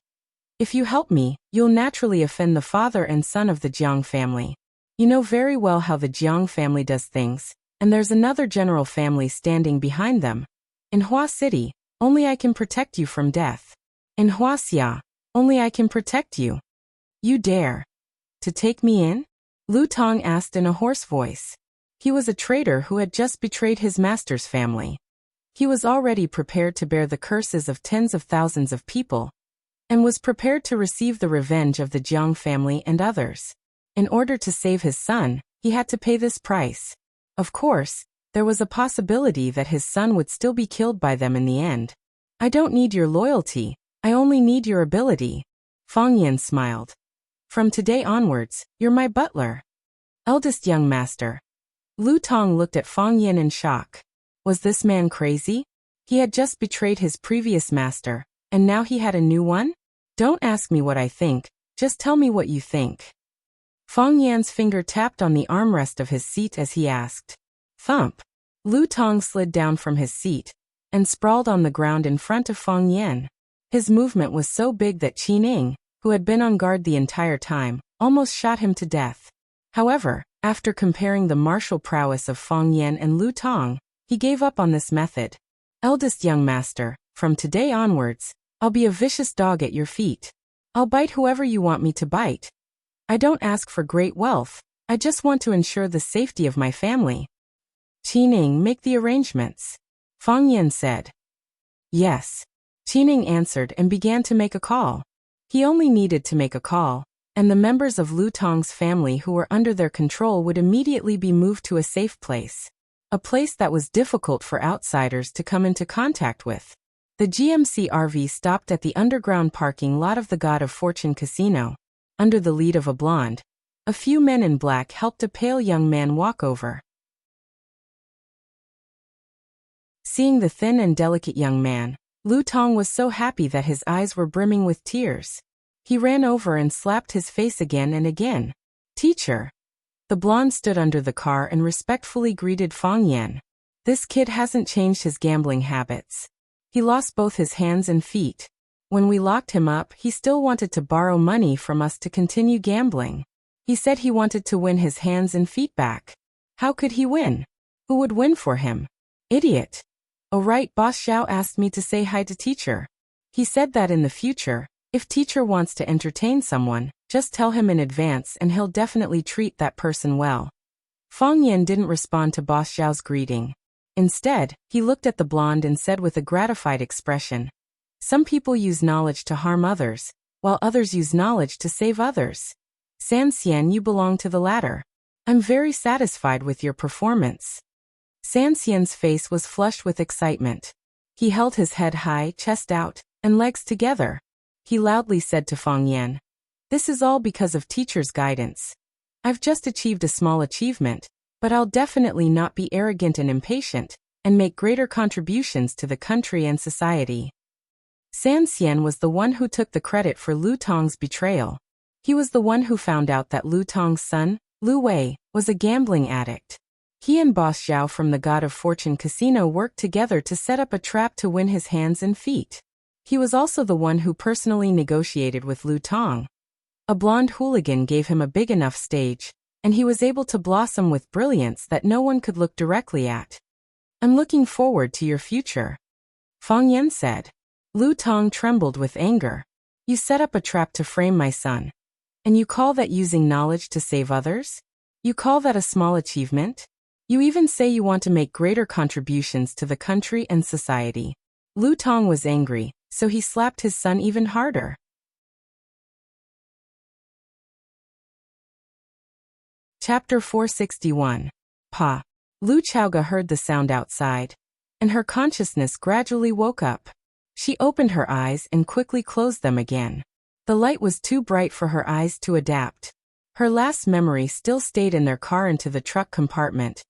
If you help me, you'll naturally offend the father and son of the Jiang family. You know very well how the Jiang family does things. and there's another general family standing behind them. In Hua City, only I can protect you from death. In Wuxia, only I can protect you. You dare to take me in? Lu Tong asked in a hoarse voice. He was a traitor who had just betrayed his master's family. He was already prepared to bear the curses of tens of thousands of people, and was prepared to receive the revenge of the Jiang family and others. In order to save his son, he had to pay this price. Of course, there was a possibility that his son would still be killed by them in the end. I don't need your loyalty, I only need your ability. Fang Yan smiled. From today onwards, you're my butler. Eldest young master. Lu Tong looked at Fang Yan in shock. Was this man crazy? He had just betrayed his previous master, and now he had a new one? Don't ask me what I think, just tell me what you think. Fang Yan's finger tapped on the armrest of his seat as he asked. Thump. Lu Tong slid down from his seat and sprawled on the ground in front of Fang Yan. His movement was so big that Qi Ning, who had been on guard the entire time, almost shot him to death. However, after comparing the martial prowess of Fang Yan and Lu Tong, he gave up on this method. Eldest young master, from today onwards, I'll be a vicious dog at your feet. I'll bite whoever you want me to bite. I don't ask for great wealth, I just want to ensure the safety of my family. Qi Ning, make the arrangements. Fang Yan said. Yes. Qi Ning answered and began to make a call. He only needed to make a call, and the members of Lu Tong's family who were under their control would immediately be moved to a safe place. A place that was difficult for outsiders to come into contact with. The GMC RV stopped at the underground parking lot of the God of Fortune Casino. Under the lead of a blonde, a few men in black helped a pale young man walk over. Seeing the thin and delicate young man, Lu Tong was so happy that his eyes were brimming with tears. He ran over and slapped his face again and again. Teacher. The blonde stood under the car and respectfully greeted Fang Yan. This kid hasn't changed his gambling habits. He lost both his hands and feet. When we locked him up, he still wanted to borrow money from us to continue gambling. He said he wanted to win his hands and feet back. How could he win? Who would win for him? Idiot. Oh right, Boss Xiao asked me to say hi to teacher. He said that in the future, if teacher wants to entertain someone, just tell him in advance and he'll definitely treat that person well. Fang Yan didn't respond to Boss Xiao's greeting. Instead, he looked at the blonde and said with a gratified expression, some people use knowledge to harm others, while others use knowledge to save others. San Xian, you belong to the latter. I'm very satisfied with your performance. San Xian's face was flushed with excitement. He held his head high, chest out, and legs together. He loudly said to Fang Yan, this is all because of teacher's guidance. I've just achieved a small achievement, but I'll definitely not be arrogant and impatient, and make greater contributions to the country and society. San Xian was the one who took the credit for Lu Tong's betrayal. He was the one who found out that Lu Tong's son, Lu Wei, was a gambling addict. He and Boss Xiao from the God of Fortune Casino worked together to set up a trap to win his hands and feet. He was also the one who personally negotiated with Lu Tong. A blonde hooligan gave him a big enough stage, and he was able to blossom with brilliance that no one could look directly at. I'm looking forward to your future. Fang Yan said. Lu Tong trembled with anger. You set up a trap to frame my son. And you call that using knowledge to save others? You call that a small achievement? You even say you want to make greater contributions to the country and society. Lu Tong was angry, so he slapped his son even harder. Chapter 461. Pa. Lu Chaoga heard the sound outside, and her consciousness gradually woke up. She opened her eyes and quickly closed them again. The light was too bright for her eyes to adapt. Her last memory still stayed in their car into the truck compartment,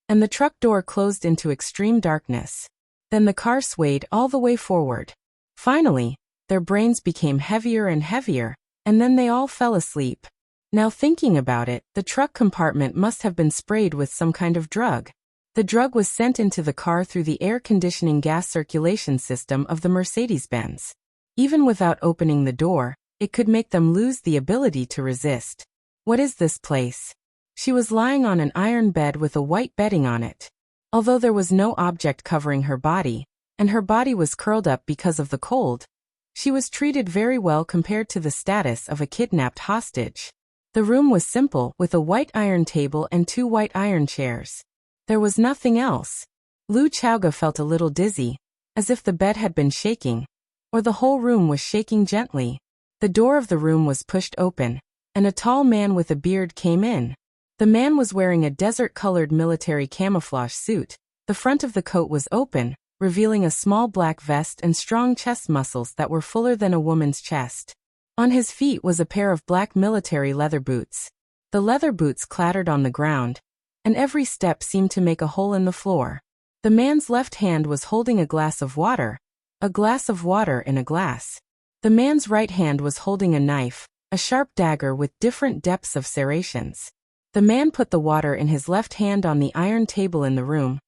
and the truck door closed into extreme darkness. Then the car swayed all the way forward. Finally, their brains became heavier and heavier, and then they all fell asleep. Now thinking about it, the truck compartment must have been sprayed with some kind of drug. The drug was sent into the car through the air conditioning gas circulation system of the Mercedes-Benz. Even without opening the door, it could make them lose the ability to resist. What is this place? She was lying on an iron bed with a white bedding on it. Although there was no object covering her body, and her body was curled up because of the cold, she was treated very well compared to the status of a kidnapped hostage. The room was simple, with a white iron table and 2 white iron chairs. There was nothing else. Lu Chaoga felt a little dizzy, as if the bed had been shaking, or the whole room was shaking gently. The door of the room was pushed open, and a tall man with a beard came in. The man was wearing a desert-colored military camouflage suit. The front of the coat was open, revealing a small black vest and strong chest muscles that were fuller than a woman's chest. On his feet was a pair of black military leather boots. The leather boots clattered on the ground, and every step seemed to make a hole in the floor. The man's left hand was holding a glass of water in a glass. The man's right hand was holding a knife, a sharp dagger with different depths of serrations. The man put the water in his left hand on the iron table in the room,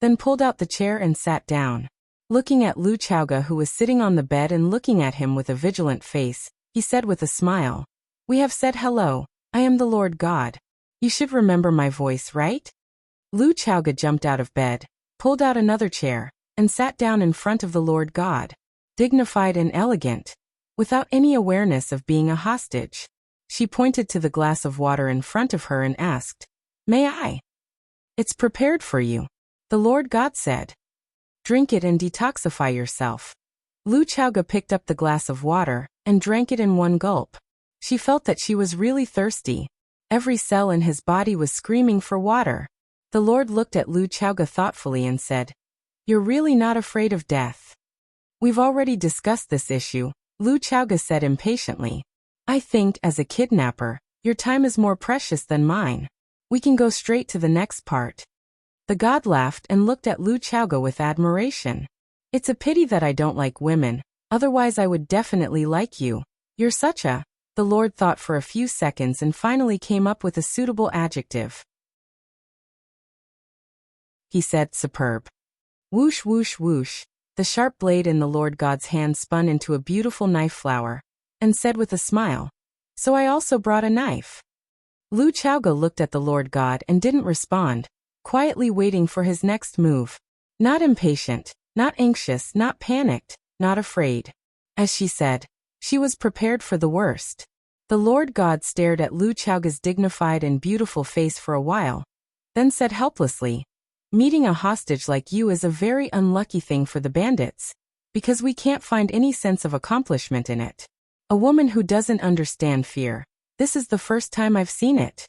then pulled out the chair and sat down. Looking at Lu Chaoga, who was sitting on the bed and looking at him with a vigilant face, he said with a smile, "We have said hello. I am the Lord God. You should remember my voice, right?" Lu Chaoga jumped out of bed, pulled out another chair, and sat down in front of the Lord God, dignified and elegant, without any awareness of being a hostage. She pointed to the glass of water in front of her and asked, "May I?" "It's prepared for you," the Lord God said. "Drink it and detoxify yourself." Lu Chaoga picked up the glass of water and drank it in one gulp. She felt that she was really thirsty. Every cell in his body was screaming for water. The Lord looked at Lu Chaoga thoughtfully and said, "You're really not afraid of death." "We've already discussed this issue," Lu Chaoga said impatiently. "I think, as a kidnapper, your time is more precious than mine. We can go straight to the next part." The god laughed and looked at Lu Chaoga with admiration. "It's a pity that I don't like women, otherwise I would definitely like you. You're such a..." The Lord thought for a few seconds and finally came up with a suitable adjective. He said, "Superb." Whoosh whoosh whoosh, the sharp blade in the Lord God's hand spun into a beautiful knife flower, and said with a smile, "So I also brought a knife." Lu Chaoga looked at the Lord God and didn't respond, quietly waiting for his next move. Not impatient, not anxious, not panicked, not afraid. As she said, she was prepared for the worst. The Lord God stared at Lu Chaoga's dignified and beautiful face for a while, then said helplessly, "Meeting a hostage like you is a very unlucky thing for the bandits, because we can't find any sense of accomplishment in it. A woman who doesn't understand fear. This is the first time I've seen it.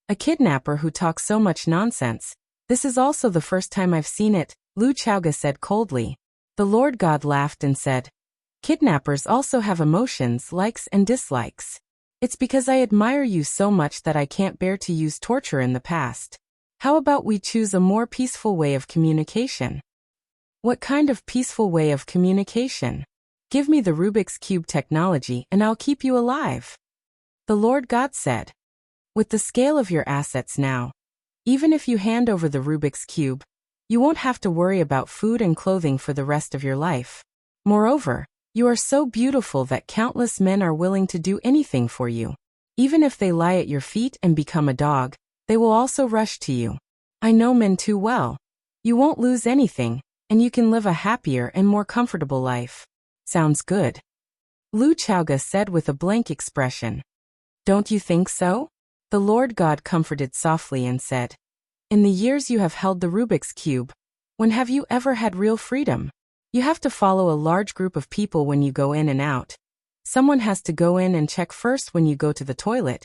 A kidnapper who talks so much nonsense. This is also the first time I've seen it," Lu Chaoga said coldly. The Lord God laughed and said, "Kidnappers also have emotions, likes and dislikes. It's because I admire you so much that I can't bear to use torture in the past. How about we choose a more peaceful way of communication?" "What kind of peaceful way of communication?" "Give me the Rubik's Cube technology and I'll keep you alive," the Lord God said. "With the scale of your assets now, even if you hand over the Rubik's Cube, you won't have to worry about food and clothing for the rest of your life. Moreover, you are so beautiful that countless men are willing to do anything for you. Even if they lie at your feet and become a dog, they will also rush to you. I know men too well. You won't lose anything, and you can live a happier and more comfortable life." "Sounds good," Lu Chaoga said with a blank expression. "Don't you think so?" The Lord God comforted softly and said, "In the years you have held the Rubik's Cube, when have you ever had real freedom? You have to follow a large group of people when you go in and out. Someone has to go in and check first when you go to the toilet,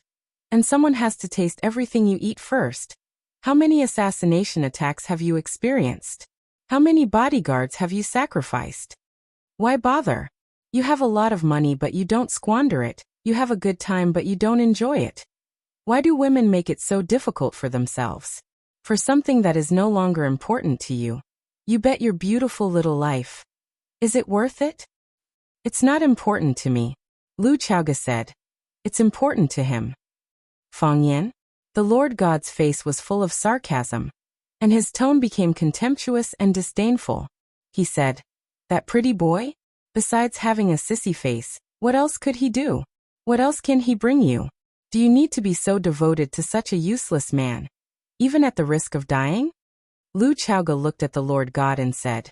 and someone has to taste everything you eat first. How many assassination attacks have you experienced? How many bodyguards have you sacrificed? Why bother? You have a lot of money but you don't squander it, you have a good time but you don't enjoy it. Why do women make it so difficult for themselves? For something that is no longer important to you. You bet your beautiful little life. Is it worth it?" "It's not important to me," Lu Chaoga said. "It's important to him." "Fang Yan?" The Lord God's face was full of sarcasm, and his tone became contemptuous and disdainful. He said, "That pretty boy? Besides having a sissy face, what else could he do? What else can he bring you?" Do you need to be so devoted to such a useless man, even at the risk of dying? Lu Chaoga looked at the Lord God and said,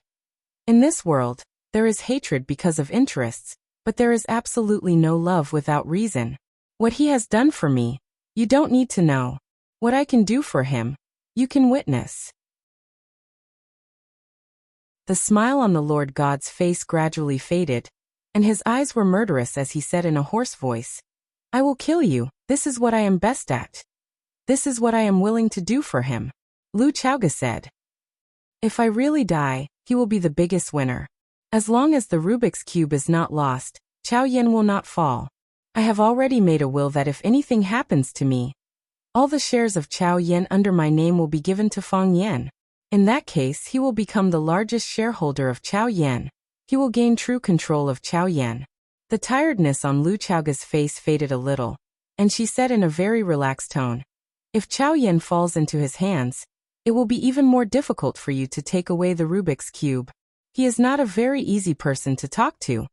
In this world, there is hatred because of interests, but there is absolutely no love without reason. What he has done for me, you don't need to know. What I can do for him, you can witness. The smile on the Lord God's face gradually faded, and his eyes were murderous as he said in a hoarse voice, I will kill you, this is what I am best at. This is what I am willing to do for him. Lu Chaoga said. If I really die, he will be the biggest winner. As long as the Rubik's Cube is not lost, Chao Yan will not fall. I have already made a will that if anything happens to me, all the shares of Chao Yan under my name will be given to Feng Yan. In that case, he will become the largest shareholder of Chao Yan. He will gain true control of Chao Yan. The tiredness on Lu Chaoga's face faded a little, and she said in a very relaxed tone, If Chao Yan falls into his hands, it will be even more difficult for you to take away the Rubik's Cube. He is not a very easy person to talk to.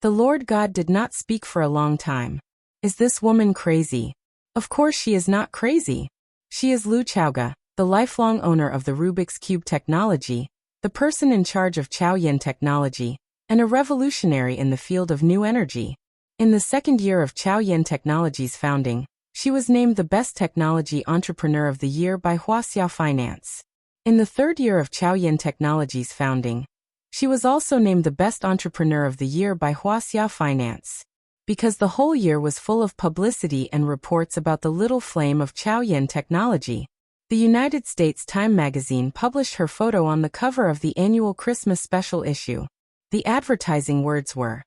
The Lord God did not speak for a long time. Is this woman crazy? Of course she is not crazy. She is Lu Chaoga, the lifelong owner of the Rubik's Cube technology, the person in charge of Chao Yan technology, and a revolutionary in the field of new energy. In the second year of Chao Yan Technology's founding, she was named the Best Technology Entrepreneur of the Year by Wuxia Finance. In the third year of Chao Yan Technology's founding, she was also named the Best Entrepreneur of the Year by Wuxia Finance. Because the whole year was full of publicity and reports about the little flame of Chao Yan Technology, the United States Time magazine published her photo on the cover of the annual Christmas special issue. The advertising words were,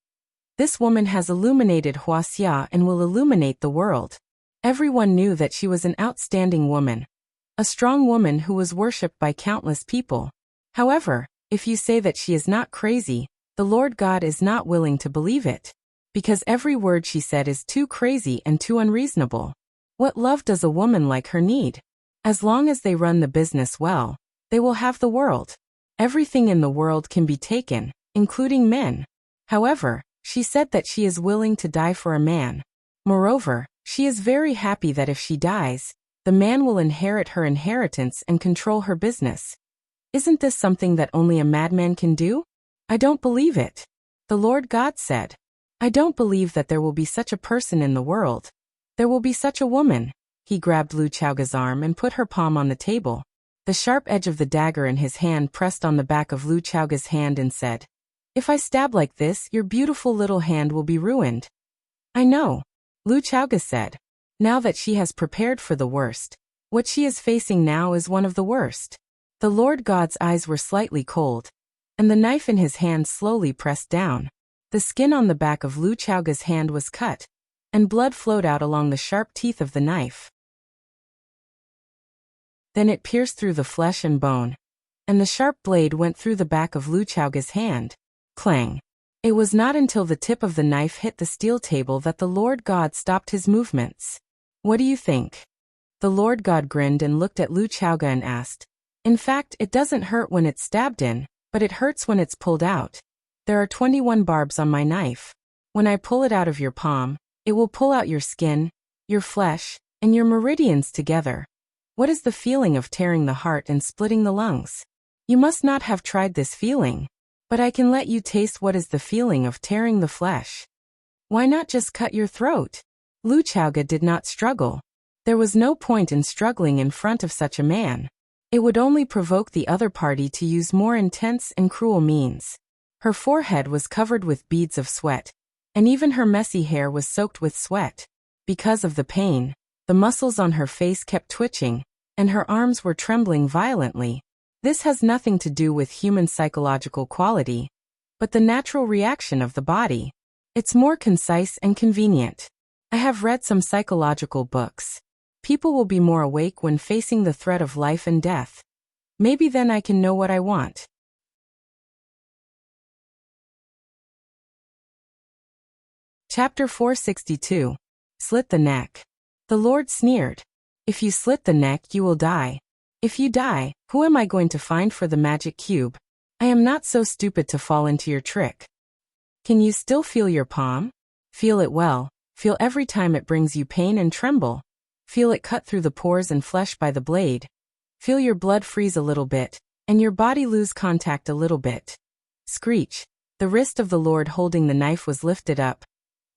This woman has illuminated Wuxia and will illuminate the world. Everyone knew that she was an outstanding woman, a strong woman who was worshipped by countless people. However, if you say that she is not crazy, the Lord God is not willing to believe it, because every word she said is too crazy and too unreasonable. What love does a woman like her need? As long as they run the business well, they will have the world. Everything in the world can be taken, including men. However, she said that she is willing to die for a man. Moreover, she is very happy that if she dies, the man will inherit her inheritance and control her business. Isn't this something that only a madman can do? I don't believe it. The Lord God said, I don't believe that there will be such a person in the world. There will be such a woman. He grabbed Lu Chaoga's arm and put her palm on the table. The sharp edge of the dagger in his hand pressed on the back of Lu Chaoga's hand and said, If I stab like this, your beautiful little hand will be ruined. I know. Lu Chaoga said. Now that she has prepared for the worst, what she is facing now is one of the worst. The Lord God's eyes were slightly cold, and the knife in his hand slowly pressed down. The skin on the back of Lu Chaoga's hand was cut, and blood flowed out along the sharp teeth of the knife. Then it pierced through the flesh and bone, and the sharp blade went through the back of Lu Chaoga's hand. Clang! It was not until the tip of the knife hit the steel table that the Lord God stopped his movements. What do you think? The Lord God grinned and looked at Lu Chaoga and asked, In fact, it doesn't hurt when it's stabbed in, but it hurts when it's pulled out. There are 21 barbs on my knife. When I pull it out of your palm, it will pull out your skin, your flesh, and your meridians together. What is the feeling of tearing the heart and splitting the lungs? You must not have tried this feeling. But I can let you taste what is the feeling of tearing the flesh. Why not just cut your throat? Lu Chaoga did not struggle. There was no point in struggling in front of such a man. It would only provoke the other party to use more intense and cruel means. Her forehead was covered with beads of sweat, and even her messy hair was soaked with sweat. Because of the pain, the muscles on her face kept twitching, and her arms were trembling violently. This has nothing to do with human psychological quality, but the natural reaction of the body. It's more concise and convenient. I have read some psychological books. People will be more awake when facing the threat of life and death. Maybe then I can know what I want. Chapter 462. Slit the neck. The Lord sneered. If you slit the neck, you will die. If you die, who am I going to find for the magic cube? I am not so stupid to fall into your trick. Can you still feel your palm? Feel it well, Feel every time it brings you pain and tremble. Feel it cut through the pores and flesh by the blade. Feel your blood freeze a little bit, and your body lose contact a little bit. Screech. The wrist of the Lord holding the knife was lifted up,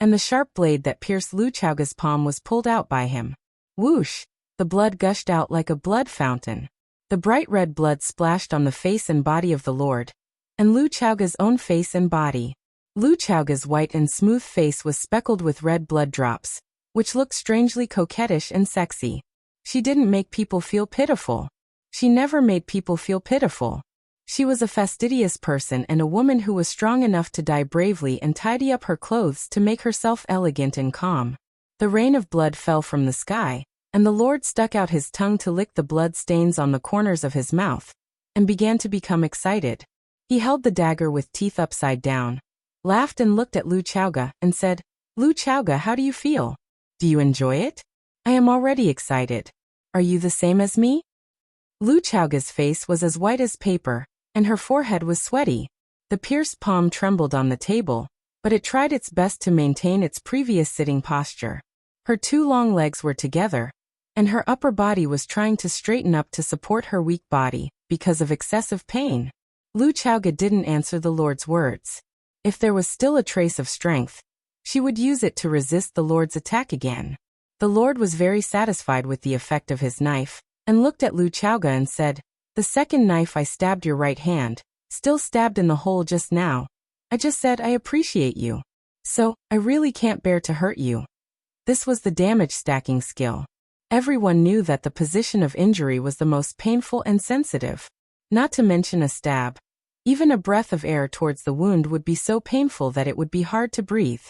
and the sharp blade that pierced Lu Chaoga's palm was pulled out by him. Whoosh! The blood gushed out like a blood fountain. The bright red blood splashed on the face and body of the Lord, and Lu Chaoga's own face and body. Lu Chaoga's white and smooth face was speckled with red blood drops, which looked strangely coquettish and sexy. She didn't make people feel pitiful. She never made people feel pitiful. She was a fastidious person and a woman who was strong enough to die bravely and tidy up her clothes to make herself elegant and calm. The rain of blood fell from the sky, and the Lord stuck out his tongue to lick the blood stains on the corners of his mouth, and began to become excited. He held the dagger with teeth upside down, laughed and looked at Lu Chaoga, and said, "Lu Chaoga, how do you feel? Do you enjoy it? I am already excited. Are you the same as me?" Lu Chaoga's face was as white as paper, and her forehead was sweaty. The pierced palm trembled on the table, but it tried its best to maintain its previous sitting posture. Her two long legs were together, and her upper body was trying to straighten up to support her weak body, because of excessive pain. Lu Chaoga didn't answer the Lord's words. If there was still a trace of strength, she would use it to resist the Lord's attack again. The Lord was very satisfied with the effect of his knife, and looked at Lu Chaoga and said, "The second knife I stabbed your right hand, still stabbed in the hole just now. I just said I appreciate you. So, I really can't bear to hurt you." This was the damage stacking skill. Everyone knew that the position of injury was the most painful and sensitive. Not to mention a stab. Even a breath of air towards the wound would be so painful that it would be hard to breathe.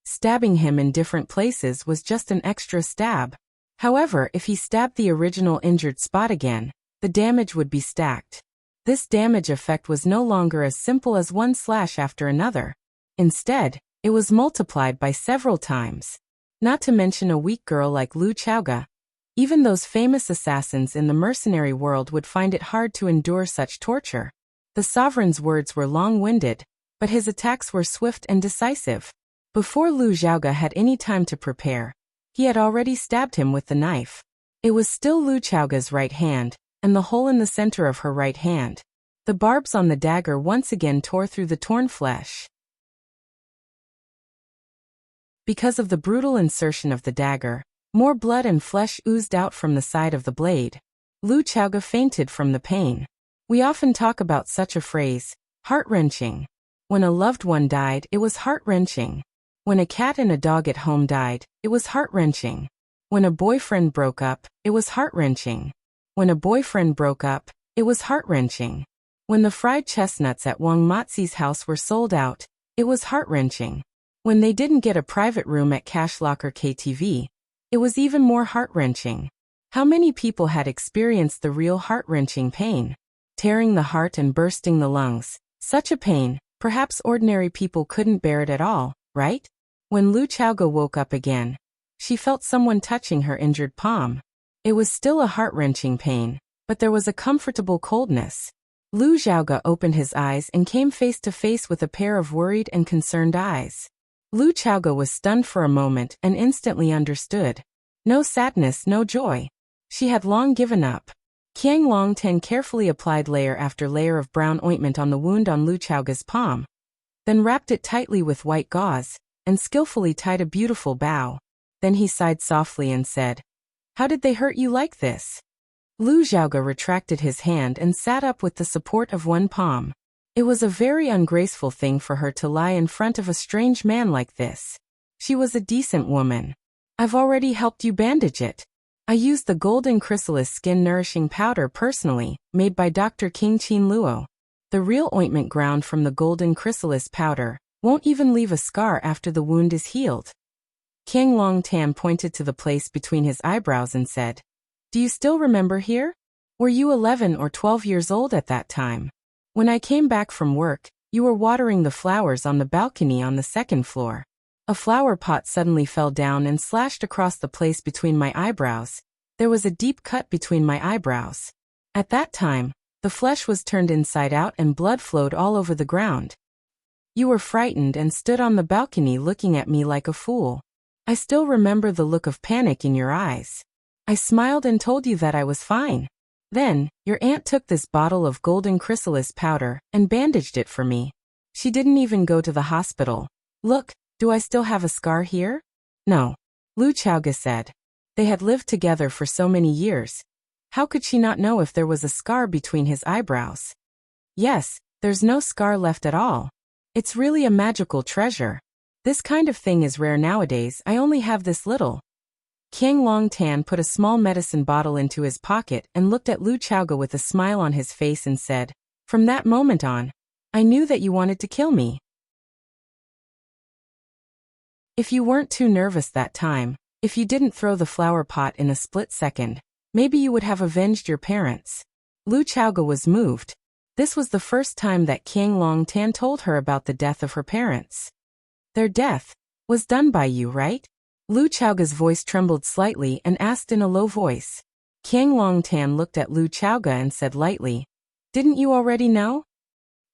Stabbing him in different places was just an extra stab. However, if he stabbed the original injured spot again, the damage would be stacked. This damage effect was no longer as simple as one slash after another. Instead, it was multiplied by several times. Not to mention a weak girl like Lu Chaoga. Even those famous assassins in the mercenary world would find it hard to endure such torture. The sovereign's words were long-winded, but his attacks were swift and decisive. Before Lu Chaoga had any time to prepare, he had already stabbed him with the knife. It was still Lu Chaoga's right hand, and the hole in the center of her right hand. The barbs on the dagger once again tore through the torn flesh. Because of the brutal insertion of the dagger, more blood and flesh oozed out from the side of the blade. Lu Chaoga fainted from the pain. We often talk about such a phrase, heart-wrenching. When a loved one died, it was heart-wrenching. When a cat and a dog at home died, it was heart-wrenching. When a boyfriend broke up, it was heart-wrenching. When a boyfriend broke up, it was heart-wrenching. When the fried chestnuts at Wang Mazi's house were sold out, it was heart-wrenching. When they didn't get a private room at Cash Locker KTV, it was even more heart-wrenching. How many people had experienced the real heart-wrenching pain? Tearing the heart and bursting the lungs. Such a pain, perhaps ordinary people couldn't bear it at all, right? When Lu Chaoga woke up again, she felt someone touching her injured palm. It was still a heart-wrenching pain, but there was a comfortable coldness. Lu Chaoga opened his eyes and came face to face with a pair of worried and concerned eyes. Lu Chaoga was stunned for a moment and instantly understood. No sadness, no joy. She had long given up. Qiang Long Ten carefully applied layer after layer of brown ointment on the wound on Lu Chaoga's palm, then wrapped it tightly with white gauze, and skillfully tied a beautiful bow. Then he sighed softly and said, "How did they hurt you like this?" Lu Chaoga retracted his hand and sat up with the support of one palm. It was a very ungraceful thing for her to lie in front of a strange man like this. She was a decent woman. "I've already helped you bandage it. I used the golden chrysalis skin nourishing powder personally, made by Dr. King Qin Luo. The real ointment ground from the golden chrysalis powder won't even leave a scar after the wound is healed." Qiang Long Tan pointed to the place between his eyebrows and said, "Do you still remember here? Were you 11 or 12 years old at that time? When I came back from work, you were watering the flowers on the balcony on the second floor. A flower pot suddenly fell down and slashed across the place between my eyebrows. There was a deep cut between my eyebrows. At that time, the flesh was turned inside out and blood flowed all over the ground. You were frightened and stood on the balcony looking at me like a fool. I still remember the look of panic in your eyes. I smiled and told you that I was fine. Then, your aunt took this bottle of golden chrysalis powder and bandaged it for me. She didn't even go to the hospital. Look, do I still have a scar here? No. Lu Chaoga said. They had lived together for so many years. How could she not know if there was a scar between his eyebrows? Yes, there's no scar left at all. It's really a magical treasure. This kind of thing is rare nowadays. I only have this little. King Long Tan put a small medicine bottle into his pocket and looked at Lu Chaoga with a smile on his face and said, "From that moment on, I knew that you wanted to kill me. If you weren't too nervous that time, if you didn't throw the flower pot in a split second, maybe you would have avenged your parents." Lu Chaoga was moved. This was the first time that King Long Tan told her about the death of her parents. Their death was done by you, right? Lu Chaoga's voice trembled slightly and asked in a low voice. King Long Tan looked at Lu Chaoga and said lightly, "Didn't you already know?"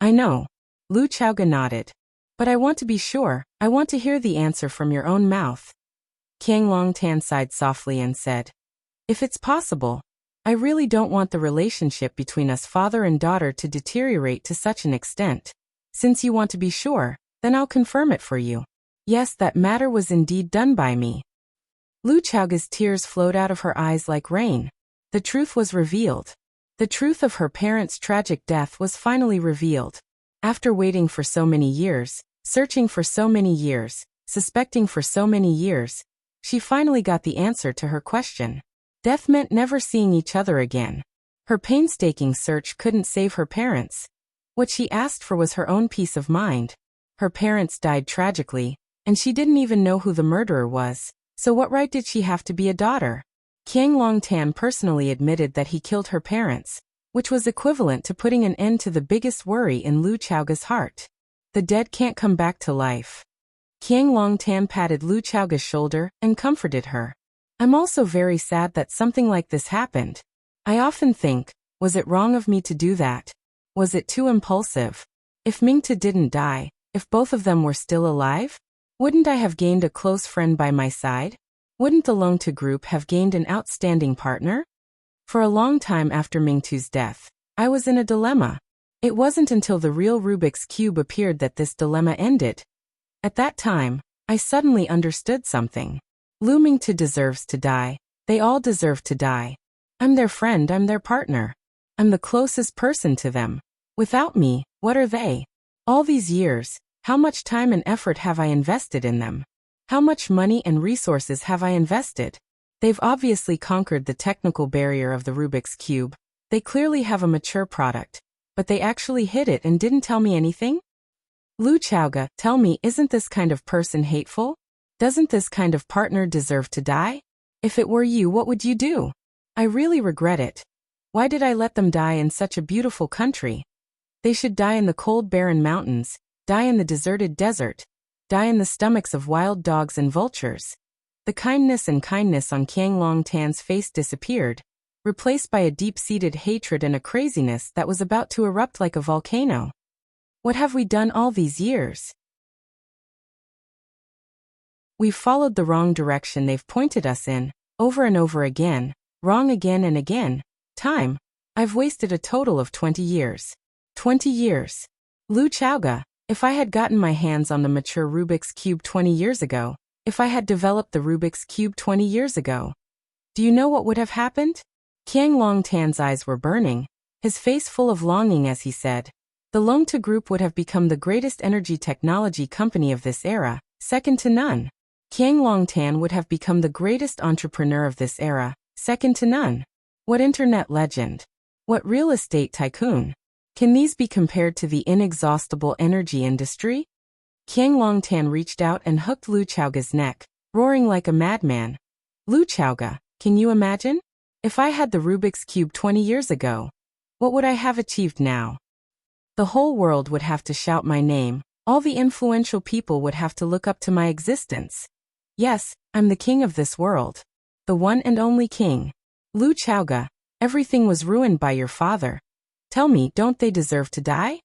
"I know." Lu Chaoga nodded. "But I want to be sure. I want to hear the answer from your own mouth." King Long Tan sighed softly and said, "If it's possible, I really don't want the relationship between us father and daughter to deteriorate to such an extent. Since you want to be sure, then I'll confirm it for you. Yes, that matter was indeed done by me." Lu Chaoga's tears flowed out of her eyes like rain. The truth was revealed. The truth of her parents' tragic death was finally revealed. After waiting for so many years, searching for so many years, suspecting for so many years, she finally got the answer to her question. Death meant never seeing each other again. Her painstaking search couldn't save her parents. What she asked for was her own peace of mind. Her parents died tragically, and she didn't even know who the murderer was, so what right did she have to be a daughter? King Long Tan personally admitted that he killed her parents, which was equivalent to putting an end to the biggest worry in Lu Chaoga's heart. The dead can't come back to life. King Long Tan patted Lu Chaoga's shoulder and comforted her. "I'm also very sad that something like this happened. I often think, was it wrong of me to do that? Was it too impulsive? If Mingta didn't die, if both of them were still alive, wouldn't I have gained a close friend by my side? Wouldn't the Longta group have gained an outstanding partner?" For a long time after Mingtu's death, I was in a dilemma. It wasn't until the real Rubik's Cube appeared that this dilemma ended. At that time, I suddenly understood something. Lu Mingtu deserves to die. They all deserve to die. I'm their friend, I'm their partner. I'm the closest person to them. Without me, what are they? All these years, how much time and effort have I invested in them? How much money and resources have I invested? They've obviously conquered the technical barrier of the Rubik's Cube. They clearly have a mature product, but they actually hid it and didn't tell me anything? Lu Chaoga, tell me, isn't this kind of person hateful? Doesn't this kind of partner deserve to die? If it were you, what would you do? I really regret it. Why did I let them die in such a beautiful country? They should die in the cold barren mountains, die in the deserted desert, die in the stomachs of wild dogs and vultures. The kindness on King Long Tan's face disappeared, replaced by a deep-seated hatred and a craziness that was about to erupt like a volcano. What have we done all these years? We've followed the wrong direction they've pointed us in, over and over again, wrong again and again. Time. I've wasted a total of 20 years. 20 years. Lu Chaoga, if I had gotten my hands on the mature Rubik's Cube 20 years ago, if I had developed the Rubik's Cube 20 years ago, do you know what would have happened? King Long Tan's eyes were burning, his face full of longing as he said, the Longta Group would have become the greatest energy technology company of this era, second to none. King Long Tan would have become the greatest entrepreneur of this era, second to none. What internet legend? What real estate tycoon? Can these be compared to the inexhaustible energy industry? King Long Tan reached out and hooked Lu Chaoga's neck, roaring like a madman. Lu Chaoga, can you imagine? If I had the Rubik's Cube 20 years ago, what would I have achieved now? The whole world would have to shout my name, all the influential people would have to look up to my existence. Yes, I'm the king of this world. The one and only king. Lu Chaoga, everything was ruined by your father. Tell me, don't they deserve to die?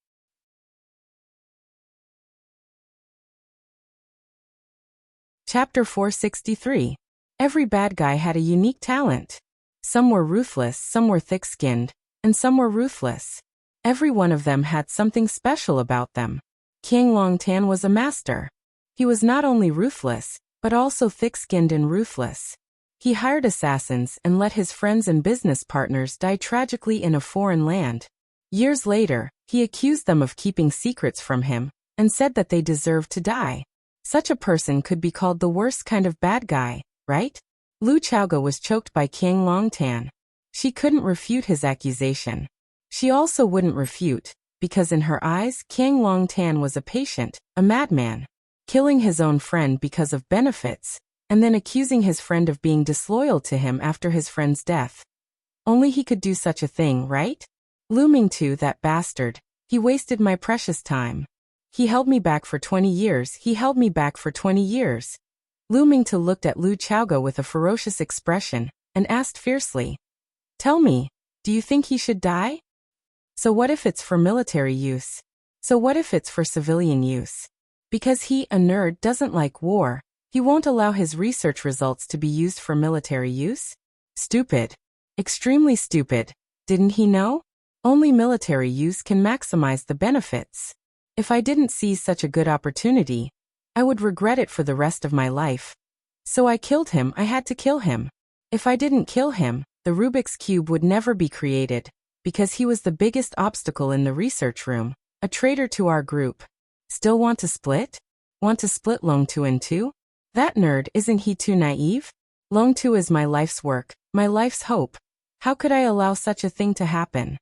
Chapter 463. Every bad guy had a unique talent. Some were ruthless, some were thick-skinned, and some were ruthless. Every one of them had something special about them. King Longtan was a master. He was not only ruthless, but also thick-skinned and ruthless. He hired assassins and let his friends and business partners die tragically in a foreign land. Years later, he accused them of keeping secrets from him, and said that they deserved to die. Such a person could be called the worst kind of bad guy, right? Lu Chaoga was choked by King Longtan. She couldn't refute his accusation. She also wouldn't refute, because in her eyes, King Longtan was a patient, a madman, killing his own friend because of benefits, and then accusing his friend of being disloyal to him after his friend's death. Only he could do such a thing, right? Lu Mingtu, that bastard, he wasted my precious time. He held me back for 20 years, he held me back for 20 years. Lu Mingtu looked at Lu Chaoga with a ferocious expression, and asked fiercely, "Tell me, do you think he should die? So what if it's for military use? So what if it's for civilian use? Because he, a nerd, doesn't like war, he won't allow his research results to be used for military use? Stupid. Extremely stupid. Didn't he know? Only military use can maximize the benefits. If I didn't seize such a good opportunity, I would regret it for the rest of my life. So I killed him, I had to kill him. If I didn't kill him, the Rubik's Cube would never be created, because he was the biggest obstacle in the research room, a traitor to our group. Still want to split? Want to split Longtu in two? That nerd, isn't he too naive? Longtu is my life's work, my life's hope. How could I allow such a thing to happen?"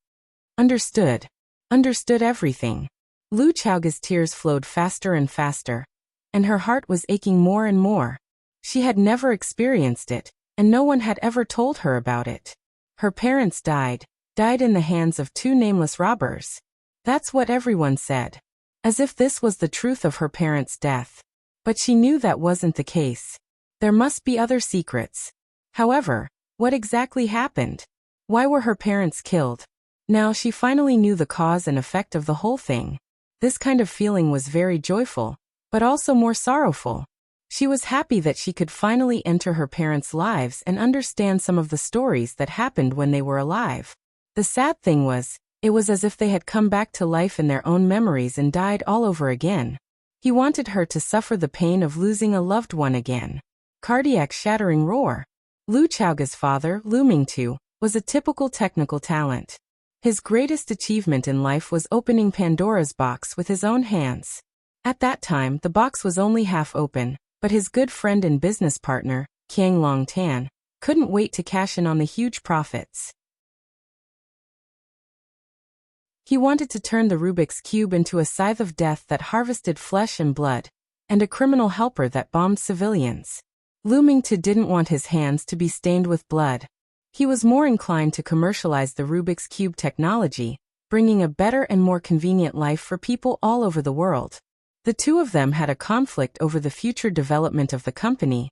Understood. Understood everything. Lu Chaoga's tears flowed faster and faster, and her heart was aching more and more. She had never experienced it, and no one had ever told her about it. Her parents died in the hands of two nameless robbers. That's what everyone said. As if this was the truth of her parents' death. But she knew that wasn't the case. There must be other secrets. However, what exactly happened? Why were her parents killed? Now she finally knew the cause and effect of the whole thing. This kind of feeling was very joyful, but also more sorrowful. She was happy that she could finally enter her parents' lives and understand some of the stories that happened when they were alive. The sad thing was, it was as if they had come back to life in their own memories and died all over again. He wanted her to suffer the pain of losing a loved one again. Cardiac-shattering roar. Lu Chaoga's father, Lu Mingtu, was a typical technical talent. His greatest achievement in life was opening Pandora's box with his own hands. At that time, the box was only half open, but his good friend and business partner, King Longtan, couldn't wait to cash in on the huge profits. He wanted to turn the Rubik's Cube into a scythe of death that harvested flesh and blood, and a criminal helper that bombed civilians. Lu Mingtu didn't want his hands to be stained with blood. He was more inclined to commercialize the Rubik's Cube technology, bringing a better and more convenient life for people all over the world. The two of them had a conflict over the future development of the company,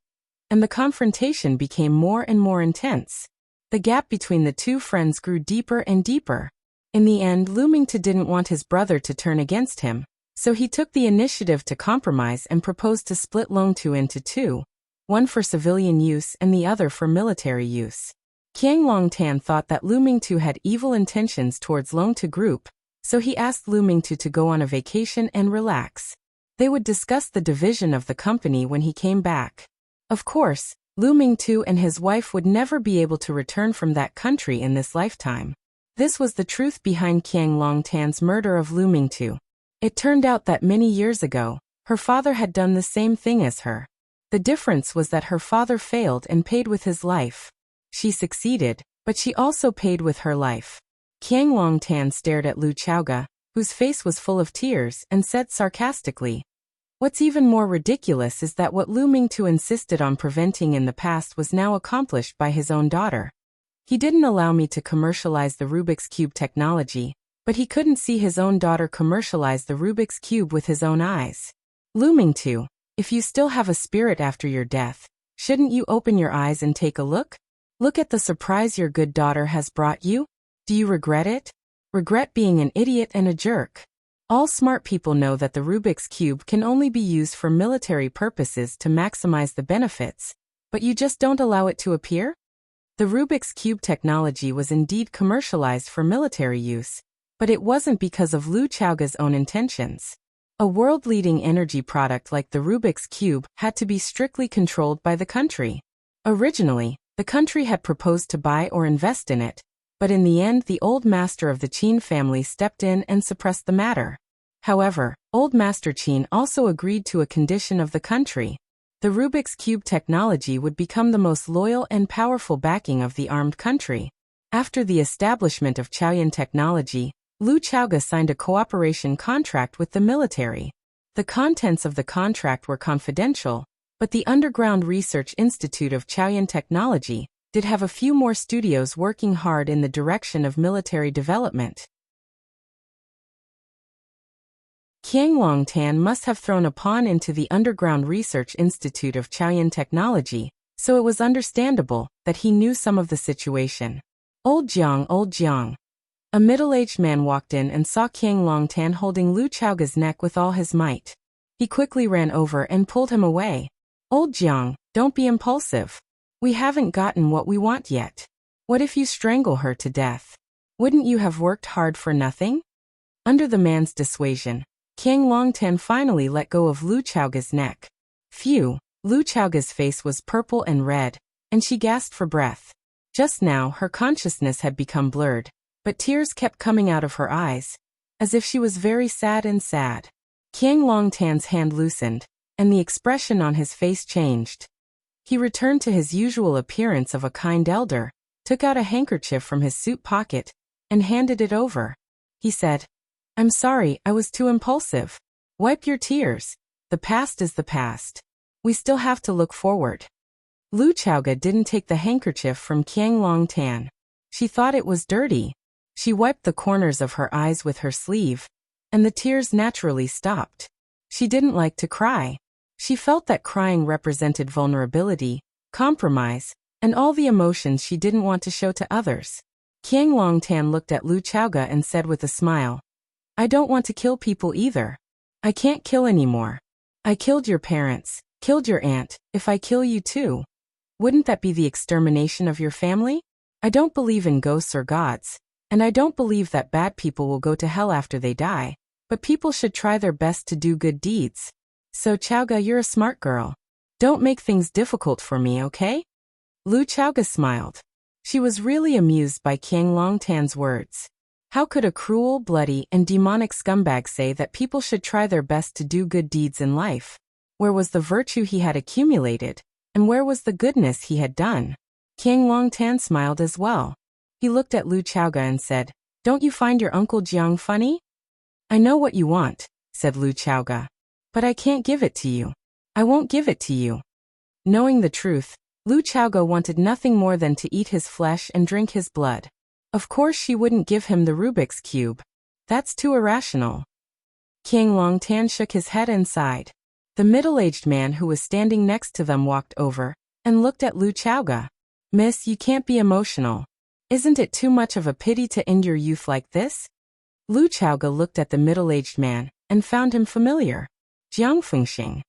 and the confrontation became more and more intense. The gap between the two friends grew deeper and deeper. In the end, Lu Mingtu didn't want his brother to turn against him, so he took the initiative to compromise and proposed to split Longtu into two, one for civilian use and the other for military use. King Longtan thought that Lu Mingtu had evil intentions towards Longtu Group, so he asked Lu Mingtu to go on a vacation and relax. They would discuss the division of the company when he came back. Of course, Lu Mingtu and his wife would never be able to return from that country in this lifetime. This was the truth behind King Longtan's murder of Lu Mingtu. It turned out that many years ago, her father had done the same thing as her. The difference was that her father failed and paid with his life. She succeeded, but she also paid with her life. King Longtan stared at Lu Chaoga, whose face was full of tears, and said sarcastically, "What's even more ridiculous is that what Lu Mingtu insisted on preventing in the past was now accomplished by his own daughter. He didn't allow me to commercialize the Rubik's Cube technology, but he couldn't see his own daughter commercialize the Rubik's Cube with his own eyes. Lu Mingtu, if you still have a spirit after your death, shouldn't you open your eyes and take a look? Look at the surprise your good daughter has brought you. Do you regret it? Regret being an idiot and a jerk. All smart people know that the Rubik's Cube can only be used for military purposes to maximize the benefits, but you just don't allow it to appear? The Rubik's Cube technology was indeed commercialized for military use, but it wasn't because of Lu Chaoga's own intentions. A world-leading energy product like the Rubik's Cube had to be strictly controlled by the country. Originally, the country had proposed to buy or invest in it, but in the end the old master of the Qin family stepped in and suppressed the matter. However, Old Master Qin also agreed to a condition of the country. The Rubik's Cube technology would become the most loyal and powerful backing of the armed country. After the establishment of Chaoyan technology, Lu Chaoga signed a cooperation contract with the military. The contents of the contract were confidential, but the Underground Research Institute of Chaoyan Technology did have a few more studios working hard in the direction of military development. Qiang Longtan must have thrown a pawn into the Underground Research Institute of Chaoyan Technology, so it was understandable that he knew some of the situation. Old Jiang. A middle-aged man walked in and saw Qiang Longtan holding Lu Chaoga's neck with all his might. He quickly ran over and pulled him away. Old Jiang, don't be impulsive. We haven't gotten what we want yet. What if you strangle her to death? Wouldn't you have worked hard for nothing? Under the man's dissuasion, Qiang Longtan finally let go of Lu Chaoga's neck. Phew, Lu Chaoga's face was purple and red, and she gasped for breath. Just now her consciousness had become blurred, but tears kept coming out of her eyes, as if she was very sad. Qiang Longtan's hand loosened, and the expression on his face changed. He returned to his usual appearance of a kind elder, took out a handkerchief from his suit pocket, and handed it over. He said, "I'm sorry, I was too impulsive. Wipe your tears. The past is the past. We still have to look forward." Lu Chaoga didn't take the handkerchief from Qiang Longtan. She thought it was dirty. She wiped the corners of her eyes with her sleeve, and the tears naturally stopped. She didn't like to cry. She felt that crying represented vulnerability, compromise, and all the emotions she didn't want to show to others. Qiang Longtan looked at Lu Chaoga and said with a smile, "I don't want to kill people either. I can't kill anymore. I killed your parents, killed your aunt. If I kill you too, wouldn't that be the extermination of your family? I don't believe in ghosts or gods, and I don't believe that bad people will go to hell after they die, but people should try their best to do good deeds. So Chaoga, you're a smart girl. Don't make things difficult for me, okay?" Lu Chaoga smiled. She was really amused by Qiang Longtan's words. How could a cruel, bloody, and demonic scumbag say that people should try their best to do good deeds in life? Where was the virtue he had accumulated, and where was the goodness he had done? Qiang Longtan smiled as well. He looked at Lu Chaoga and said, "Don't you find your Uncle Jiang funny?" "I know what you want," said Lu Chaoga. "But I can't give it to you. I won't give it to you." Knowing the truth, Lu Chaoga wanted nothing more than to eat his flesh and drink his blood. Of course she wouldn't give him the Rubik's Cube. That's too irrational. Qiang Longtan shook his head and sighed. The middle-aged man who was standing next to them walked over and looked at Lu Chaoga. "Miss, you can't be emotional. Isn't it too much of a pity to end your youth like this?" Lu Chaoga looked at the middle-aged man and found him familiar. Jiang Fengxing.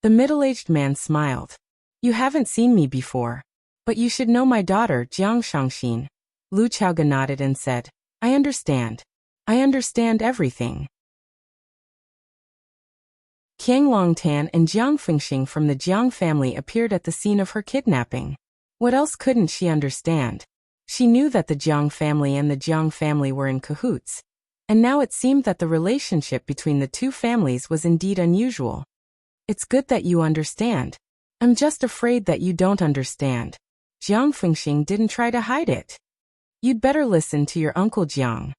The middle-aged man smiled. "You haven't seen me before, but you should know my daughter, Jiang Shangxin." Lu Chaoga nodded and said, "I understand. I understand everything." Qiang Longtan and Jiang Fengxing from the Jiang family appeared at the scene of her kidnapping. What else couldn't she understand? She knew that the Jiang family and the Jiang family were in cahoots, and now it seemed that the relationship between the two families was indeed unusual. "It's good that you understand. I'm just afraid that you don't understand." Jiang Fengxing didn't try to hide it. "You'd better listen to your Uncle Jiang.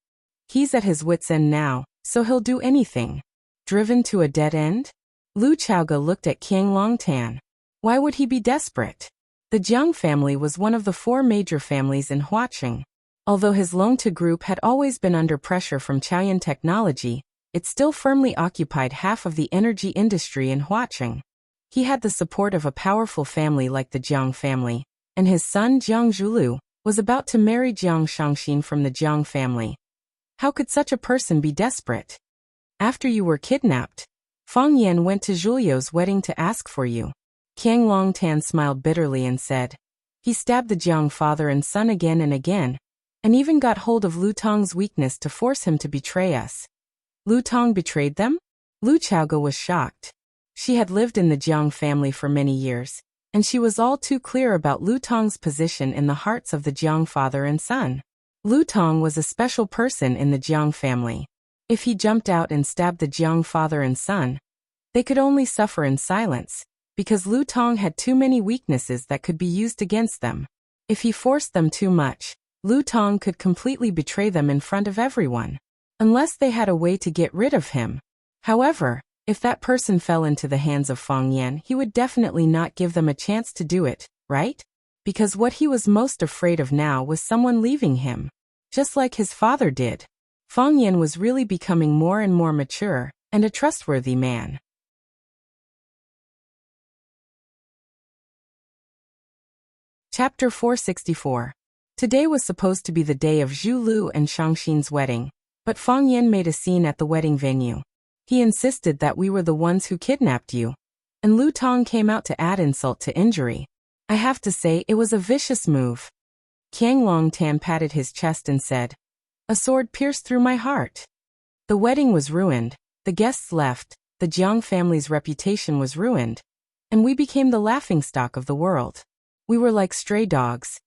He's at his wit's end now, so he'll do anything." Driven to a dead end? Lu Chaoga looked at Qiang Longtan. Why would he be desperate? The Jiang family was one of the 4 major families in Huaqing. Although his Longta group had always been under pressure from Chaoyan technology, it still firmly occupied half of the energy industry in Huaqing. He had the support of a powerful family like the Jiang family, and his son Jiang Zhulu was about to marry Jiang Shangxin from the Jiang family. How could such a person be desperate? After you were kidnapped, Fang Yan went to Zhuliu's wedding to ask for you. Qiang Longtan smiled bitterly and said, he stabbed the Jiang father and son again and again, and even got hold of Lu Tong's weakness to force him to betray us. Lu Tong betrayed them? Lu Chaoge was shocked. She had lived in the Jiang family for many years, and she was all too clear about Lu Tong's position in the hearts of the Jiang father and son. Lu Tong was a special person in the Jiang family. If he jumped out and stabbed the Jiang father and son, they could only suffer in silence, because Lu Tong had too many weaknesses that could be used against them. If he forced them too much, Lu Tong could completely betray them in front of everyone, unless they had a way to get rid of him. However, if that person fell into the hands of Fang Yan, he would definitely not give them a chance to do it, right? Because what he was most afraid of now was someone leaving him, just like his father did. Fang Yan was really becoming more and more mature, and a trustworthy man. Chapter 464. Today was supposed to be the day of Zhu Lu and Shangxin's wedding, but Fang Yan made a scene at the wedding venue. He insisted that we were the ones who kidnapped you, and Lu Tong came out to add insult to injury. I have to say it was a vicious move. Qiang Longtan patted his chest and said, a sword pierced through my heart. The wedding was ruined, the guests left, the Jiang family's reputation was ruined, and we became the laughingstock of the world. We were like stray dogs.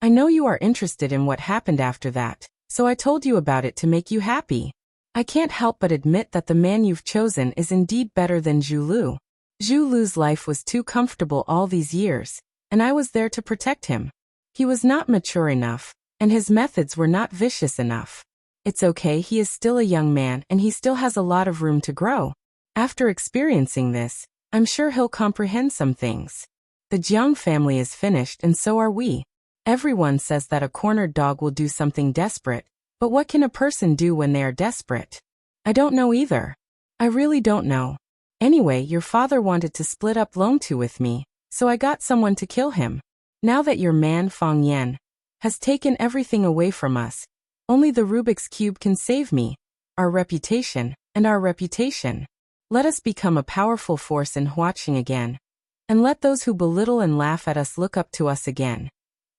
I know you are interested in what happened after that, so I told you about it to make you happy. I can't help but admit that the man you've chosen is indeed better than Zhu Lu. Zhu Lu's life was too comfortable all these years, and I was there to protect him. He was not mature enough, and his methods were not vicious enough. It's okay, he is still a young man and he still has a lot of room to grow. After experiencing this, I'm sure he'll comprehend some things. The Jiang family is finished and so are we. Everyone says that a cornered dog will do something desperate, but what can a person do when they are desperate? I don't know either. I really don't know. Anyway, your father wanted to split up Longtu with me, so I got someone to kill him. Now that your man Fang Yan has taken everything away from us, only the Rubik's Cube can save me, our reputation, and our reputation. Let us become a powerful force in Huaqing again, and let those who belittle and laugh at us look up to us again.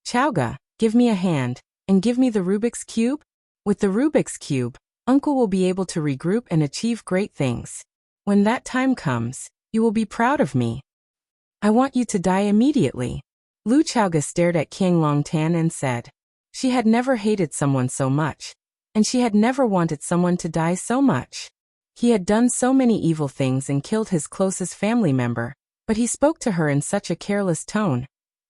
Chaoge, give me a hand, and give me the Rubik's Cube. With the Rubik's Cube, Uncle will be able to regroup and achieve great things. When that time comes, you will be proud of me. I want you to die immediately. Lu Chaoge stared at Qiang Longtan and said, she had never hated someone so much, and she had never wanted someone to die so much. He had done so many evil things and killed his closest family member, but he spoke to her in such a careless tone,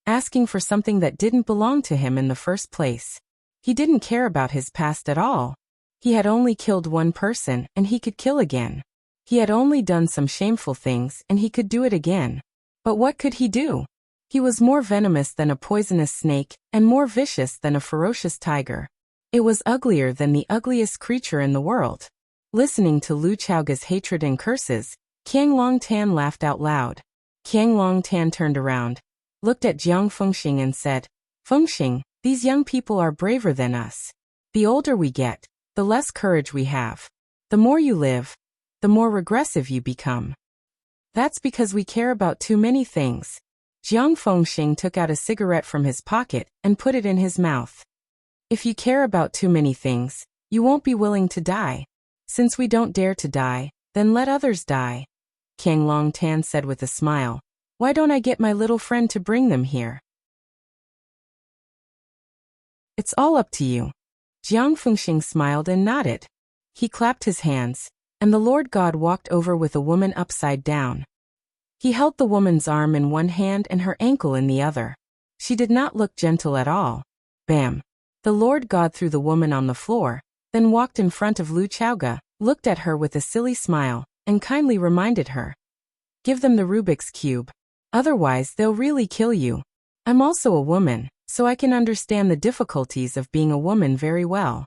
asking for something that didn't belong to him in the first place. He didn't care about his past at all. He had only killed one person and he could kill again. He had only done some shameful things and he could do it again. But what could he do? He was more venomous than a poisonous snake and more vicious than a ferocious tiger. It was uglier than the ugliest creature in the world. Listening to Lu Chaoge's hatred and curses, Qiang Longtan laughed out loud. Qiang Longtan turned around, looked at Jiang Fengxing and said, Fengxing, these young people are braver than us. The older we get, the less courage we have. The more you live, the more regressive you become. That's because we care about too many things. Jiang Fengxing took out a cigarette from his pocket and put it in his mouth. If you care about too many things, you won't be willing to die. Since we don't dare to die, then let others die. Qiang Longtan said with a smile, why don't I get my little friend to bring them here? It's all up to you. Jiang Fengxing smiled and nodded. He clapped his hands, and the Lord God walked over with a woman upside down. He held the woman's arm in one hand and her ankle in the other. She did not look gentle at all. Bam! The Lord God threw the woman on the floor, then walked in front of Lu Chaoge, looked at her with a silly smile, and kindly reminded her. Give them the Rubik's Cube. Otherwise they'll really kill you. I'm also a woman, so I can understand the difficulties of being a woman very well.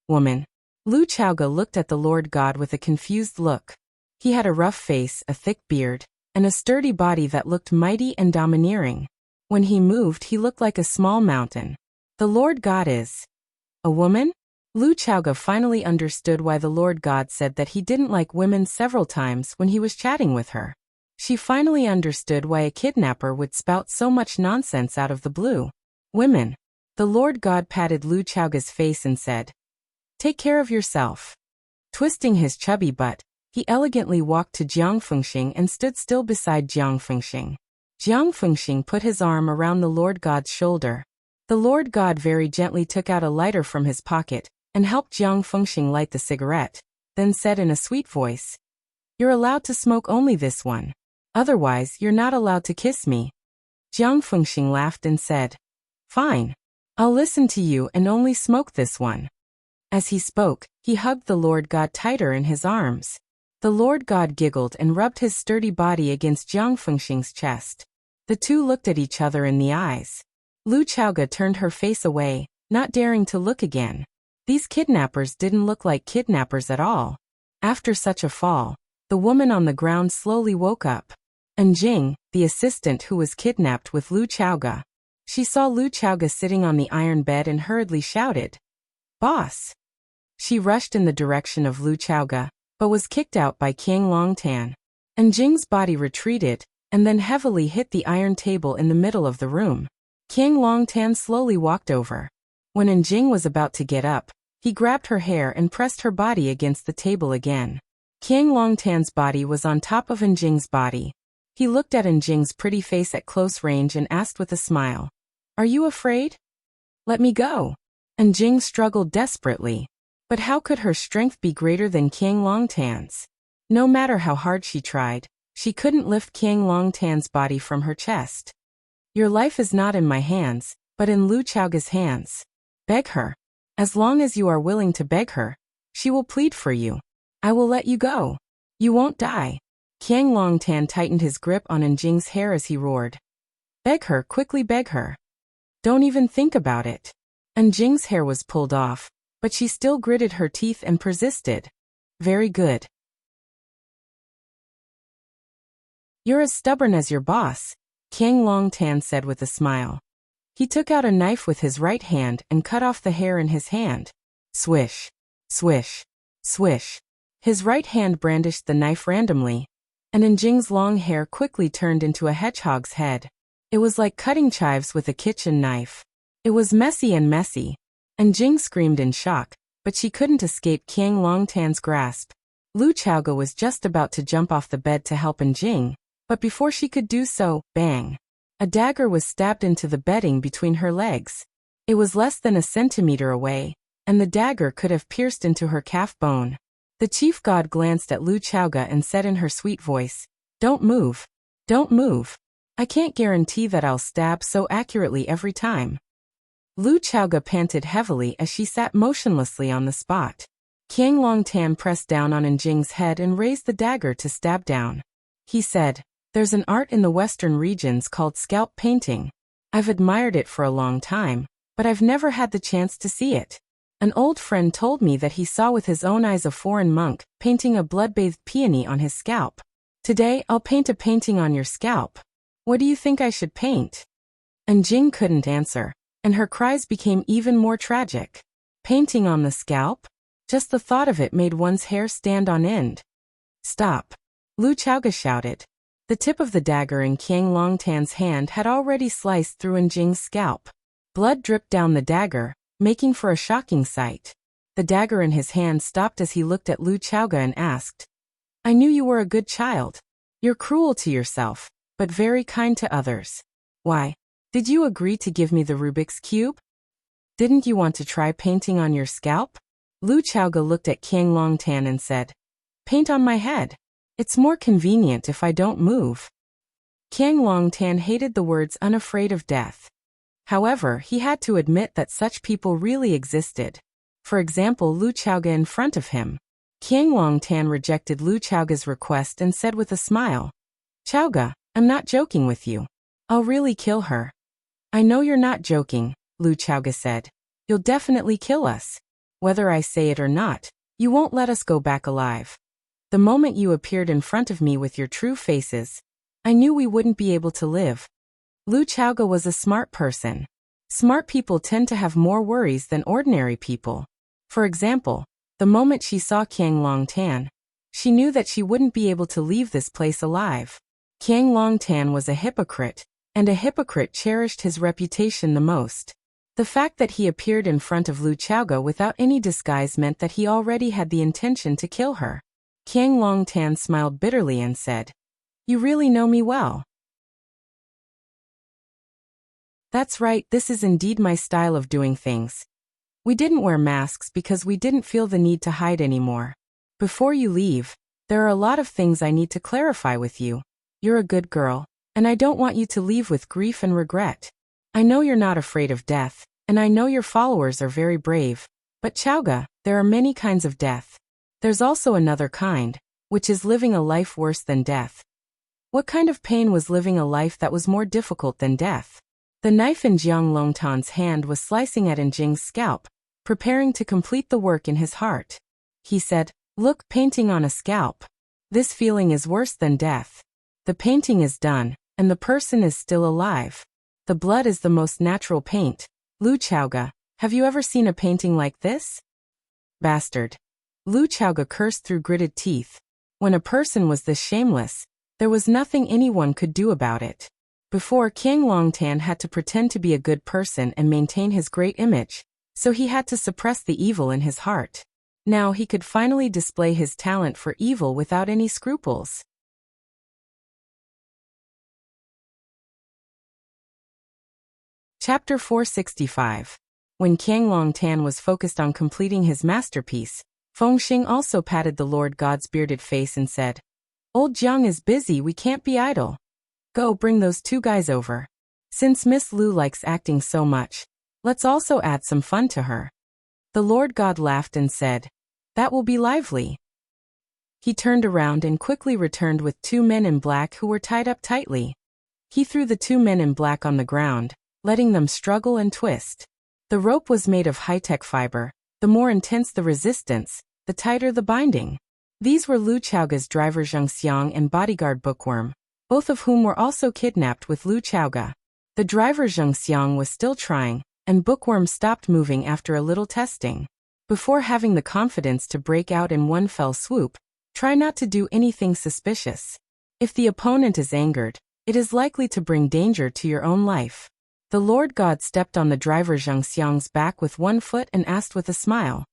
Woman. Lu Chaoge looked at the Lord God with a confused look. He had a rough face, a thick beard, and a sturdy body that looked mighty and domineering. When he moved, he looked like a small mountain. The Lord God is a woman? Lu Chaoga finally understood why the Lord God said that he didn't like women several times when he was chatting with her. She finally understood why a kidnapper would spout so much nonsense out of the blue. Women. The Lord God patted Lu Chaoga's face and said, "Take care of yourself." Twisting his chubby butt, he elegantly walked to Jiang Fengxing and stood still beside Jiang Fengxing. Jiang Fengxing put his arm around the Lord God's shoulder. The Lord God very gently took out a lighter from his pocket and helped Jiang Fengxing light the cigarette, then said in a sweet voice, "You're allowed to smoke only this one. Otherwise, you're not allowed to kiss me." Jiang Fengxing laughed and said, "Fine. I'll listen to you and only smoke this one." As he spoke, he hugged the Lord God tighter in his arms. The Lord God giggled and rubbed his sturdy body against Jiang Fengxing's chest. The two looked at each other in the eyes. Lu Chaoga turned her face away, not daring to look again. These kidnappers didn't look like kidnappers at all. After such a fall, the woman on the ground slowly woke up. And Jing, the assistant who was kidnapped with Lu Chaoga. She saw Lu Chaoga sitting on the iron bed and hurriedly shouted, "Boss!" She rushed in the direction of Lu Chaoga, but was kicked out by Qiang Longtan. And Jing's body retreated, and then heavily hit the iron table in the middle of the room. Qiang Longtan slowly walked over. When Jing was about to get up, he grabbed her hair and pressed her body against the table again. Qiang Longtan's body was on top of Jing's body. He looked at Jing's pretty face at close range and asked with a smile, "Are you afraid? Let me go." Jing struggled desperately. But how could her strength be greater than Qiang Longtan's? No matter how hard she tried, she couldn't lift Qiang Longtan's body from her chest. "Your life is not in my hands, but in Lu Chaoga's hands. Beg her. As long as you are willing to beg her, she will plead for you. I will let you go. You won't die." Qiang Longtan tightened his grip on Jing's hair as he roared, "Beg her, quickly beg her. Don't even think about it." Jing's hair was pulled off, but she still gritted her teeth and persisted. "Very good. You're as stubborn as your boss," Qiang Longtan said with a smile. He took out a knife with his right hand and cut off the hair in his hand. Swish, swish, swish. His right hand brandished the knife randomly, and Jing's long hair quickly turned into a hedgehog's head. It was like cutting chives with a kitchen knife. It was messy and messy. Jing screamed in shock, but she couldn't escape Qiang Longtan's grasp. Lu Chaoga was just about to jump off the bed to help Jing, but before she could do so, bang! A dagger was stabbed into the bedding between her legs. It was less than a centimeter away, and the dagger could have pierced into her calf bone. The chief god glanced at Lu Chaoga and said in her sweet voice, "Don't move. Don't move. I can't guarantee that I'll stab so accurately every time." Lu Chaoga panted heavily as she sat motionlessly on the spot. Qiang Longtan pressed down on Jing's head and raised the dagger to stab down. He said, "There's an art in the western regions called scalp painting. I've admired it for a long time, but I've never had the chance to see it. An old friend told me that he saw with his own eyes a foreign monk painting a blood-bathed peony on his scalp. Today I'll paint a painting on your scalp. What do you think I should paint?" Jing couldn't answer, and her cries became even more tragic. Painting on the scalp? Just the thought of it made one's hair stand on end. "Stop!" Lu Chaoga shouted. The tip of the dagger in Qiang Longtan's hand had already sliced through Jing's scalp. Blood dripped down the dagger, making for a shocking sight. The dagger in his hand stopped as he looked at Lu Chaoga and asked, "I knew you were a good child. You're cruel to yourself, but very kind to others. Why? Did you agree to give me the Rubik's Cube? Didn't you want to try painting on your scalp?" Lu Chaoga looked at Qiang Longtan and said, "Paint on my head. It's more convenient if I don't move." Qiang Longtan hated the words "unafraid of death." However, he had to admit that such people really existed. For example, Lu Chaoga in front of him. Qiang Longtan rejected Lu Chaoga's request and said with a smile, "Chaoga, I'm not joking with you. I'll really kill her." "I know you're not joking," Lu Chaoga said. "You'll definitely kill us. Whether I say it or not, you won't let us go back alive. The moment you appeared in front of me with your true faces, I knew we wouldn't be able to live." Lu Chaoga was a smart person. Smart people tend to have more worries than ordinary people. For example, the moment she saw Qiang Longtan, she knew that she wouldn't be able to leave this place alive. Qiang Longtan was a hypocrite, and a hypocrite cherished his reputation the most. The fact that he appeared in front of Lu Chaoga without any disguise meant that he already had the intention to kill her. Qiang Longtan smiled bitterly and said, "You really know me well." "That's right, this is indeed my style of doing things. We didn't wear masks because we didn't feel the need to hide anymore. Before you leave, there are a lot of things I need to clarify with you. You're a good girl, and I don't want you to leave with grief and regret. I know you're not afraid of death, and I know your followers are very brave. But Chaoga, there are many kinds of death. There's also another kind, which is living a life worse than death." What kind of pain was living a life that was more difficult than death? The knife in Jiang Longtan's hand was slicing at Jing's scalp, preparing to complete the work in his heart. He said, "Look, painting on a scalp. This feeling is worse than death. The painting is done, and the person is still alive. The blood is the most natural paint. Lu Chaoga, have you ever seen a painting like this?" "Bastard." Lu Chaoga cursed through gritted teeth. When a person was this shameless, there was nothing anyone could do about it. Before, Qiang Longtan had to pretend to be a good person and maintain his great image, so he had to suppress the evil in his heart. Now he could finally display his talent for evil without any scruples. Chapter 465. When Qiang Longtan was focused on completing his masterpiece, Fengxing also patted the Lord God's bearded face and said, "Old Jiang is busy, we can't be idle. Go bring those two guys over. Since Miss Lu likes acting so much, let's also add some fun to her." The Lord God laughed and said, "That will be lively." He turned around and quickly returned with two men in black who were tied up tightly. He threw the two men in black on the ground, letting them struggle and twist. The rope was made of high-tech fiber. The more intense the resistance, the tighter the binding. These were Lu Chaoga's driver Zheng Xiang and bodyguard Bookworm, both of whom were also kidnapped with Lu Chaoga. The driver Zheng Xiang was still trying, and Bookworm stopped moving after a little testing. Before having the confidence to break out in one fell swoop, try not to do anything suspicious. If the opponent is angered, it is likely to bring danger to your own life. The Lord God stepped on the driver Zheng Xiang's back with one foot and asked with a smile,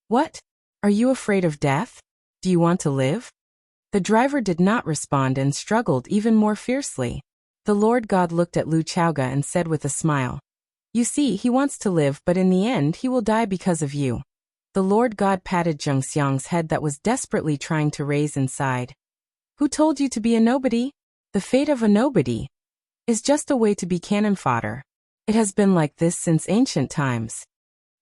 "What? Are you afraid of death? Do you want to live?" The driver did not respond and struggled even more fiercely. The Lord God looked at Lu Chaoga and said with a smile, "You see, he wants to live, but in the end he will die because of you." The Lord God patted Zheng Xiang's head that was desperately trying to raise and sighed. "Who told you to be a nobody? The fate of a nobody is just a way to be cannon fodder. It has been like this since ancient times."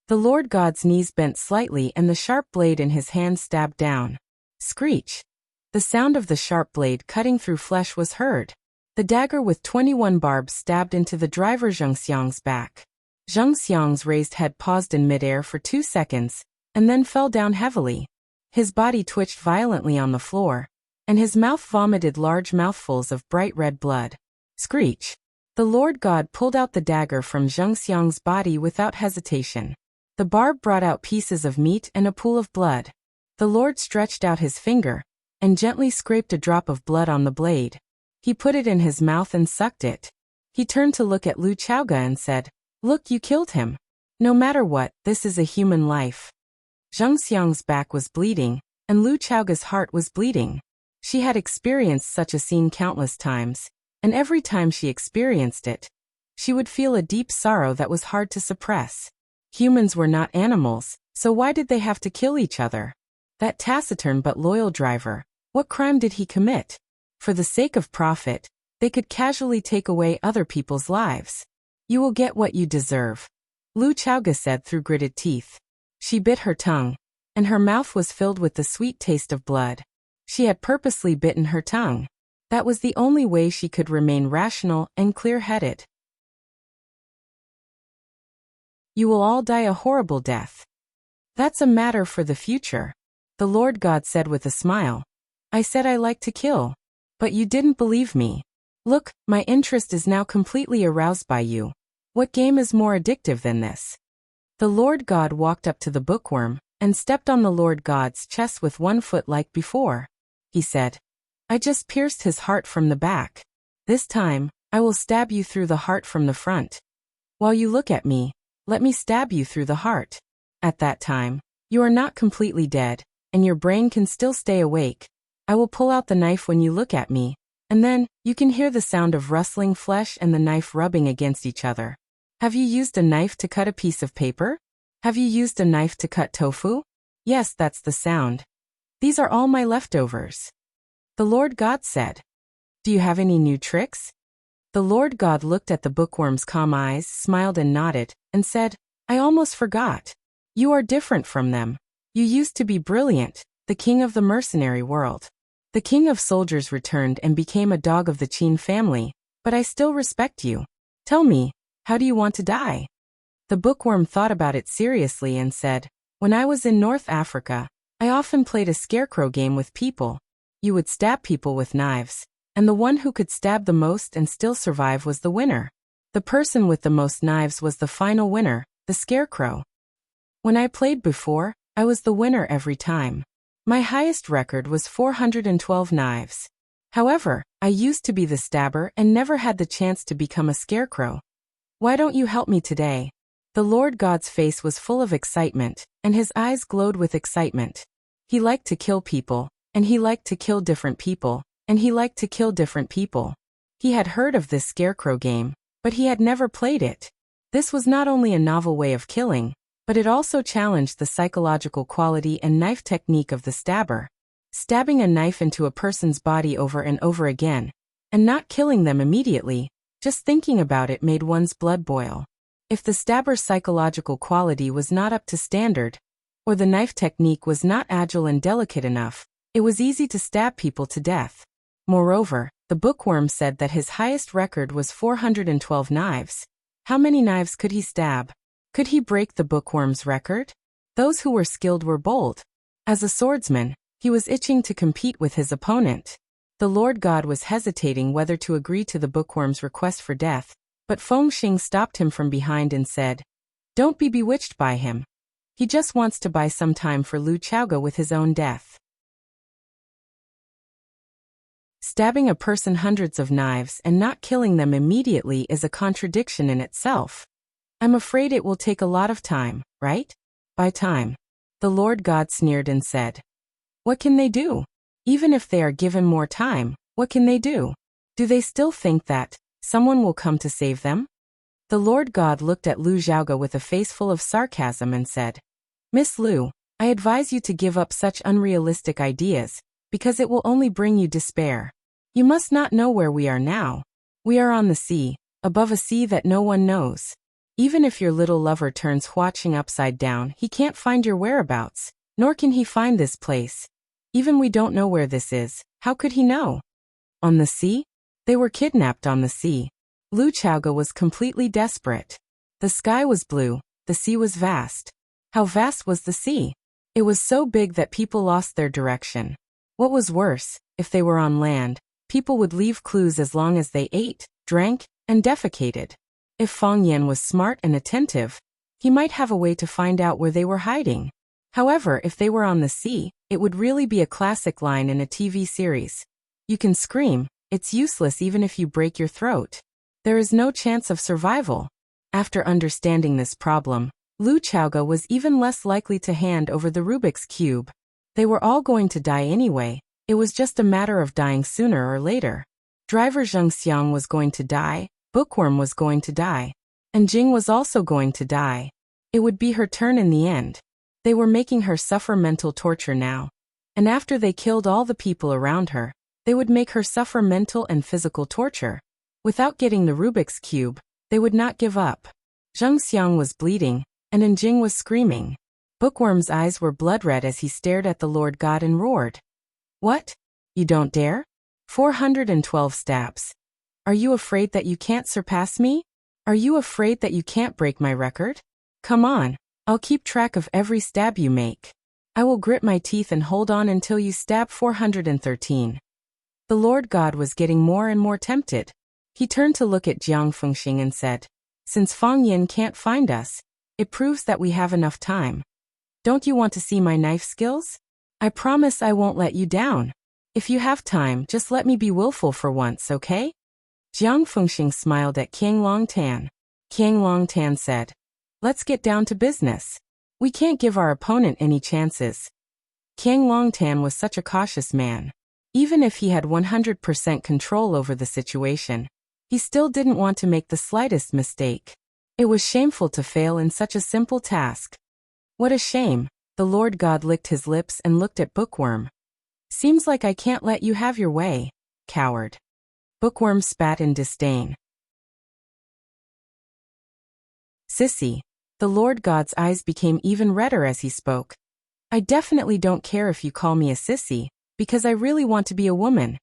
The Lord God's knees bent slightly and the sharp blade in his hand stabbed down. Screech! The sound of the sharp blade cutting through flesh was heard. The dagger with 21 barbs stabbed into the driver Zheng Xiang's back. Zheng Xiang's raised head paused in midair for 2 seconds, and then fell down heavily. His body twitched violently on the floor, and his mouth vomited large mouthfuls of bright red blood. Screech! The Lord God pulled out the dagger from Zheng Xiang's body without hesitation. The barb brought out pieces of meat and a pool of blood. The Lord stretched out his finger and gently scraped a drop of blood on the blade. He put it in his mouth and sucked it. He turned to look at Lu Chaoga and said, "Look, you killed him. No matter what, this is a human life." Zheng Xiang's back was bleeding, and Lu Chaoga's heart was bleeding. She had experienced such a scene countless times, and every time she experienced it, she would feel a deep sorrow that was hard to suppress. Humans were not animals, so why did they have to kill each other? That taciturn but loyal driver, what crime did he commit? For the sake of profit, they could casually take away other people's lives. "You will get what you deserve," Lu Chaoga said through gritted teeth. She bit her tongue, and her mouth was filled with the sweet taste of blood. She had purposely bitten her tongue. That was the only way she could remain rational and clear-headed. "You will all die a horrible death. That's a matter for the future," the Lord God said with a smile. "I said I like to kill, but you didn't believe me. Look, my interest is now completely aroused by you. What game is more addictive than this?" The Lord God walked up to the bookworm and stepped on the Lord God's chest with one foot like before. He said, I just pierced his heart from the back. This time, I will stab you through the heart from the front. While you look at me, let me stab you through the heart. At that time, you are not completely dead, and your brain can still stay awake. I will pull out the knife when you look at me, and then, you can hear the sound of rustling flesh and the knife rubbing against each other. Have you used a knife to cut a piece of paper? Have you used a knife to cut tofu? Yes, that's the sound. These are all my leftovers. The Lord God said, Do you have any new tricks? The Lord God looked at the bookworm's calm eyes, smiled and nodded, and said, I almost forgot. You are different from them. You used to be brilliant, the king of the mercenary world. The king of soldiers returned and became a dog of the Qin family, but I still respect you. Tell me, how do you want to die? The bookworm thought about it seriously and said, When I was in North Africa, I often played a scarecrow game with people. You would stab people with knives, and the one who could stab the most and still survive was the winner. The person with the most knives was the final winner, the scarecrow. When I played before, I was the winner every time. My highest record was 412 knives. However, I used to be the stabber and never had the chance to become a scarecrow. Why don't you help me today? The Lord God's face was full of excitement, and his eyes glowed with excitement. He liked to kill people, and he liked to kill different people, and he liked to kill different people. He had heard of this scarecrow game, but he had never played it. This was not only a novel way of killing, but it also challenged the psychological quality and knife technique of the stabber. Stabbing a knife into a person's body over and over again, and not killing them immediately, just thinking about it made one's blood boil. If the stabber's psychological quality was not up to standard, or the knife technique was not agile and delicate enough, it was easy to stab people to death. Moreover, the bookworm said that his highest record was 412 knives. How many knives could he stab? Could he break the bookworm's record? Those who were skilled were bold. As a swordsman, he was itching to compete with his opponent. The Lord God was hesitating whether to agree to the bookworm's request for death, but Fengxing stopped him from behind and said, Don't be bewitched by him. He just wants to buy some time for Lu Chaoga with his own death. Stabbing a person hundreds of knives and not killing them immediately is a contradiction in itself. I'm afraid it will take a lot of time, right? By time. The Lord God sneered and said, What can they do? Even if they are given more time, what can they do? Do they still think that someone will come to save them? The Lord God looked at Lu Xiaoga with a face full of sarcasm and said, Miss Lu, I advise you to give up such unrealistic ideas, because it will only bring you despair. You must not know where we are now. We are on the sea, above a sea that no one knows. Even if your little lover turns watching upside down, he can't find your whereabouts, nor can he find this place. Even we don't know where this is, how could he know? On the sea? They were kidnapped on the sea. Lu Chaoga was completely desperate. The sky was blue, the sea was vast. How vast was the sea? It was so big that people lost their direction. What was worse, if they were on land, people would leave clues as long as they ate, drank, and defecated. If Fang Yan was smart and attentive, he might have a way to find out where they were hiding. However, if they were on the sea, it would really be a classic line in a TV series. You can scream, it's useless even if you break your throat. There is no chance of survival. After understanding this problem, Lu Chaoga was even less likely to hand over the Rubik's Cube. They were all going to die anyway, it was just a matter of dying sooner or later. Driver Zheng Xiang was going to die, Bookworm was going to die, and Jing was also going to die. It would be her turn in the end. They were making her suffer mental torture now. And after they killed all the people around her, they would make her suffer mental and physical torture. Without getting the Rubik's Cube, they would not give up. Zheng Xiang was bleeding, and Jing was screaming. Bookworm's eyes were blood red as he stared at the Lord God and roared. What? You don't dare? 412 stabs. Are you afraid that you can't surpass me? Are you afraid that you can't break my record? Come on, I'll keep track of every stab you make. I will grit my teeth and hold on until you stab 413. The Lord God was getting more and more tempted. He turned to look at Jiang Fengxing and said, Since Fang Yin can't find us, it proves that we have enough time. Don't you want to see my knife skills? I promise I won't let you down. If you have time, just let me be willful for once, okay? Jiang Fengxing smiled at King Longtan. King Longtan said, let's get down to business. We can't give our opponent any chances. King Longtan was such a cautious man. Even if he had 100% control over the situation, he still didn't want to make the slightest mistake. It was shameful to fail in such a simple task. What a shame. The Lord God licked his lips and looked at Bookworm. Seems like I can't let you have your way, coward. Bookworm spat in disdain. Sissy. The Lord God's eyes became even redder as he spoke. I definitely don't care if you call me a sissy, because I really want to be a woman.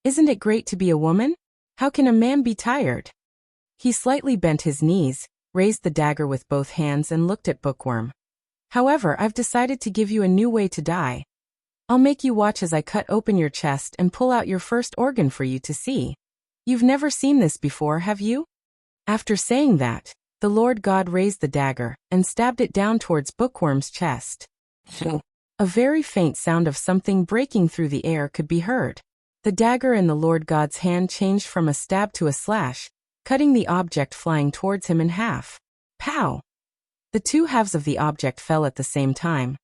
Isn't it great to be a woman? How can a man be tired? He slightly bent his knees, raised the dagger with both hands and looked at Bookworm. However, I've decided to give you a new way to die. I'll make you watch as I cut open your chest and pull out your first organ for you to see. You've never seen this before, have you? After saying that, the Lord God raised the dagger and stabbed it down towards Bookworm's chest. A very faint sound of something breaking through the air could be heard. The dagger in the Lord God's hand changed from a stab to a slash, cutting the object flying towards him in half. Pow! The two halves of the object fell at the same time.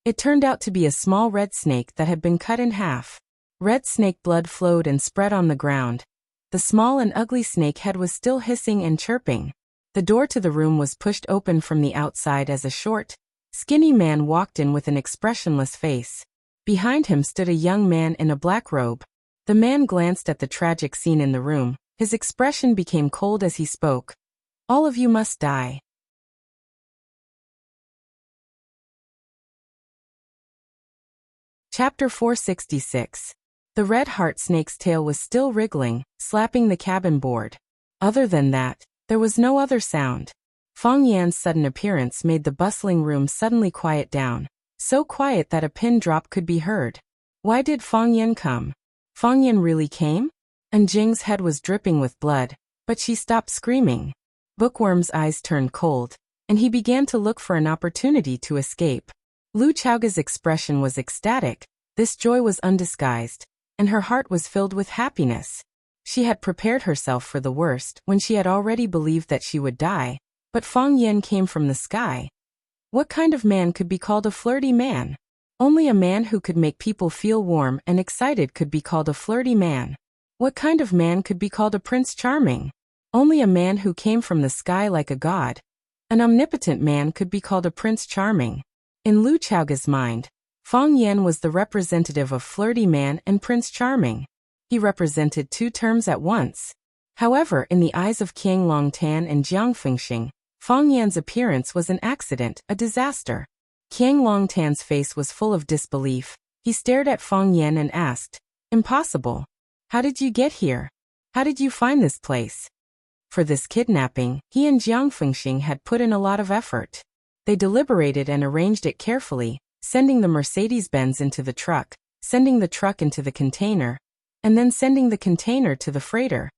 It turned out to be a small red snake that had been cut in half. Red snake blood flowed and spread on the ground. The small and ugly snake head was still hissing and chirping. The door to the room was pushed open from the outside as a short, skinny man walked in with an expressionless face. Behind him stood a young man in a black robe. The man glanced at the tragic scene in the room. His expression became cold as he spoke. All of you must die. Chapter 466. The red heart snake's tail was still wriggling, slapping the cabin board. Other than that, there was no other sound. Feng Yan's sudden appearance made the bustling room suddenly quiet down, so quiet that a pin drop could be heard. Why did Feng Yan come? Feng Yan really came? And Jing's head was dripping with blood, but she stopped screaming. Bookworm's eyes turned cold, and he began to look for an opportunity to escape. Lu Chaoga's expression was ecstatic. This joy was undisguised, and her heart was filled with happiness. She had prepared herself for the worst when she had already believed that she would die, but Feng Yan came from the sky. What kind of man could be called a flirty man? Only a man who could make people feel warm and excited could be called a flirty man. What kind of man could be called a Prince Charming? Only a man who came from the sky like a god. An omnipotent man could be called a Prince Charming. In Lu Chaoga's mind, Feng Yan was the representative of flirty man and Prince Charming. He represented two terms at once. However, in the eyes of King Longtan and Jiang Fengxing, Feng Yan's appearance was an accident, a disaster. King Longtan's face was full of disbelief. He stared at Feng Yan and asked, "Impossible. How did you get here? How did you find this place?" For this kidnapping, he and Jiang Fengxing had put in a lot of effort. They deliberated and arranged it carefully, sending the Mercedes-Benz into the truck, sending the truck into the container, and then sending the container to the freighter.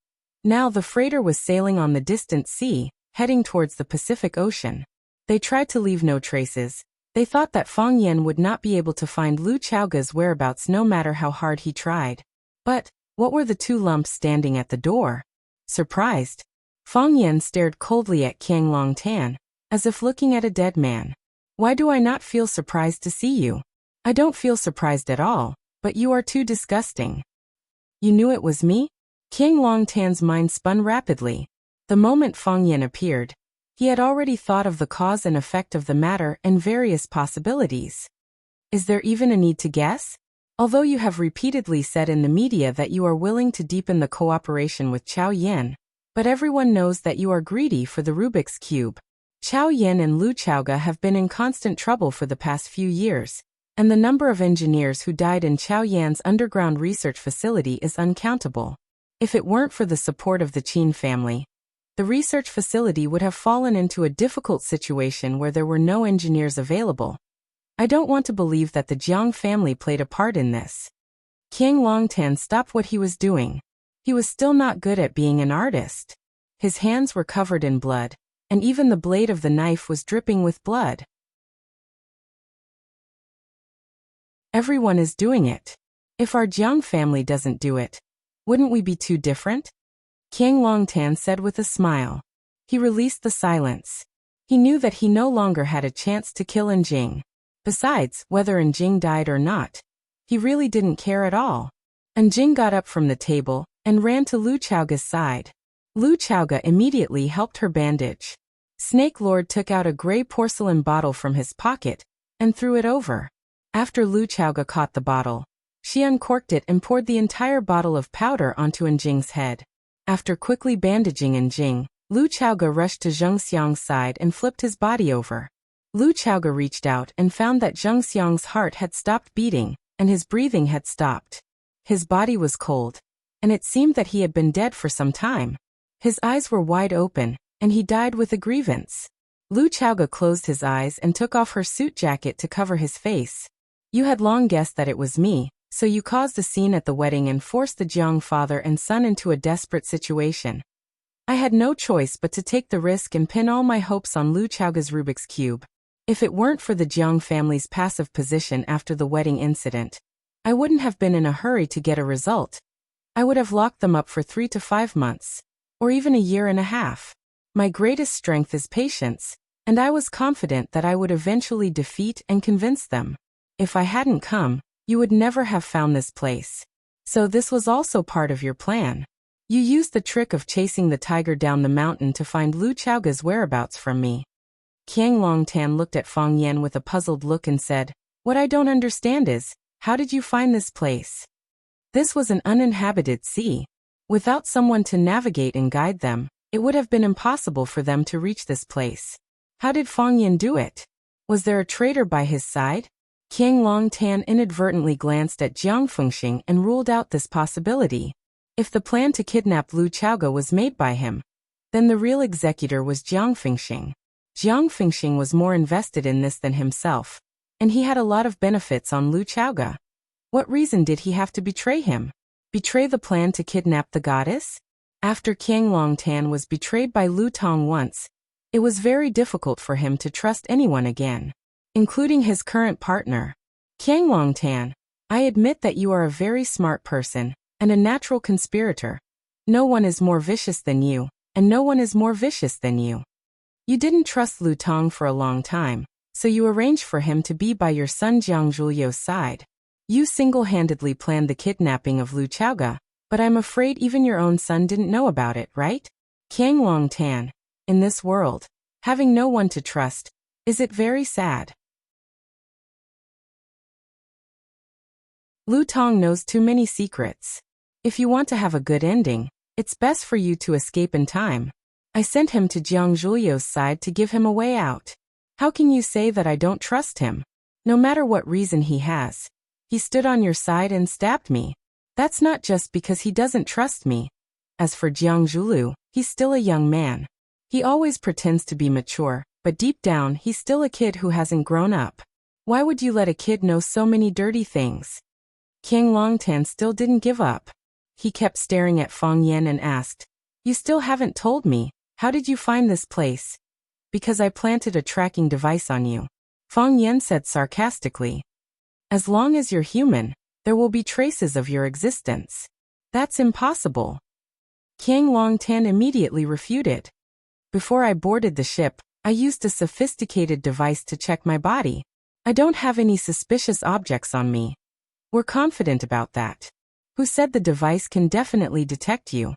Now the freighter was sailing on the distant sea, heading towards the Pacific Ocean. They tried to leave no traces. They thought that Feng Yan would not be able to find Lu Chaoga's whereabouts no matter how hard he tried. But what were the two lumps standing at the door? Surprised, Feng Yan stared coldly at King Longtan, as if looking at a dead man. "Why do I not feel surprised to see you? I don't feel surprised at all, but you are too disgusting." "You knew it was me?" King Longtan's mind spun rapidly. The moment Feng Yan appeared, he had already thought of the cause and effect of the matter and various possibilities. "Is there even a need to guess? Although you have repeatedly said in the media that you are willing to deepen the cooperation with Chao Yin, but everyone knows that you are greedy for the Rubik's Cube. Chao Yin and Lu Chaoga have been in constant trouble for the past few years, and the number of engineers who died in Chao Yan's underground research facility is uncountable. If it weren't for the support of the Qin family, the research facility would have fallen into a difficult situation where there were no engineers available. I don't want to believe that the Jiang family played a part in this." King Longtan stopped what he was doing. He was still not good at being an artist. His hands were covered in blood, and even the blade of the knife was dripping with blood. Everyone is doing it. If our Jiang family doesn't do it, wouldn't we be too different? Qiang Longtan said with a smile. He released the silence. He knew that he no longer had a chance to kill Njing. Besides, whether Njing died or not, he really didn't care at all. Njing got up from the table and ran to Lu Chaoga's side. Lu Chaoga immediately helped her bandage. Snake Lord took out a gray porcelain bottle from his pocket and threw it over. After Lu Chaoga caught the bottle, she uncorked it and poured the entire bottle of powder onto Njing's head. After quickly bandaging Njing, Lu Chaoga rushed to Zheng Xiang's side and flipped his body over. Lu Chaoga reached out and found that Zheng Xiang's heart had stopped beating, and his breathing had stopped. His body was cold, and it seemed that he had been dead for some time. His eyes were wide open, and he died with a grievance. Lu Chaoga closed his eyes and took off her suit jacket to cover his face. You had long guessed that it was me, so you caused a scene at the wedding and forced the Jiang father and son into a desperate situation. I had no choice but to take the risk and pin all my hopes on Lu Chaoga's Rubik's Cube. If it weren't for the Jiang family's passive position after the wedding incident, I wouldn't have been in a hurry to get a result. I would have locked them up for 3 to 5 months, or even a year and a half. My greatest strength is patience, and I was confident that I would eventually defeat and convince them. If I hadn't come, you would never have found this place. So this was also part of your plan. You used the trick of chasing the tiger down the mountain to find Lu Chaoga's whereabouts from me. Qiang Longtan looked at Fang Yan with a puzzled look and said, What I don't understand is, how did you find this place? This was an uninhabited sea. Without someone to navigate and guide them, it would have been impossible for them to reach this place. How did Fang Yan do it? Was there a traitor by his side? Qiang Longtan inadvertently glanced at Jiang Fengxing and ruled out this possibility. If the plan to kidnap Lu Chaoga was made by him, then the real executor was Jiang Fengxing. Jiang Fengxing was more invested in this than himself, and he had a lot of benefits on Lu Chaoga. What reason did he have to betray him? Betray the plan to kidnap the goddess? After Qiang Longtan was betrayed by Lu Tong once, it was very difficult for him to trust anyone again, including his current partner. Qiang Longtan, I admit that you are a very smart person and a natural conspirator. No one is more vicious than you, and no one is more vicious than you. You didn't trust Lu Tong for a long time, so you arranged for him to be by your son Jiang Zhuliu's side. You single-handedly planned the kidnapping of Lu Chaoga, but I'm afraid even your own son didn't know about it, right? Qiang Longtan, in this world, having no one to trust, is it very sad? Lu Tong knows too many secrets. If you want to have a good ending, it's best for you to escape in time. I sent him to Jiang Zhuliu's side to give him a way out. How can you say that I don't trust him? No matter what reason he has, he stood on your side and stabbed me. That's not just because he doesn't trust me. As for Jiang Zhuliu, he's still a young man. He always pretends to be mature, but deep down he's still a kid who hasn't grown up. Why would you let a kid know so many dirty things? Qiang Longtan still didn't give up. He kept staring at Fang Yan and asked, You still haven't told me. How did you find this place? Because I planted a tracking device on you. Fang Yan said sarcastically. As long as you're human, there will be traces of your existence. That's impossible. Qiang Longtan immediately refuted. Before I boarded the ship, I used a sophisticated device to check my body. I don't have any suspicious objects on me. We're confident about that. Who said the device can definitely detect you?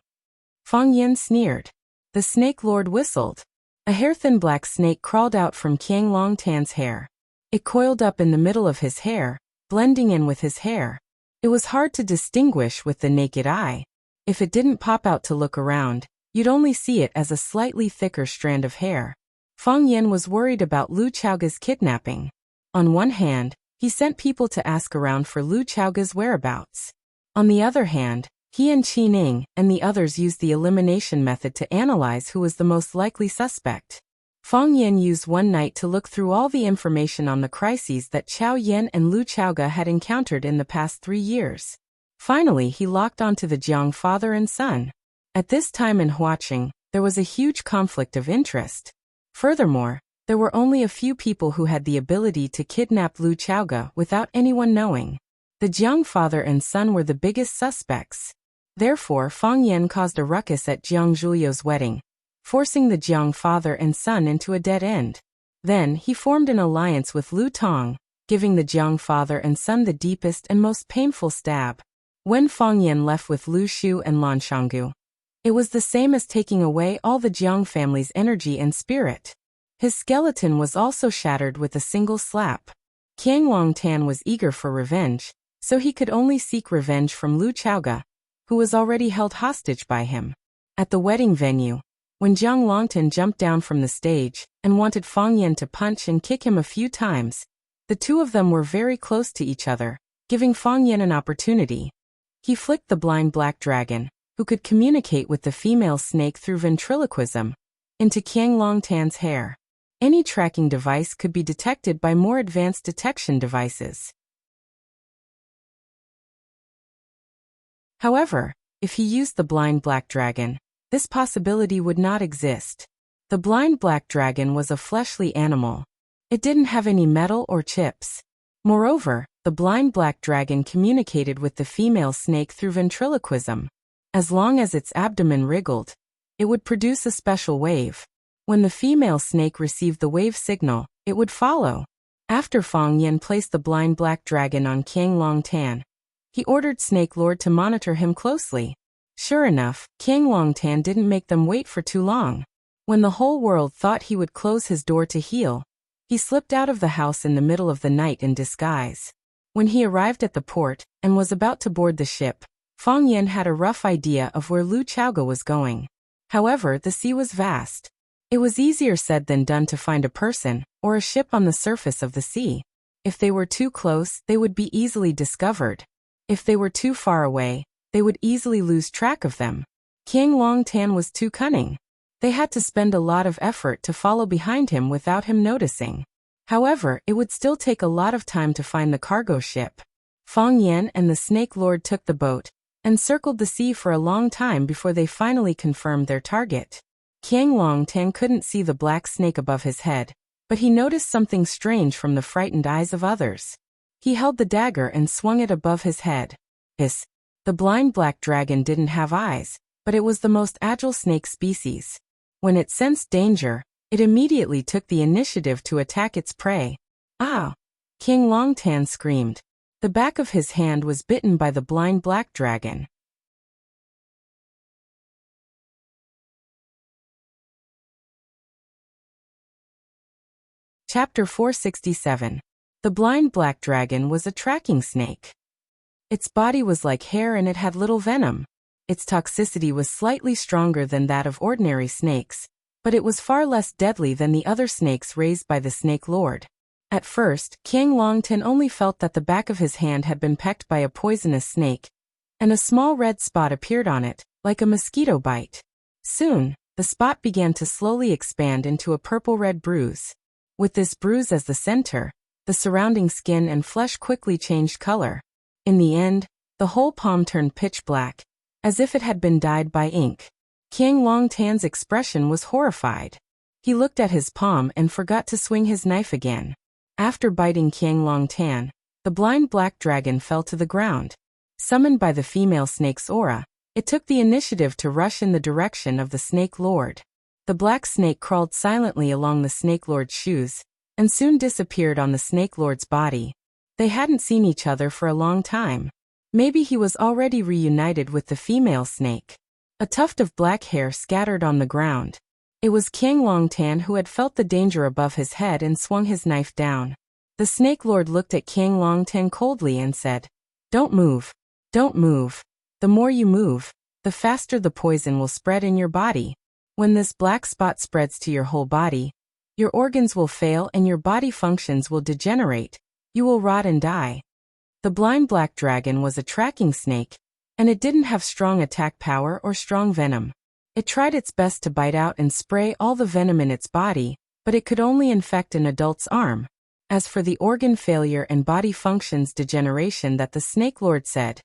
Fang Yan sneered. The Snake Lord whistled. A hair-thin black snake crawled out from Qiang Longtan's hair. It coiled up in the middle of his hair, blending in with his hair. It was hard to distinguish with the naked eye. If it didn't pop out to look around, you'd only see it as a slightly thicker strand of hair. Fang Yan was worried about Lu Chaoga's kidnapping. On one hand, he sent people to ask around for Lu Chaoga's whereabouts. On the other hand, he and Qi Ning and the others used the elimination method to analyze who was the most likely suspect. Fang Yan used one night to look through all the information on the crises that Qiao Yan and Lu Chaoga had encountered in the past 3 years. Finally, he locked onto the Jiang father and son. At this time in Huaqing, there was a huge conflict of interest. Furthermore, There were only a few people who had the ability to kidnap Lu Chaoga without anyone knowing. The Jiang father and son were the biggest suspects. Therefore, Fang Yan caused a ruckus at Jiang Zhuliu's wedding, forcing the Jiang father and son into a dead end. Then, he formed an alliance with Lu Tong, giving the Jiang father and son the deepest and most painful stab. When Fang Yan left with Lu Shu and Lan Shanggu, it was the same as taking away all the Jiang family's energy and spirit. His skeleton was also shattered with a single slap. Qiang Longtan was eager for revenge, so he could only seek revenge from Lu Chaoga, who was already held hostage by him. At the wedding venue, when Jiang Longtan jumped down from the stage and wanted Fang Yan to punch and kick him a few times, the two of them were very close to each other, giving Fang Yan an opportunity. He flicked the blind black dragon, who could communicate with the female snake through ventriloquism, into Qiang Longtan's hair. Any tracking device could be detected by more advanced detection devices. However, if he used the blind black dragon, this possibility would not exist. The blind black dragon was a fleshly animal. It didn't have any metal or chips. Moreover, the blind black dragon communicated with the female snake through ventriloquism. As long as its abdomen wriggled, it would produce a special wave. When the female snake received the wave signal, it would follow. After Fang Yan placed the blind black dragon on Qiang Longtan, he ordered Snake Lord to monitor him closely. Sure enough, Qiang Longtan didn't make them wait for too long. When the whole world thought he would close his door to heal, he slipped out of the house in the middle of the night in disguise. When he arrived at the port and was about to board the ship, Fang Yan had a rough idea of where Lu Chaoga was going. However, the sea was vast. It was easier said than done to find a person or a ship on the surface of the sea. If they were too close, they would be easily discovered. If they were too far away, they would easily lose track of them. Qiang Longtan was too cunning. They had to spend a lot of effort to follow behind him without him noticing. However, it would still take a lot of time to find the cargo ship. Fang Yan and the Snake Lord took the boat and circled the sea for a long time before they finally confirmed their target. Qiang Longtan couldn't see the black snake above his head, but he noticed something strange from the frightened eyes of others. He held the dagger and swung it above his head. The blind black dragon didn't have eyes, but it was the most agile snake species. When it sensed danger, it immediately took the initiative to attack its prey. Ah! Qiang Longtan screamed. The back of his hand was bitten by the blind black dragon. Chapter 467. The blind black dragon was a tracking snake. Its body was like hair and it had little venom. Its toxicity was slightly stronger than that of ordinary snakes, but it was far less deadly than the other snakes raised by the Snake Lord. At first, Qiang Longtan only felt that the back of his hand had been pecked by a poisonous snake, and a small red spot appeared on it, like a mosquito bite. Soon, the spot began to slowly expand into a purple-red bruise. With this bruise as the center, the surrounding skin and flesh quickly changed color. In the end, the whole palm turned pitch black, as if it had been dyed by ink. Qiang Longtan's expression was horrified. He looked at his palm and forgot to swing his knife again. After biting Qiang Longtan, the blind black dragon fell to the ground. Summoned by the female snake's aura, it took the initiative to rush in the direction of the Snake Lord. The black snake crawled silently along the Snake Lord's shoes, and soon disappeared on the Snake Lord's body. They hadn't seen each other for a long time. Maybe he was already reunited with the female snake. A tuft of black hair scattered on the ground. It was Qiang Longtan who had felt the danger above his head and swung his knife down. The Snake Lord looked at Qiang Longtan coldly and said, "Don't move. Don't move. The more you move, the faster the poison will spread in your body. When this black spot spreads to your whole body, your organs will fail and your body functions will degenerate. You will rot and die." The blind black dragon was a tracking snake, and it didn't have strong attack power or strong venom. It tried its best to bite out and spray all the venom in its body, but it could only infect an adult's arm. As for the organ failure and body functions degeneration that the Snake Lord said,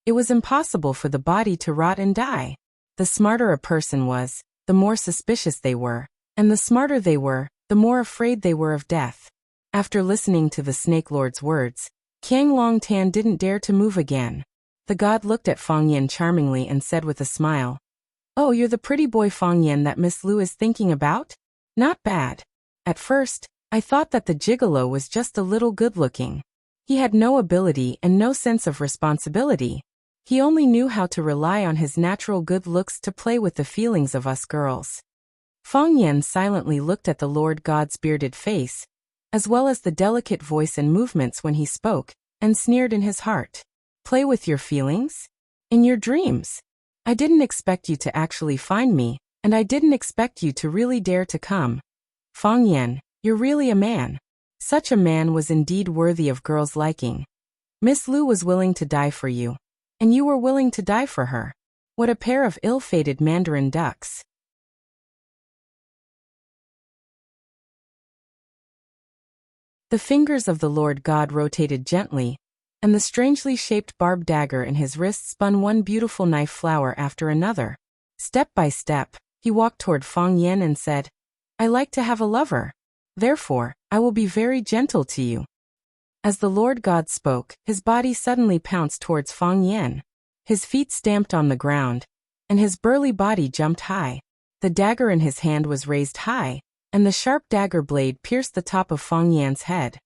it was impossible for the body to rot and die. The smarter a person was, the more suspicious they were, and the smarter they were, the more afraid they were of death. After listening to the Snake Lord's words, Qiang Longtan didn't dare to move again. The god looked at Fang Yan charmingly and said with a smile, "Oh, you're the pretty boy Fang Yan that Miss Lu is thinking about? Not bad. At first, I thought that the gigolo was just a little good-looking. He had no ability and no sense of responsibility. He only knew how to rely on his natural good looks to play with the feelings of us girls." Fang Yan silently looked at the Lord God's bearded face, as well as the delicate voice and movements when he spoke, and sneered in his heart. "Play with your feelings? In your dreams? I didn't expect you to actually find me, and I didn't expect you to really dare to come. Fang Yan, you're really a man." Such a man was indeed worthy of girls' liking. Miss Lu was willing to die for you, and you were willing to die for her. What a pair of ill-fated mandarin ducks. The fingers of the Lord God rotated gently, and the strangely shaped barbed dagger in his wrist spun one beautiful knife flower after another. Step by step, he walked toward Fang Yan and said, "I like to have a lover. Therefore, I will be very gentle to you." As the Lord God spoke, his body suddenly pounced towards Fang Yan. His feet stamped on the ground, and his burly body jumped high. The dagger in his hand was raised high, and the sharp dagger blade pierced the top of Fang Yan's head.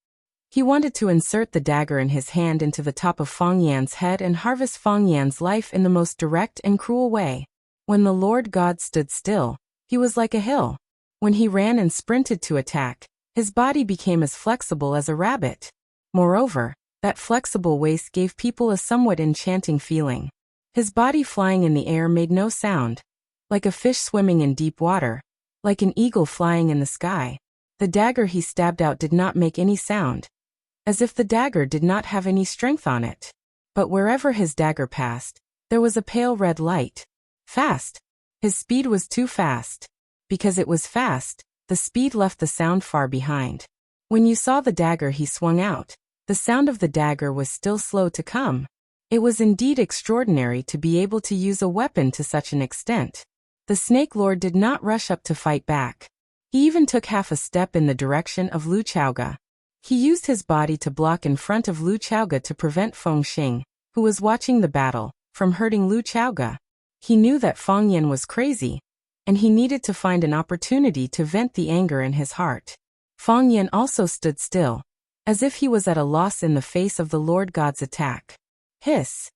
He wanted to insert the dagger in his hand into the top of Fang Yan's head and harvest Fang Yan's life in the most direct and cruel way. When the Lord God stood still, he was like a hill. When he ran and sprinted to attack, his body became as flexible as a rabbit. Moreover, that flexible waist gave people a somewhat enchanting feeling. His body flying in the air made no sound, like a fish swimming in deep water, like an eagle flying in the sky. The dagger he stabbed out did not make any sound, as if the dagger did not have any strength on it. But wherever his dagger passed, there was a pale red light. Fast. His speed was too fast. Because it was fast, the speed left the sound far behind. When you saw the dagger he swung out, the sound of the dagger was still slow to come. It was indeed extraordinary to be able to use a weapon to such an extent. The Snake Lord did not rush up to fight back. He even took half a step in the direction of Lu Chaoga. He used his body to block in front of Lu Chaoga to prevent Feng Xing, who was watching the battle, from hurting Lu Chaoga. He knew that Fang Yan was crazy, and he needed to find an opportunity to vent the anger in his heart. Fang Yan also stood still, as if he was at a loss in the face of the Lord God's attack. Hiss!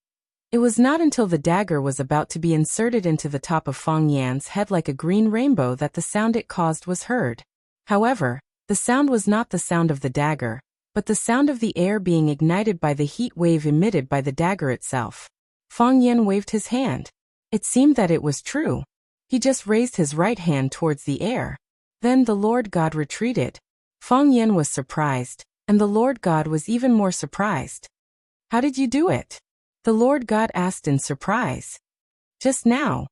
It was not until the dagger was about to be inserted into the top of Fang Yan's head like a green rainbow that the sound it caused was heard. However, the sound was not the sound of the dagger, but the sound of the air being ignited by the heat wave emitted by the dagger itself. Fang Yan waved his hand. It seemed that it was true. He just raised his right hand towards the air. Then the Lord God retreated. Fang Yan was surprised, and the Lord God was even more surprised. "How did you do it?" the Lord God asked in surprise. "Just now."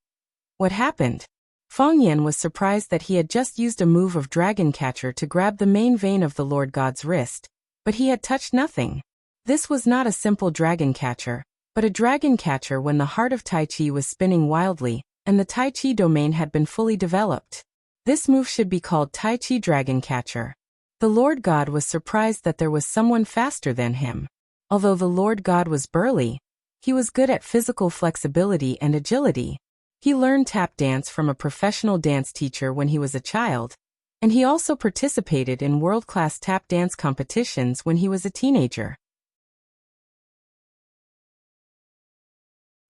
"What happened?" Fang Yan was surprised that he had just used a move of Dragon Catcher to grab the main vein of the Lord God's wrist, but he had touched nothing. This was not a simple Dragon Catcher, but a Dragon Catcher when the heart of Tai Chi was spinning wildly, and the Tai Chi domain had been fully developed. This move should be called Tai Chi Dragon Catcher. The Lord God was surprised that there was someone faster than him. Although the Lord God was burly, he was good at physical flexibility and agility. He learned tap dance from a professional dance teacher when he was a child, and he also participated in world-class tap dance competitions when he was a teenager.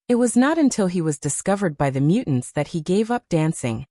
It was not until he was discovered by the mutants that he gave up dancing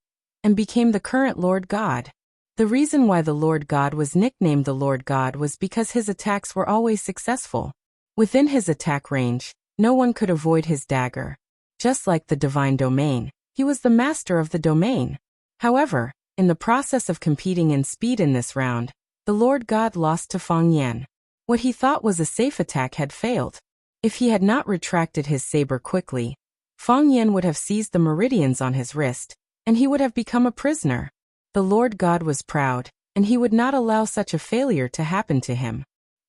and became the current Lord God. The reason why the Lord God was nicknamed the Lord God was because his attacks were always successful. Within his attack range, no one could avoid his dagger. Just like the divine domain, he was the master of the domain. However, in the process of competing in speed in this round, the Lord God lost to Fang Yan. What he thought was a safe attack had failed. If he had not retracted his saber quickly, Fang Yan would have seized the meridians on his wrist, and he would have become a prisoner. The Lord God was proud, and he would not allow such a failure to happen to him.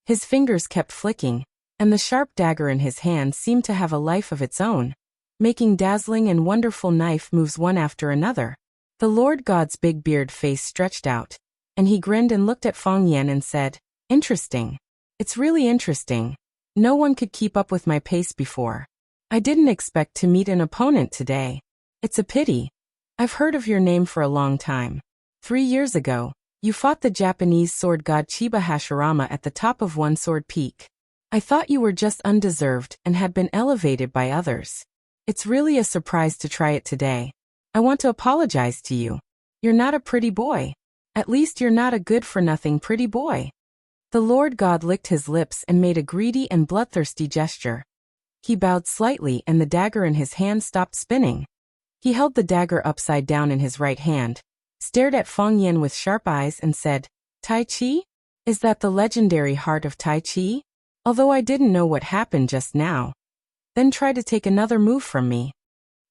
His fingers kept flicking, and the sharp dagger in his hand seemed to have a life of its own, making dazzling and wonderful knife moves one after another. The Lord God's big beard face stretched out, and he grinned and looked at Fang Yan and said, "Interesting. It's really interesting. No one could keep up with my pace before. I didn't expect to meet an opponent today. It's a pity. I've heard of your name for a long time. 3 years ago, you fought the Japanese sword god Chiba Hashirama at the top of One Sword Peak. I thought you were just undeserved and had been elevated by others. It's really a surprise to try it today. I want to apologize to you. You're not a pretty boy. At least you're not a good-for-nothing pretty boy." The Lord God licked his lips and made a greedy and bloodthirsty gesture. He bowed slightly and the dagger in his hand stopped spinning. He held the dagger upside down in his right hand, stared at Fang Yan with sharp eyes and said, "Tai Chi? Is that the legendary heart of Tai Chi? Although I didn't know what happened just now. Then try to take another move from me."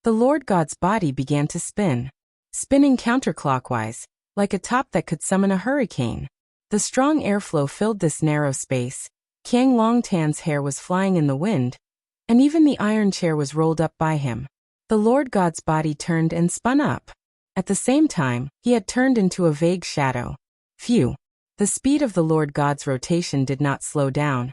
The Lord God's body began to spin, spinning counterclockwise, like a top that could summon a hurricane. The strong airflow filled this narrow space. Qiang Longtan's hair was flying in the wind, and even the iron chair was rolled up by him. The Lord God's body turned and spun up. At the same time, he had turned into a vague shadow. Phew! The speed of the Lord God's rotation did not slow down,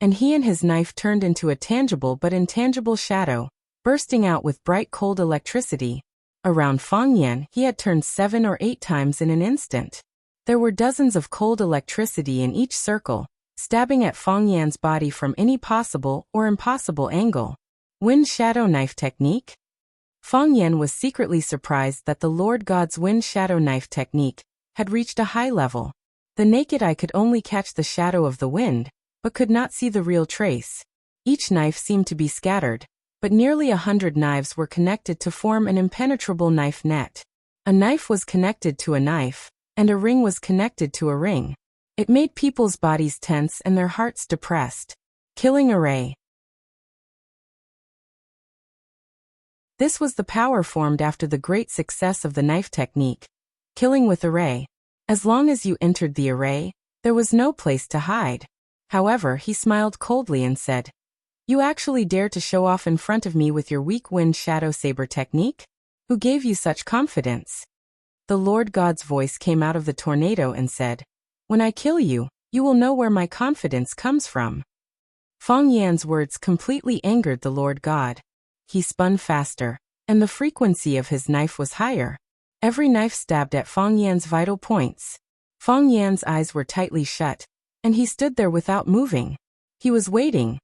and he and his knife turned into a tangible but intangible shadow, bursting out with bright cold electricity. Around Fang Yan, he had turned 7 or 8 times in an instant. There were dozens of cold electricity in each circle, stabbing at Fang Yan's body from any possible or impossible angle. Wind Shadow Knife Technique? Fang Yan was secretly surprised that the Lord God's Wind Shadow Knife Technique had reached a high level. The naked eye could only catch the shadow of the wind, but could not see the real trace. Each knife seemed to be scattered, but nearly 100 knives were connected to form an impenetrable knife net. A knife was connected to a knife, and a ring was connected to a ring. It made people's bodies tense and their hearts depressed. Killing Array. This was the power formed after the great success of the knife technique, killing with array. As long as you entered the array, there was no place to hide. However, he smiled coldly and said, "You actually dare to show off in front of me with your weak wind shadow saber technique? Who gave you such confidence?" The Lord God's voice came out of the tornado and said, "When I kill you, you will know where my confidence comes from." Fang Yan's words completely angered the Lord God. He spun faster, and the frequency of his knife was higher. Every knife stabbed at Fang Yan's vital points. Fang Yan's eyes were tightly shut, and he stood there without moving. He was waiting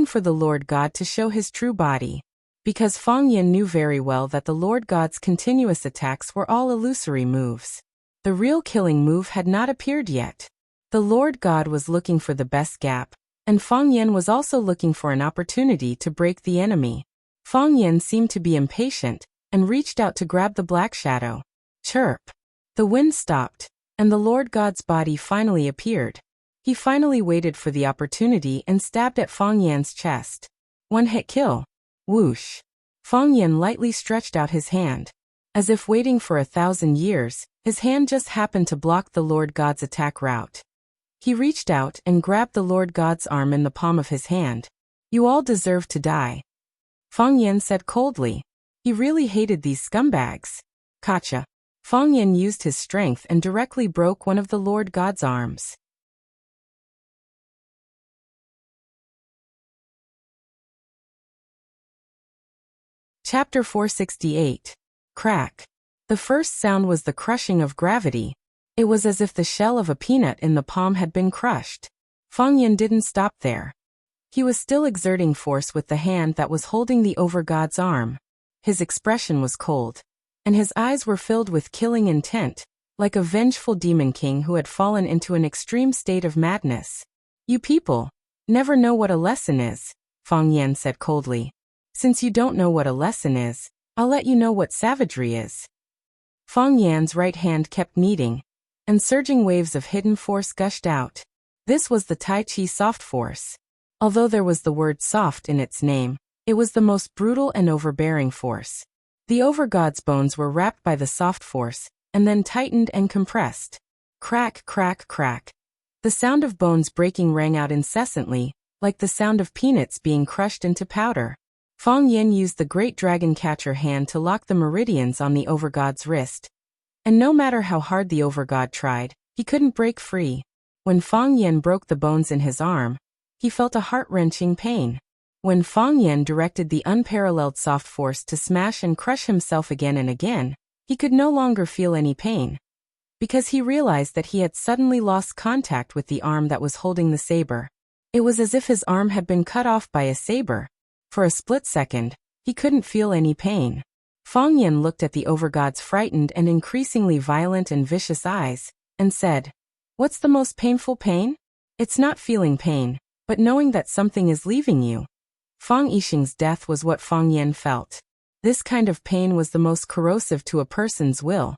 for the Lord God to show his true body. Because Fang Yan knew very well that the Lord God's continuous attacks were all illusory moves. The real killing move had not appeared yet. The Lord God was looking for the best gap, and Fang Yan was also looking for an opportunity to break the enemy. Fang Yan seemed to be impatient, and reached out to grab the black shadow. Chirp! The wind stopped, and the Lord God's body finally appeared. He finally waited for the opportunity and stabbed at Fang Yan's chest. One-hit kill. Whoosh! Fang Yan lightly stretched out his hand. As if waiting for 1,000 years, his hand just happened to block the Lord God's attack route. He reached out and grabbed the Lord God's arm in the palm of his hand. "You all deserve to die," Fang Yan said coldly. He really hated these scumbags. Gotcha. Fang Yan used his strength and directly broke one of the Lord God's arms. Chapter 468. Crack. The first sound was the crushing of gravity. It was as if the shell of a peanut in the palm had been crushed. Fang Yan didn't stop there. He was still exerting force with the hand that was holding the Overgod's arm. His expression was cold, and his eyes were filled with killing intent, like a vengeful demon king who had fallen into an extreme state of madness. "You people never know what a lesson is," Fang Yan said coldly. "Since you don't know what a lesson is, I'll let you know what savagery is." Fang Yan's right hand kept kneading, and surging waves of hidden force gushed out. This was the Tai Chi soft force. Although there was the word soft in its name, it was the most brutal and overbearing force. The Overgod's bones were wrapped by the soft force, and then tightened and compressed. Crack, crack, crack. The sound of bones breaking rang out incessantly, like the sound of peanuts being crushed into powder. Fang Yan used the great dragon catcher hand to lock the meridians on the Overgod's wrist. And no matter how hard the Overgod tried, He couldn't break free. When Fang Yan broke the bones in his arm, he felt a heart-wrenching pain. When Fang Yan directed the unparalleled soft force to smash and crush himself again and again, he could no longer feel any pain, because he realized that he had suddenly lost contact with the arm that was holding the saber. It was as if his arm had been cut off by a saber. For a split second, he couldn't feel any pain. Fang Yan looked at the overgod's frightened and increasingly violent and vicious eyes, and said, "What's the most painful pain? It's not feeling pain, but knowing that something is leaving you." Fang Yixing's death was what Fang Yan felt. This kind of pain was the most corrosive to a person's will,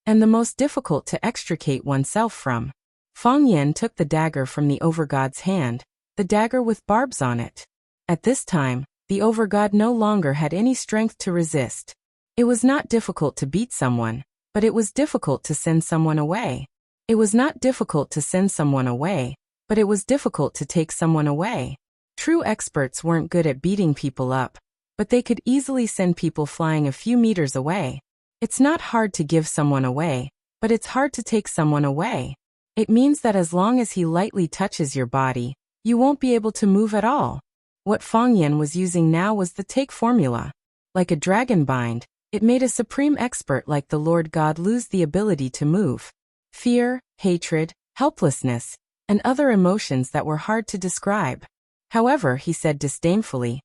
and the most difficult to extricate oneself from. Fang Yan took the dagger from the overgod's hand, the dagger with barbs on it. At this time, the overgod no longer had any strength to resist. It was not difficult to beat someone, but it was difficult to send someone away. It was not difficult to send someone away, but it was difficult to take someone away. True experts weren't good at beating people up, but they could easily send people flying a few meters away. It's not hard to give someone away, but it's hard to take someone away. It means that as long as he lightly touches your body, you won't be able to move at all. What Fang Yan was using now was the take formula. Like a dragon bind, it made a supreme expert like the Lord God lose the ability to move. Fear, hatred, helplessness, and other emotions that were hard to describe. However, he said disdainfully,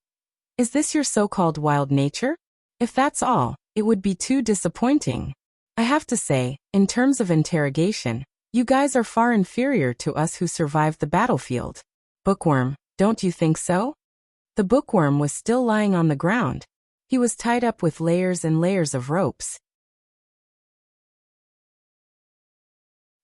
"Is this your so-called wild nature? If that's all, it would be too disappointing. I have to say, in terms of interrogation, you guys are far inferior to us who survived the battlefield." "Bookworm, don't you think so?" The bookworm was still lying on the ground. He was tied up with layers and layers of ropes.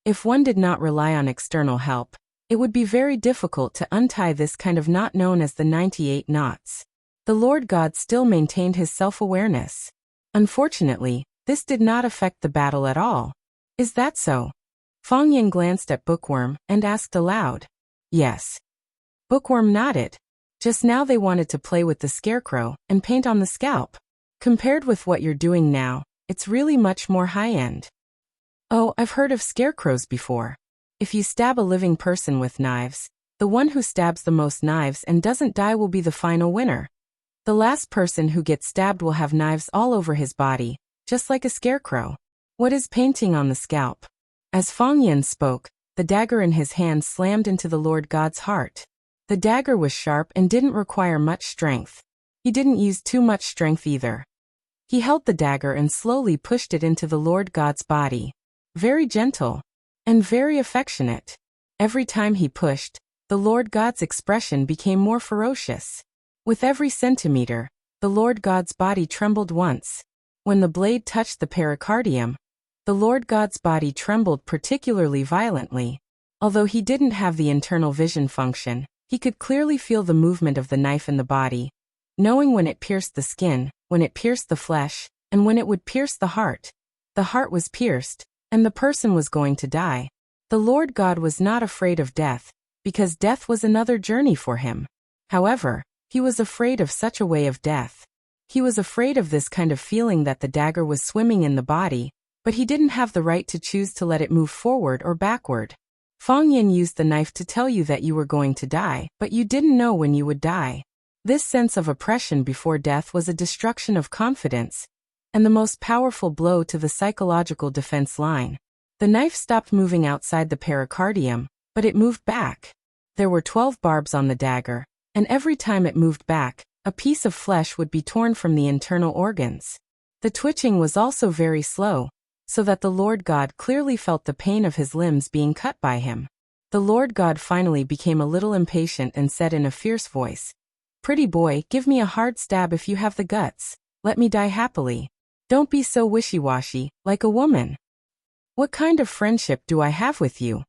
If one did not rely on external help, it would be very difficult to untie this kind of knot known as the 98 knots. The Lord God still maintained his self-awareness. Unfortunately, this did not affect the battle at all. "Is that so?" Fang Yan glanced at Bookworm and asked aloud. "Yes." Bookworm nodded. Just now they wanted to play with the scarecrow and paint on the scalp. Compared with what you're doing now, it's really much more high-end. "Oh, I've heard of scarecrows before. If you stab a living person with knives, the one who stabs the most knives and doesn't die will be the final winner. The last person who gets stabbed will have knives all over his body, just like a scarecrow." "What is painting on the scalp?" As Fang Yan spoke, the dagger in his hand slammed into the Lord God's heart. The dagger was sharp and didn't require much strength. He didn't use too much strength either. He held the dagger and slowly pushed it into the Lord God's body. Very gentle and very affectionate. Every time he pushed, the Lord God's expression became more ferocious. With every centimeter, the Lord God's body trembled once. When the blade touched the pericardium, the Lord God's body trembled particularly violently. Although he didn't have the internal vision function, he could clearly feel the movement of the knife in the body, knowing when it pierced the skin, when it pierced the flesh, and when it would pierce the heart. The heart was pierced, and the person was going to die. The Lord God was not afraid of death, because death was another journey for him. However, he was afraid of such a way of death. He was afraid of this kind of feeling that the dagger was swimming in the body, but he didn't have the right to choose to let it move forward or backward. Fang Yan used the knife to tell you that you were going to die, but you didn't know when you would die. This sense of oppression before death was a destruction of confidence, and the most powerful blow to the psychological defense line. The knife stopped moving outside the pericardium, but it moved back. There were 12 barbs on the dagger, and every time it moved back, a piece of flesh would be torn from the internal organs. The twitching was also very slow, so that the Lord God clearly felt the pain of his limbs being cut by him. The Lord God finally became a little impatient and said in a fierce voice, "Pretty boy, give me a hard stab if you have the guts. Let me die happily. Don't be so wishy-washy, like a woman. What kind of friendship do I have with you?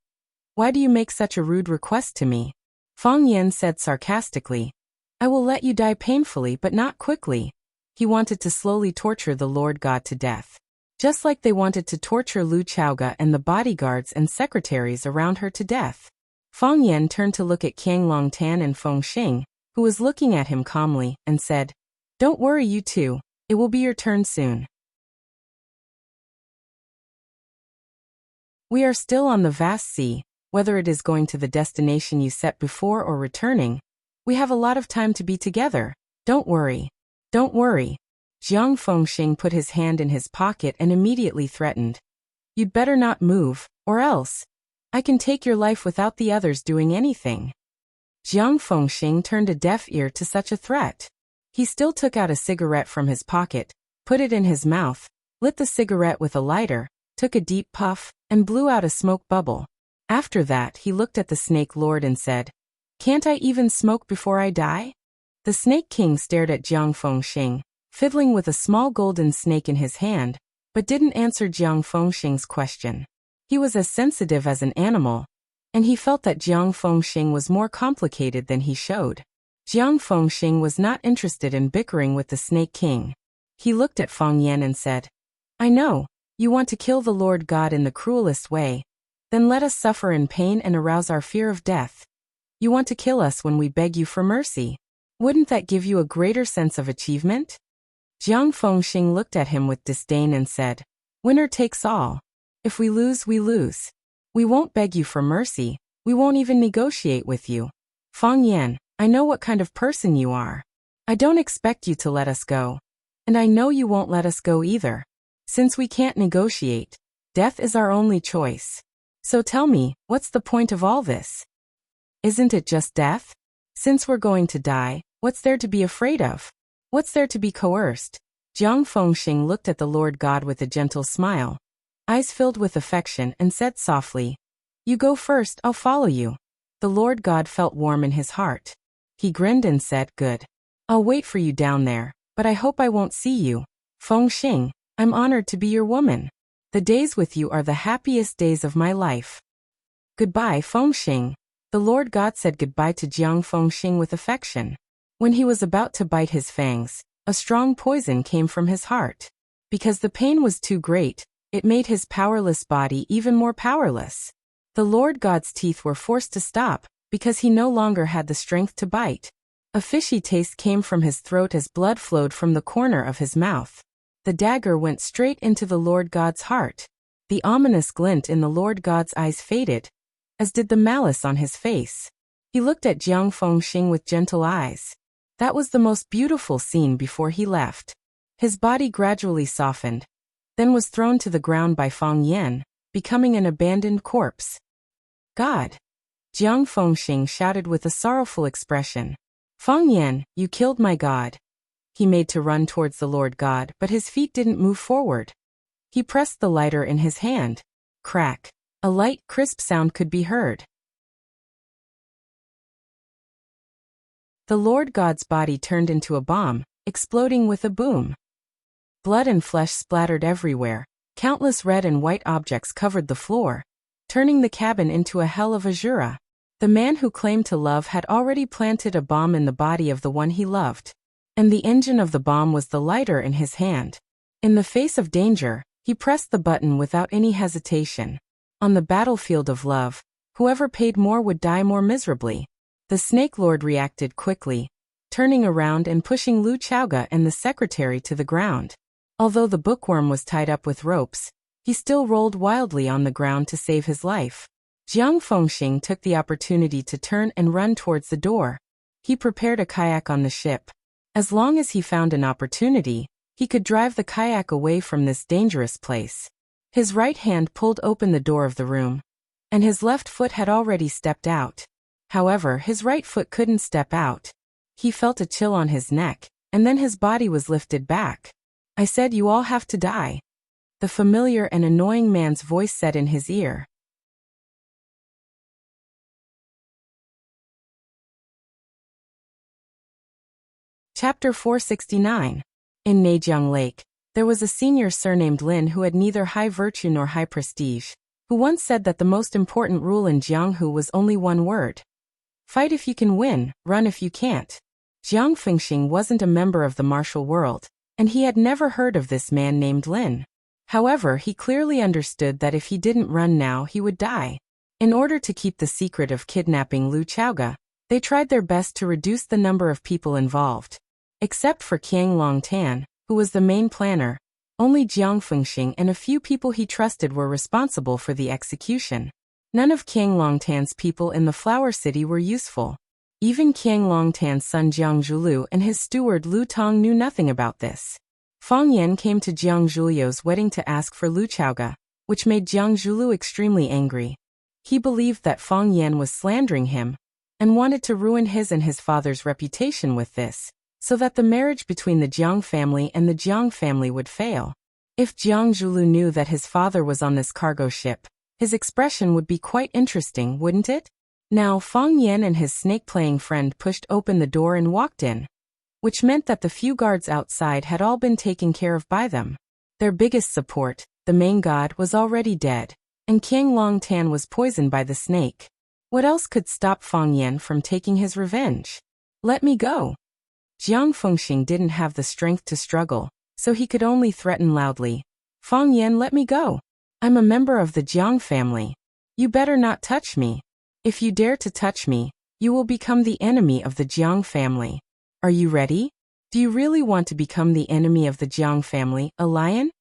Why do you make such a rude request to me?" Fang Yan said sarcastically, "I will let you die painfully but not quickly." He wanted to slowly torture the Lord God to death, just like they wanted to torture Lu Chaoga and the bodyguards and secretaries around her to death. Fang Yan turned to look at Qiang Longtan and Feng Xing, who was looking at him calmly, and said, "Don't worry, you two. It will be your turn soon." We are still on the vast sea, whether it is going to the destination you set before or returning. We have a lot of time to be together. Don't worry. Don't worry. Jiang Fengxing put his hand in his pocket and immediately threatened. You'd better not move, or else I can take your life without the others doing anything. Jiang Fengxing turned a deaf ear to such a threat. He still took out a cigarette from his pocket, put it in his mouth, lit the cigarette with a lighter, took a deep puff, and blew out a smoke bubble. After that, he looked at the Snake Lord and said, Can't I even smoke before I die? The Snake King stared at Jiang Fengxing, fiddling with a small golden snake in his hand, but didn't answer Jiang Fengxing's question. He was as sensitive as an animal, and he felt that Jiang Fengxing was more complicated than he showed. Jiang Fengxing was not interested in bickering with the Snake King. He looked at Feng Yan and said, I know, you want to kill the Lord God in the cruelest way. Then let us suffer in pain and arouse our fear of death. You want to kill us when we beg you for mercy. Wouldn't that give you a greater sense of achievement? Jiang Fengxing looked at him with disdain and said, Winner takes all. If we lose, we lose. We won't beg you for mercy. We won't even negotiate with you. Feng Yan, I know what kind of person you are. I don't expect you to let us go. And I know you won't let us go either. Since we can't negotiate, death is our only choice. So tell me, what's the point of all this? Isn't it just death? Since we're going to die, what's there to be afraid of? What's there to be coerced? Jiang Fengxing looked at the Lord God with a gentle smile, eyes filled with affection, and said softly, You go first, I'll follow you. The Lord God felt warm in his heart. He grinned and said, Good. I'll wait for you down there, but I hope I won't see you. Fengxing, I'm honored to be your woman. The days with you are the happiest days of my life. Goodbye, Fengxing. The Lord God said goodbye to Jiang Fengxing with affection. When he was about to bite his fangs, a strong poison came from his heart. Because the pain was too great, it made his powerless body even more powerless. The Lord God's teeth were forced to stop, because he no longer had the strength to bite. A fishy taste came from his throat as blood flowed from the corner of his mouth. The dagger went straight into the Lord God's heart. The ominous glint in the Lord God's eyes faded, as did the malice on his face. He looked at Jiang Fengxing with gentle eyes. That was the most beautiful scene before he left. His body gradually softened, then was thrown to the ground by Feng Yan, becoming an abandoned corpse. God! Jiang Fengxing shouted with a sorrowful expression. Feng Yan, you killed my God. He made to run towards the Lord God, but his feet didn't move forward. He pressed the lighter in his hand. Crack! A light, crisp sound could be heard. The Lord God's body turned into a bomb, exploding with a boom. Blood and flesh splattered everywhere. Countless red and white objects covered the floor, turning the cabin into a hell of azura. The man who claimed to love had already planted a bomb in the body of the one he loved, and the engine of the bomb was the lighter in his hand. In the face of danger, he pressed the button without any hesitation. On the battlefield of love, whoever paid more would die more miserably. The Snake Lord reacted quickly, turning around and pushing Lu Chaoga and the secretary to the ground. Although the bookworm was tied up with ropes, he still rolled wildly on the ground to save his life. Jiang Fengxing took the opportunity to turn and run towards the door. He prepared a kayak on the ship. As long as he found an opportunity, he could drive the kayak away from this dangerous place. His right hand pulled open the door of the room, and his left foot had already stepped out. However, his right foot couldn't step out. He felt a chill on his neck, and then his body was lifted back. I said you all have to die. The familiar and annoying man's voice said in his ear. Chapter 469. In Neijiang Lake, there was a senior surnamed Lin who had neither high virtue nor high prestige, who once said that the most important rule in Jianghu was only one word. Fight if you can win, run if you can't. Jiang Fengxing wasn't a member of the martial world, and he had never heard of this man named Lin. However, he clearly understood that if he didn't run now, he would die. In order to keep the secret of kidnapping Lu Chaoga, they tried their best to reduce the number of people involved. Except for Qiang Longtan, who was the main planner, Only Jiang Fengxing and a few people he trusted were responsible for the execution. None of King Longtan's people in the Flower City were useful. Even King Longtan's son Jiang Zhulu and his steward Lu Tong knew nothing about this. Fang Yan came to Jiang Zhulio's wedding to ask for Lu Chaoga, which made Jiang Zhulu extremely angry. He believed that Fang Yan was slandering him and wanted to ruin his and his father's reputation with this, so that the marriage between the Jiang family and the Jiang family would fail. If Jiang Zhulu knew that his father was on this cargo ship, his expression would be quite interesting, wouldn't it? Now Fang Yan and his snake-playing friend pushed open the door and walked in, which meant that the few guards outside had all been taken care of by them. Their biggest support, the main god, was already dead, and King Longtan was poisoned by the snake. What else could stop Fang Yan from taking his revenge? Let me go. Jiang Fengxing didn't have the strength to struggle, so he could only threaten loudly. Fang Yan, let me go. I'm a member of the Jiang family. You better not touch me. If you dare to touch me, you will become the enemy of the Jiang family. Are you ready? Do you really want to become the enemy of the Jiang family, a lion?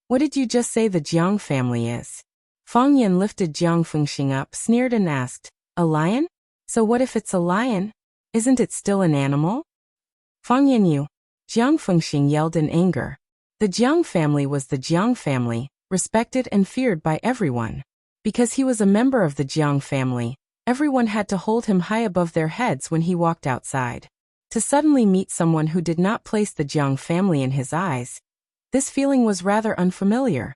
What did you just say the Jiang family is? Fang Yan lifted Jiang Fengxing up, sneered and asked, a lion? So what if it's a lion? Isn't it still an animal? Fang Yan, you! Jiang Fengxing yelled in anger. The Jiang family was the Jiang family, respected and feared by everyone. Because he was a member of the Jiang family, everyone had to hold him high above their heads when he walked outside. To suddenly meet someone who did not place the Jiang family in his eyes, this feeling was rather unfamiliar.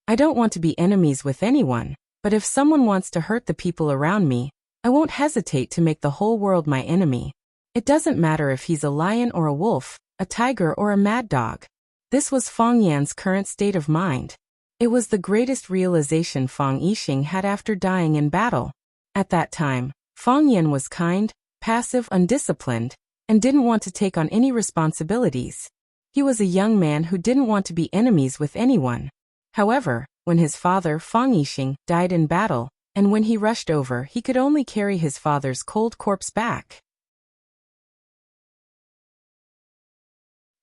I don't want to be enemies with anyone, but if someone wants to hurt the people around me, I won't hesitate to make the whole world my enemy. It doesn't matter if he's a lion or a wolf, a tiger or a mad dog. This was Fang Yan's current state of mind. It was the greatest realization Fang Yixing had after dying in battle. At that time, Fang Yan was kind, passive, undisciplined, and didn't want to take on any responsibilities. He was a young man who didn't want to be enemies with anyone. However, when his father, Fang Yixing, died in battle, and when he rushed over, he could only carry his father's cold corpse back.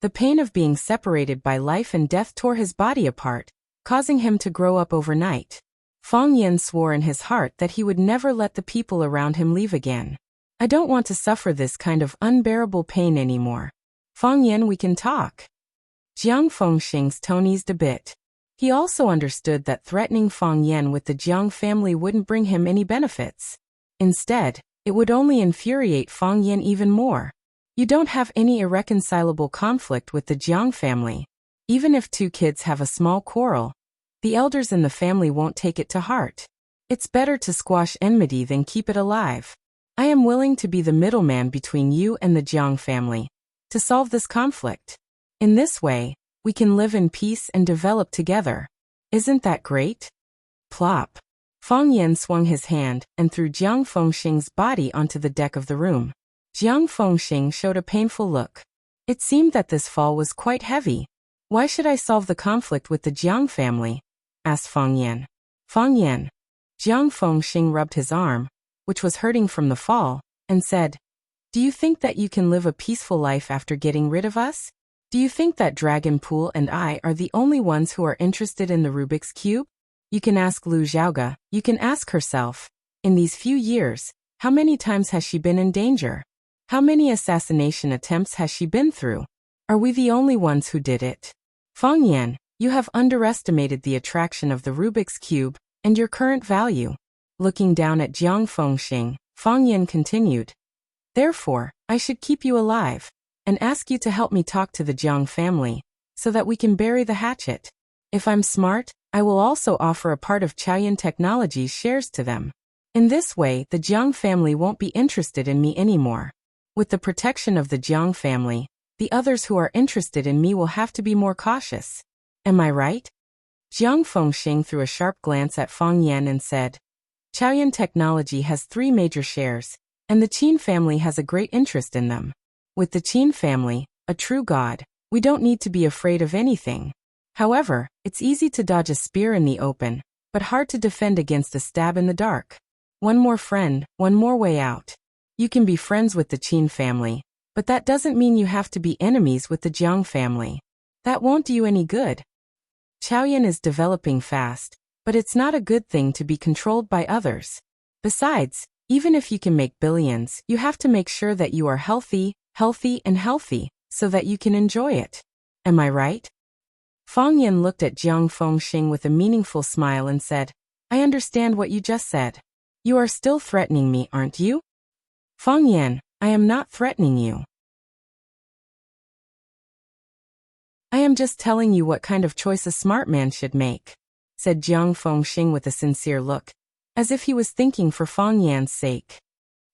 The pain of being separated by life and death tore his body apart, causing him to grow up overnight. Fang Yan swore in his heart that he would never let the people around him leave again. I don't want to suffer this kind of unbearable pain anymore. Fang Yan, we can talk. Jiang Fengxing's tone eased a bit. He also understood that threatening Fang Yan with the Jiang family wouldn't bring him any benefits. Instead, it would only infuriate Fang Yan even more. You don't have any irreconcilable conflict with the Jiang family. Even if two kids have a small quarrel, the elders in the family won't take it to heart. It's better to squash enmity than keep it alive. I am willing to be the middleman between you and the Jiang family, to solve this conflict. In this way, we can live in peace and develop together. Isn't that great? Plop. Fang Yan swung his hand and threw Jiang Fengxing's body onto the deck of the room. Jiang Fengxing showed a painful look. It seemed that this fall was quite heavy. Why should I solve the conflict with the Jiang family? Asked Fang Yan. Fang Yan. Jiang Fengxing rubbed his arm, which was hurting from the fall, and said, do you think that you can live a peaceful life after getting rid of us? Do you think that Dragon Pool and I are the only ones who are interested in the Rubik's Cube? You can ask Lu Xiaoga, you can ask herself. In these few years, how many times has she been in danger? How many assassination attempts has she been through? Are we the only ones who did it? Fang Yan, you have underestimated the attraction of the Rubik's Cube and your current value. Looking down at Jiang Fengxing, Fang Yan continued. Therefore, I should keep you alive and ask you to help me talk to the Jiang family so that we can bury the hatchet. If I'm smart, I will also offer a part of Chaoyan Technology's shares to them. In this way, the Jiang family won't be interested in me anymore. With the protection of the Jiang family, the others who are interested in me will have to be more cautious. Am I right? Jiang Fengxing threw a sharp glance at Fang Yan and said, Chaoyan Technology has 3 major shares, and the Qin family has a great interest in them. With the Qin family, a true god, we don't need to be afraid of anything. However, it's easy to dodge a spear in the open, but hard to defend against a stab in the dark. One more friend, one more way out. You can be friends with the Qin family, but that doesn't mean you have to be enemies with the Jiang family. That won't do you any good. Chaoyan is developing fast, but it's not a good thing to be controlled by others. Besides, even if you can make billions, you have to make sure that you are healthy, so that you can enjoy it. Am I right? Fang Yan looked at Jiang Fengxing with a meaningful smile and said, I understand what you just said. You are still threatening me, aren't you? Fang Yan, I am not threatening you. I am just telling you what kind of choice a smart man should make, said Jiang Fengxing with a sincere look, as if he was thinking for Fang Yan's sake.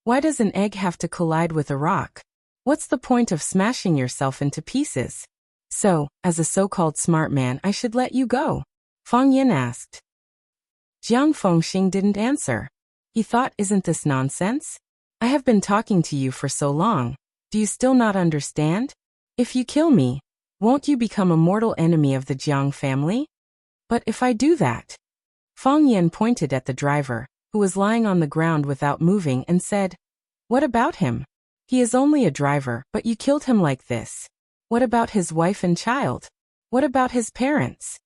Why does an egg have to collide with a rock? What's the point of smashing yourself into pieces? So, as a so-called smart man, I should let you go? Fang Yan asked. Jiang Fengxing didn't answer. He thought, isn't this nonsense? I have been talking to you for so long. Do you still not understand? If you kill me, won't you become a mortal enemy of the Jiang family? But if I do that? Fang Yan pointed at the driver, who was lying on the ground without moving, and said, What about him? He is only a driver, but you killed him like this. What about his wife and child? What about his parents?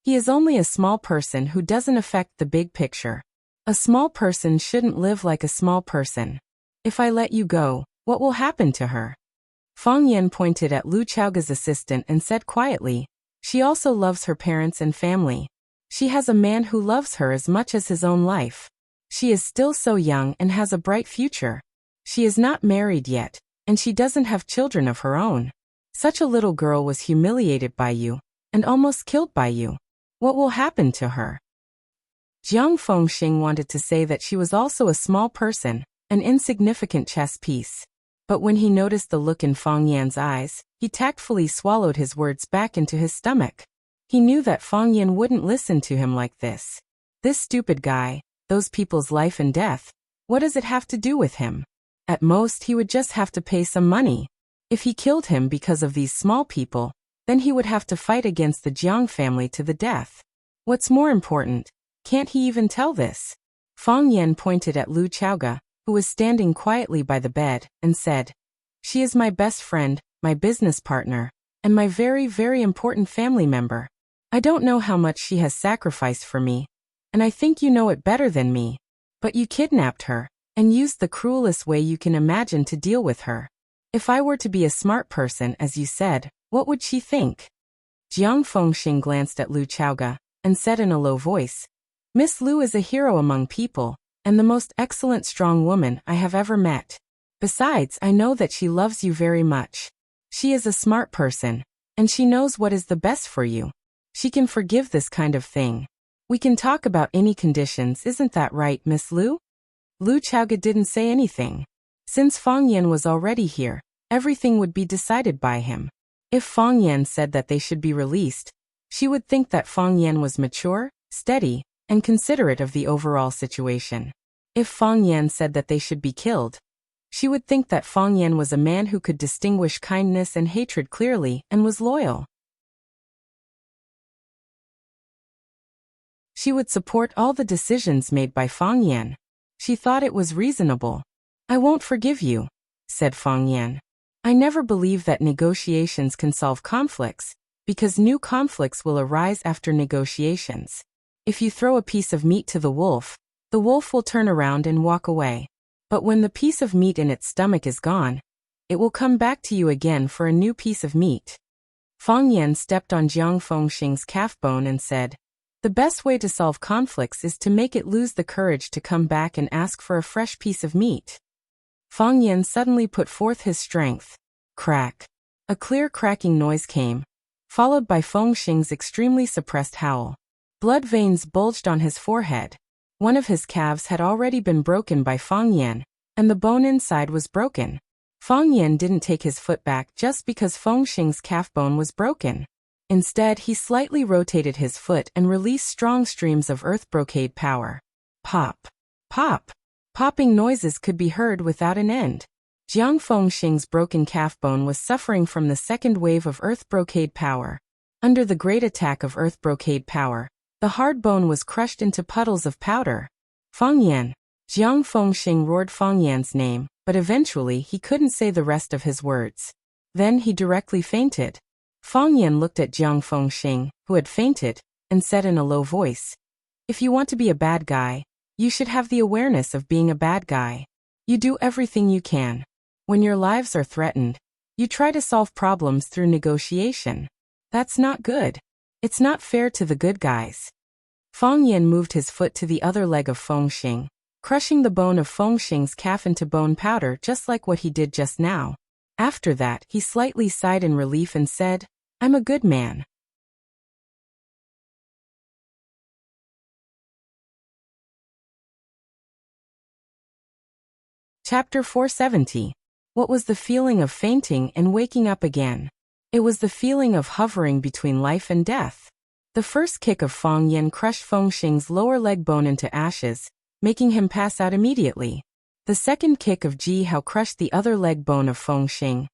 He is only a small person who doesn't affect the big picture. A small person shouldn't live like a small person. If I let you go, what will happen to her? Fang Yan pointed at Lu Chaoga's assistant and said quietly, She also loves her parents and family. She has a man who loves her as much as his own life. She is still so young and has a bright future. She is not married yet, and she doesn't have children of her own. Such a little girl was humiliated by you, and almost killed by you. What will happen to her? Jiang Fengxing wanted to say that she was also a small person, an insignificant chess piece. But when he noticed the look in Fang Yan's eyes, he tactfully swallowed his words back into his stomach. He knew that Fang Yan wouldn't listen to him like this. This stupid guy, those people's life and death, what does it have to do with him? At most he would just have to pay some money. If he killed him because of these small people, then he would have to fight against the Jiang family to the death. What's more important, can't he even tell this? Fang Yan pointed at Lu Chaoga, who was standing quietly by the bed, and said, She is my best friend, my business partner, and my very, very important family member. I don't know how much she has sacrificed for me, and I think you know it better than me. But you kidnapped her, and used the cruelest way you can imagine to deal with her. If I were to be a smart person, as you said, what would she think? Jiang Fengxing glanced at Lu Chaoga, and said in a low voice, Miss Lu is a hero among people, and the most excellent strong woman I have ever met. Besides, I know that she loves you very much. She is a smart person, and she knows what is the best for you. She can forgive this kind of thing. We can talk about any conditions, isn't that right, Miss Lu? Lu Chaoga didn't say anything. Since Fang Yan was already here, everything would be decided by him. If Fang Yan said that they should be released, she would think that Fang Yan was mature, steady, and considerate of the overall situation. If Fang Yan said that they should be killed, she would think that Fang Yan was a man who could distinguish kindness and hatred clearly and was loyal. She would support all the decisions made by Fang Yan. She thought it was reasonable. I won't forgive you, said Fang Yan. I never believe that negotiations can solve conflicts, because new conflicts will arise after negotiations. If you throw a piece of meat to the wolf will turn around and walk away. But when the piece of meat in its stomach is gone, it will come back to you again for a new piece of meat. Fang Yan stepped on Jiang Fengxing's calf bone and said, The best way to solve conflicts is to make it lose the courage to come back and ask for a fresh piece of meat. Fang Yan suddenly put forth his strength. Crack. A clear cracking noise came, followed by Fengxing's extremely suppressed howl. Blood veins bulged on his forehead. One of his calves had already been broken by Fang Yan, and the bone inside was broken. Fang Yan didn't take his foot back just because Fengxing's calf bone was broken. Instead, he slightly rotated his foot and released strong streams of earth brocade power. Pop. Pop. Popping noises could be heard without an end. Jiang Fengxing's broken calf bone was suffering from the second wave of earth brocade power. Under the great attack of earth brocade power, the hard bone was crushed into puddles of powder. Fang Yan. Jiang Fengxing roared Fang Yan's name, but eventually he couldn't say the rest of his words. Then he directly fainted. Fang Yan looked at Jiang Fengxing, who had fainted, and said in a low voice, "If you want to be a bad guy, you should have the awareness of being a bad guy. You do everything you can. When your lives are threatened, you try to solve problems through negotiation. That's not good. It's not fair to the good guys." Fang Yan moved his foot to the other leg of Fengxing, crushing the bone of Fengxing's calf into bone powder just like what he did just now. After that, he slightly sighed in relief and said, "I'm a good man." Chapter 470. What was the feeling of fainting and waking up again? It was the feeling of hovering between life and death. The first kick of Fang Yan crushed Fengxing's lower leg bone into ashes, making him pass out immediately. The second kick of Ji Hao crushed the other leg bone of Fengxing,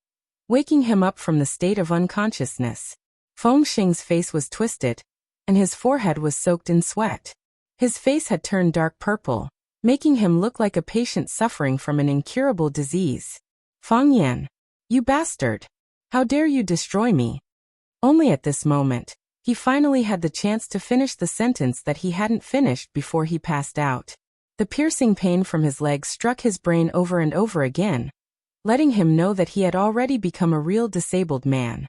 waking him up from the state of unconsciousness. Fengxing's face was twisted, and his forehead was soaked in sweat. His face had turned dark purple, making him look like a patient suffering from an incurable disease. "Fang Yan, you bastard! How dare you destroy me?" Only at this moment, he finally had the chance to finish the sentence that he hadn't finished before he passed out. The piercing pain from his legs struck his brain over and over again, letting him know that he had already become a real disabled man.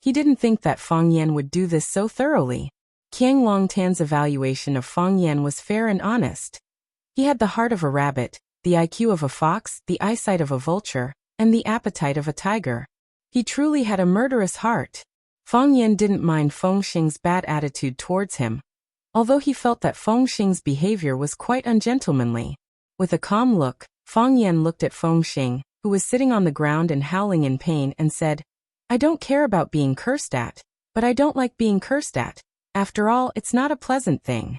He didn't think that Fang Yan would do this so thoroughly. Qiang Longtan's evaluation of Fang Yan was fair and honest. He had the heart of a rabbit, the IQ of a fox, the eyesight of a vulture, and the appetite of a tiger. He truly had a murderous heart. Fang Yan didn't mind Fengxing's bad attitude towards him, although he felt that Fengxing's behavior was quite ungentlemanly. With a calm look, Fang Yan looked at Fengxing, who was sitting on the ground and howling in pain, and said, "I don't care about being cursed at, but I don't like being cursed at. After all, it's not a pleasant thing."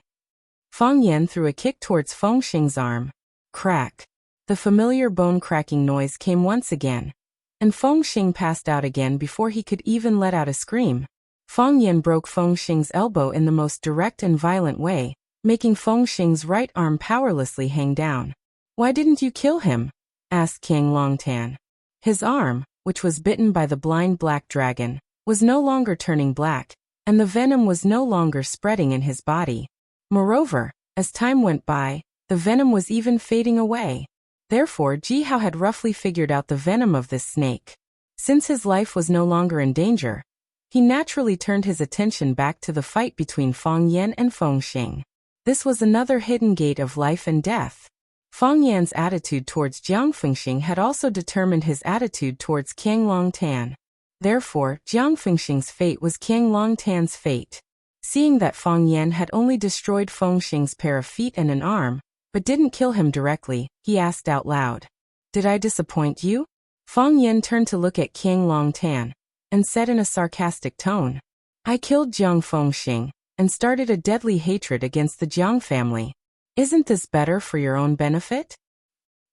Fang Yan threw a kick towards Fengxing's arm. Crack. The familiar bone-cracking noise came once again, and Fengxing passed out again before he could even let out a scream. Fang Yan broke Fengxing's elbow in the most direct and violent way, making Fengxing's right arm powerlessly hang down. "Why didn't you kill him?" asked Qiang Longtan. His arm, which was bitten by the blind black dragon, was no longer turning black, and the venom was no longer spreading in his body. Moreover, as time went by, the venom was even fading away. Therefore, Ji Hao had roughly figured out the venom of this snake. Since his life was no longer in danger, he naturally turned his attention back to the fight between Fang Yan and Fengxing. This was another hidden gate of life and death. Fang Yan's attitude towards Jiang Fengxing had also determined his attitude towards Qiang Longtan. Therefore, Jiang Fengxing's fate was Qiang Longtan's fate. Seeing that Fang Yan had only destroyed Fengxing's pair of feet and an arm, but didn't kill him directly, he asked out loud, "Did I disappoint you?" Fang Yan turned to look at Qiang Longtan, and said in a sarcastic tone, "I killed Jiang Fengxing, and started a deadly hatred against the Jiang family. Isn't this better for your own benefit?"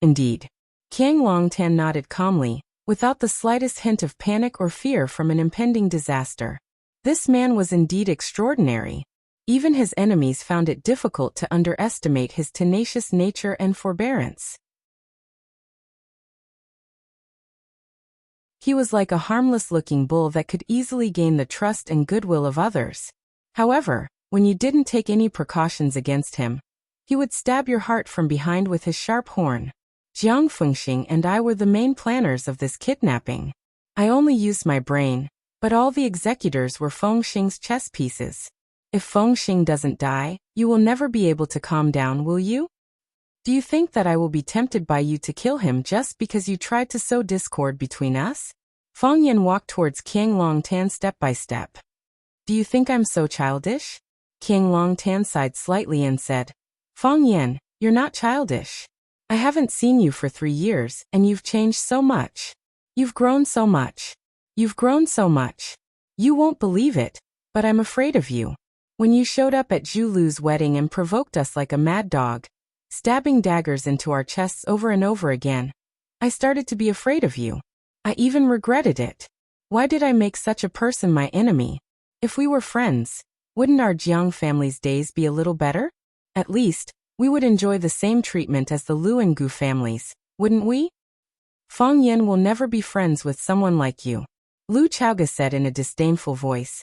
"Indeed." Qiang Longtan nodded calmly, without the slightest hint of panic or fear from an impending disaster. This man was indeed extraordinary. Even his enemies found it difficult to underestimate his tenacious nature and forbearance. He was like a harmless-looking bull that could easily gain the trust and goodwill of others. However, when you didn't take any precautions against him, he would stab your heart from behind with his sharp horn. Jiang Fengxing and I were the main planners of this kidnapping. I only used my brain, but all the executors were Fengxing's chess pieces. If Fengxing doesn't die, you will never be able to calm down, will you? Do you think that I will be tempted by you to kill him just because you tried to sow discord between us? Fang Yan walked towards Qiang Longtan step by step. Do you think I'm so childish? Qiang Longtan sighed slightly and said, Fang Yan, you're not childish. I haven't seen you for 3 years, and you've changed so much. You've grown so much. You've grown so much. You won't believe it, but I'm afraid of you. When you showed up at Zhu Lu's wedding and provoked us like a mad dog, stabbing daggers into our chests over and over again, I started to be afraid of you. I even regretted it. Why did I make such a person my enemy? If we were friends, wouldn't our Jiang family's days be a little better? At least, we would enjoy the same treatment as the Lu and Gu families, wouldn't we? Fang Yan will never be friends with someone like you. Lu Chaoga said in a disdainful voice.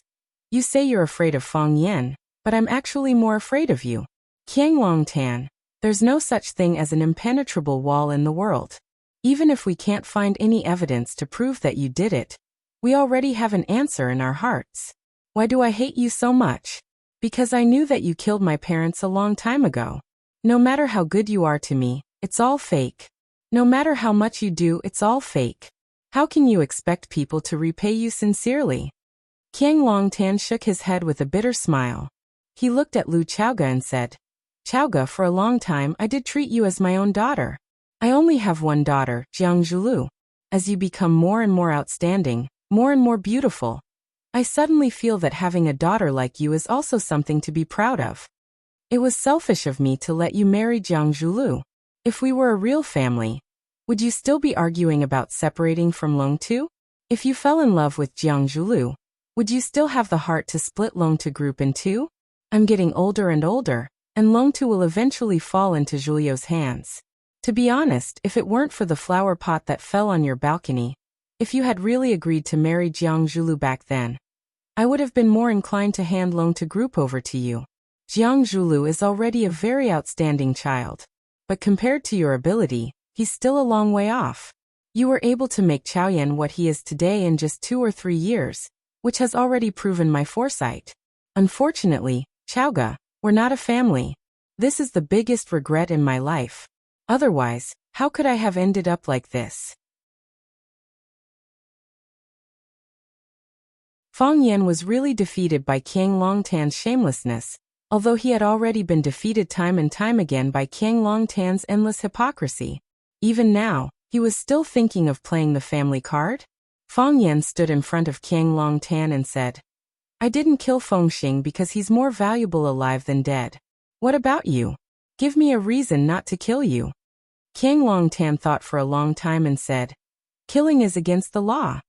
You say you're afraid of Fang Yan, but I'm actually more afraid of you. Qiang Longtan, there's no such thing as an impenetrable wall in the world. Even if we can't find any evidence to prove that you did it, we already have an answer in our hearts. Why do I hate you so much? Because I knew that you killed my parents a long time ago. No matter how good you are to me, it's all fake. No matter how much you do, it's all fake. How can you expect people to repay you sincerely? Qiang Longtan shook his head with a bitter smile. He looked at Lu Chaoga and said, Chaoga, for a long time I did treat you as my own daughter. I only have one daughter, Jiang Zhulu. As you become more and more outstanding, more and more beautiful, I suddenly feel that having a daughter like you is also something to be proud of. It was selfish of me to let you marry Jiang Zhulu. If we were a real family, would you still be arguing about separating from Longtu? If you fell in love with Jiang Zhulu, would you still have the heart to split Longtu group in two? I'm getting older and older, and Longtu will eventually fall into Julio's hands. To be honest, if it weren't for the flower pot that fell on your balcony, if you had really agreed to marry Jiang Zhulu back then, I would have been more inclined to hand Longtu group over to you. Jiang Zhulu is already a very outstanding child, but compared to your ability, he's still a long way off. You were able to make Chaoyan what he is today in just 2 or 3 years, which has already proven my foresight. Unfortunately, Chaoga, we're not a family. This is the biggest regret in my life. Otherwise, how could I have ended up like this? Fang Yan was really defeated by Qiang Longtan's shamelessness, although he had already been defeated time and time again by Qiang Longtan's endless hypocrisy. Even now, he was still thinking of playing the family card. Fang Yan stood in front of Qiang Longtan and said, I didn't kill Fengxing because he's more valuable alive than dead. What about you? Give me a reason not to kill you. Qiang Longtan thought for a long time and said, killing is against the law.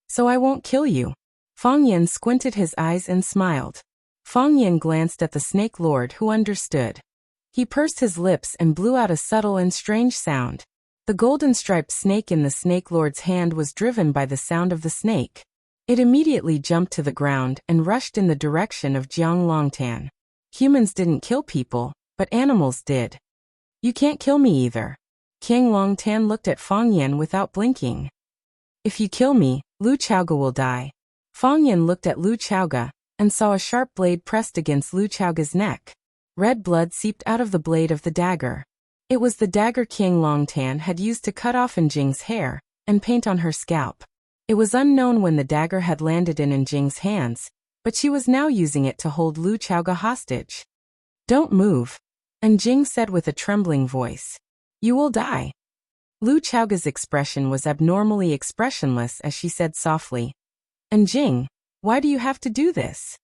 So I won't kill you. Fang Yan squinted his eyes and smiled. Fang Yan glanced at the Snake Lord, who understood. He pursed his lips and blew out a subtle and strange sound. The golden-striped snake in the Snake Lord's hand was driven by the sound of the snake. It immediately jumped to the ground and rushed in the direction of Jiang Longtan. Humans didn't kill people, but animals did. You can't kill me either. Qiang Longtan looked at Fang Yan without blinking. If you kill me, Lu Chaoga will die. Fang Yan looked at Lu Chaoga and saw a sharp blade pressed against Lu Chaoga's neck. Red blood seeped out of the blade of the dagger. It was the dagger Qiang Longtan had used to cut off Njing's hair and paint on her scalp. It was unknown when the dagger had landed in Njing's hands, but she was now using it to hold Lu Chaoga hostage. Don't move, Njing said with a trembling voice. You will die. Lu Chaoga's expression was abnormally expressionless as she said softly, Njing, why do you have to do this?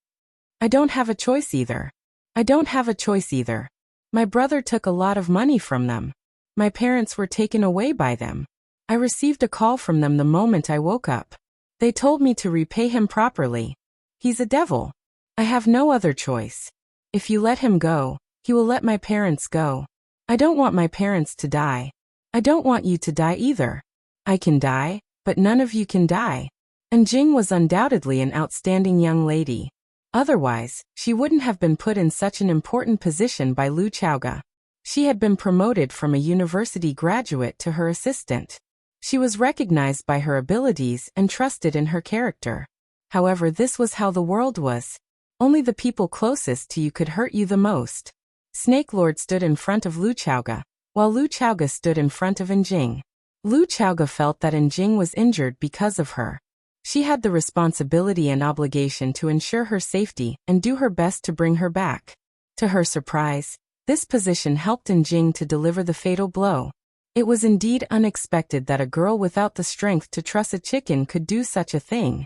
I don't have a choice either. I don't have a choice either. My brother took a lot of money from them. My parents were taken away by them. I received a call from them the moment I woke up. They told me to repay him properly. He's a devil. I have no other choice. If you let him go, he will let my parents go. I don't want my parents to die. I don't want you to die either. I can die, but none of you can die. Njing was undoubtedly an outstanding young lady. Otherwise, she wouldn't have been put in such an important position by Lu Chaoga. She had been promoted from a university graduate to her assistant. She was recognized by her abilities and trusted in her character. However, this was how the world was. Only the people closest to you could hurt you the most. Snake Lord stood in front of Lu Chaoga, while Lu Chaoga stood in front of Njing. Lu Chaoga felt that Njing was injured because of her. She had the responsibility and obligation to ensure her safety and do her best to bring her back. To her surprise, this position helped Njing to deliver the fatal blow. It was indeed unexpected that a girl without the strength to truss a chicken could do such a thing.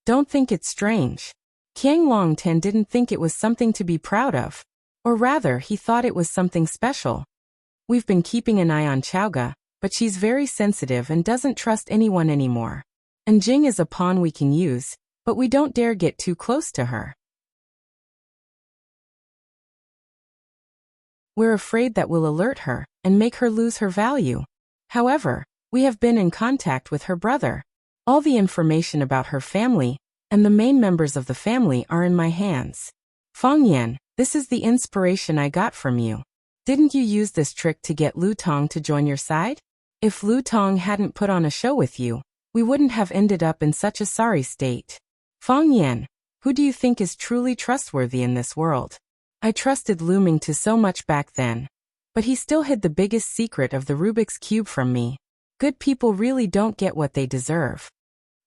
Don't think it's strange. Qiang Longtan didn't think it was something to be proud of. Or rather, he thought it was something special. We've been keeping an eye on Chaoga, but she's very sensitive and doesn't trust anyone anymore. Njing is a pawn we can use, but we don't dare get too close to her. We're afraid that we'll alert her and make her lose her value. However, we have been in contact with her brother. All the information about her family and the main members of the family are in my hands. Fang Yan, this is the inspiration I got from you. Didn't you use this trick to get Lu Tong to join your side? If Lu Tong hadn't put on a show with you, we wouldn't have ended up in such a sorry state. Fang Yan, who do you think is truly trustworthy in this world? I trusted Lu Mingtu so much back then. But he still hid the biggest secret of the Rubik's Cube from me. Good people really don't get what they deserve.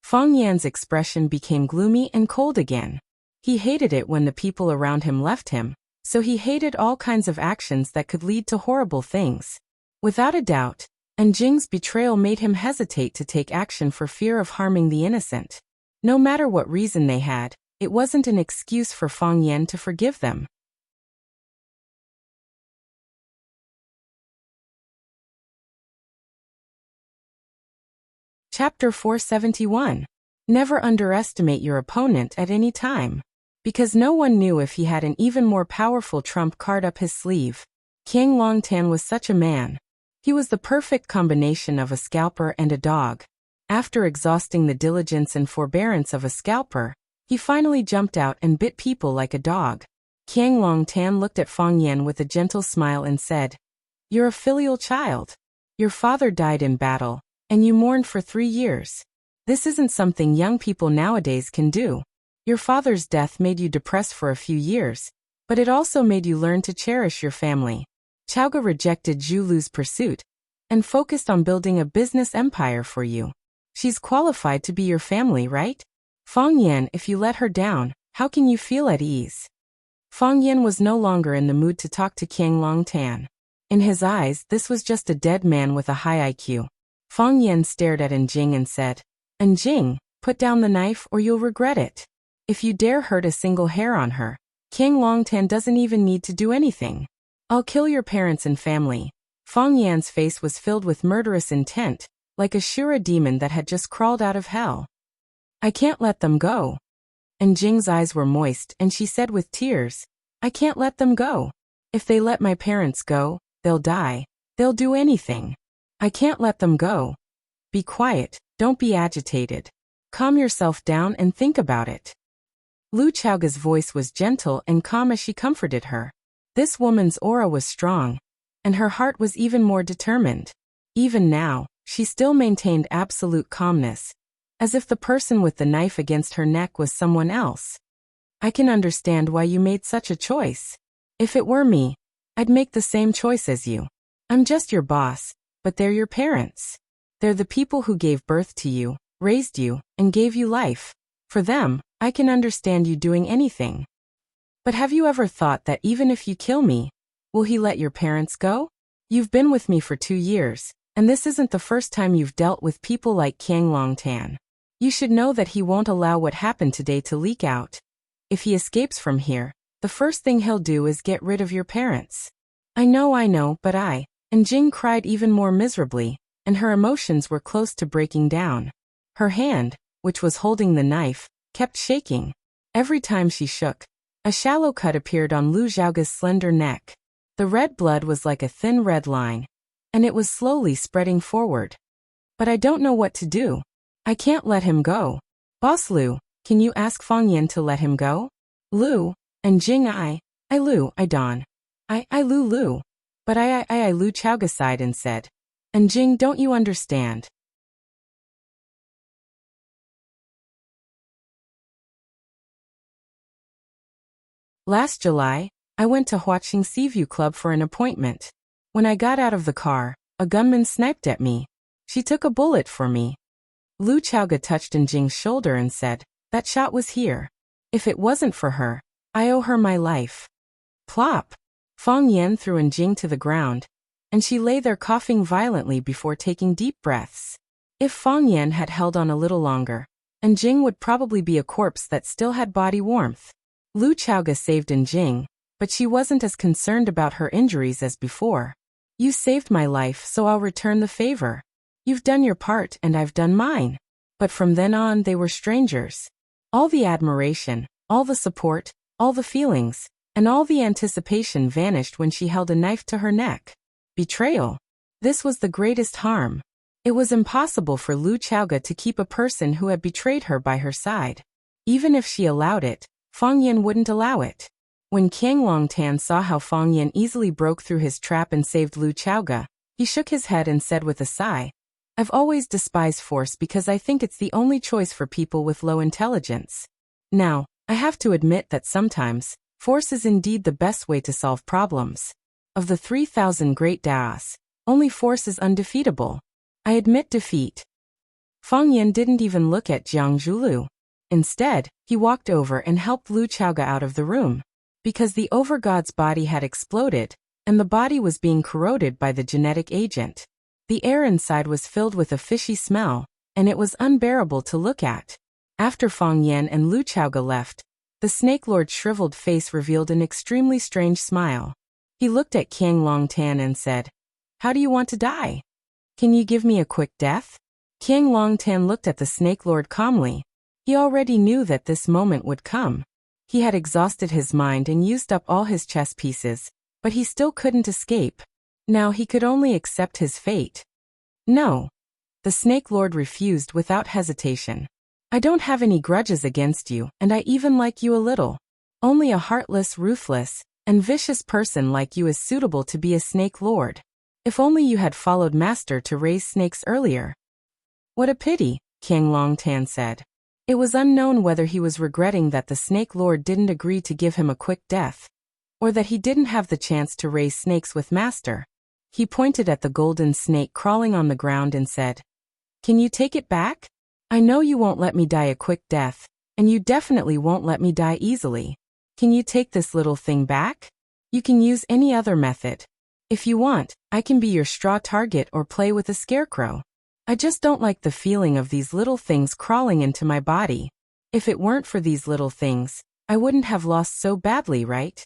Fang Yan's expression became gloomy and cold again. He hated it when the people around him left him, so he hated all kinds of actions that could lead to horrible things. Without a doubt, Jing's betrayal made him hesitate to take action for fear of harming the innocent. No matter what reason they had, it wasn't an excuse for Fang Yan to forgive them. Chapter 471. Never underestimate your opponent at any time. Because no one knew if he had an even more powerful trump card up his sleeve. King Longtan was such a man. He was the perfect combination of a scalper and a dog. After exhausting the diligence and forbearance of a scalper, he finally jumped out and bit people like a dog. King Longtan looked at Fang Yan with a gentle smile and said, "You're a filial child. Your father died in battle, and you mourned for 3 years. This isn't something young people nowadays can do. Your father's death made you depressed for a few years, but it also made you learn to cherish your family." Chaoga rejected Zhu Lu's pursuit and focused on building a business empire for you. She's qualified to be your family, right? Fang Yan, if you let her down, how can you feel at ease? Fang Yan was no longer in the mood to talk to King Longtan. In his eyes, this was just a dead man with a high IQ. Fang Yan stared at Jing and said, "Jing, put down the knife or you'll regret it. If you dare hurt a single hair on her, King Longtan doesn't even need to do anything. I'll kill your parents and family." Fang Yan's face was filled with murderous intent, like a Shura demon that had just crawled out of hell. "I can't let them go." Jing's eyes were moist and she said with tears, "I can't let them go. If they let my parents go, they'll die. They'll do anything. I can't let them go." "Be quiet, don't be agitated. Calm yourself down and think about it." Lu Chaoga's voice was gentle and calm as she comforted her. This woman's aura was strong, and her heart was even more determined. Even now, she still maintained absolute calmness, as if the person with the knife against her neck was someone else. "I can understand why you made such a choice. If it were me, I'd make the same choice as you. I'm just your boss, but they're your parents. They're the people who gave birth to you, raised you, and gave you life. For them, I can understand you doing anything. But have you ever thought that even if you kill me, will he let your parents go? You've been with me for 2 years, and this isn't the first time you've dealt with people like King Longtan. You should know that he won't allow what happened today to leak out. If he escapes from here, the first thing he'll do is get rid of your parents." I know, but Jing cried even more miserably, and her emotions were close to breaking down. Her hand, which was holding the knife, kept shaking. Every time she shook, a shallow cut appeared on Lu Zhaoga's slender neck. The red blood was like a thin red line, and it was slowly spreading forward. "But I don't know what to do. I can't let him go. Boss Lu, can you ask Fang Yan to let him go?" "Lu," and Jing Lu, I Don. Lu. But Lu Chaoga sighed and said, Jing, don't you understand? Last July, I went to Huaqing Seaview Club for an appointment. When I got out of the car, a gunman sniped at me. She took a bullet for me. Lu Chaoga touched Jing's shoulder and said, "That shot was here. If it wasn't for her, I owe her my life." Plop! Fang Yan threw Jing to the ground, and she lay there coughing violently before taking deep breaths. If Fang Yan had held on a little longer, Jing would probably be a corpse that still had body warmth. Lu Chaoga saved Jing, but she wasn't as concerned about her injuries as before. "You saved my life, so I'll return the favor. You've done your part and I've done mine." But from then on they were strangers. All the admiration, all the support, all the feelings, and all the anticipation vanished when she held a knife to her neck. Betrayal. This was the greatest harm. It was impossible for Lu Chaoga to keep a person who had betrayed her by her side. Even if she allowed it, Fang Yan wouldn't allow it. When Qiang Longtan saw how Fang Yan easily broke through his trap and saved Lu Chaoga, he shook his head and said with a sigh, "I've always despised force because I think it's the only choice for people with low intelligence. Now, I have to admit that sometimes, force is indeed the best way to solve problems. Of the 3,000 great Daos, only force is undefeatable. I admit defeat." Fang Yan didn't even look at Jiang Zhulu. Instead, he walked over and helped Lu Chaoga out of the room. Because the overgod's body had exploded, and the body was being corroded by the genetic agent. The air inside was filled with a fishy smell, and it was unbearable to look at. After Fang Yan and Lu Chaoga left, the Snake Lord's shriveled face revealed an extremely strange smile. He looked at Qiang Longtan and said, "How do you want to die? Can you give me a quick death?" Qiang Longtan looked at the Snake Lord calmly. He already knew that this moment would come. He had exhausted his mind and used up all his chess pieces, but he still couldn't escape. Now he could only accept his fate. "No." The Snake Lord refused without hesitation. "I don't have any grudges against you, and I even like you a little. Only a heartless, ruthless, and vicious person like you is suitable to be a Snake Lord. If only you had followed Master to raise snakes earlier." "What a pity," Qiang Longtan said. It was unknown whether he was regretting that the Snake Lord didn't agree to give him a quick death, or that he didn't have the chance to raise snakes with Master. He pointed at the golden snake crawling on the ground and said, "Can you take it back? I know you won't let me die a quick death, and you definitely won't let me die easily. Can you take this little thing back? You can use any other method. If you want, I can be your straw target or play with a scarecrow. I just don't like the feeling of these little things crawling into my body. If it weren't for these little things, I wouldn't have lost so badly, right?"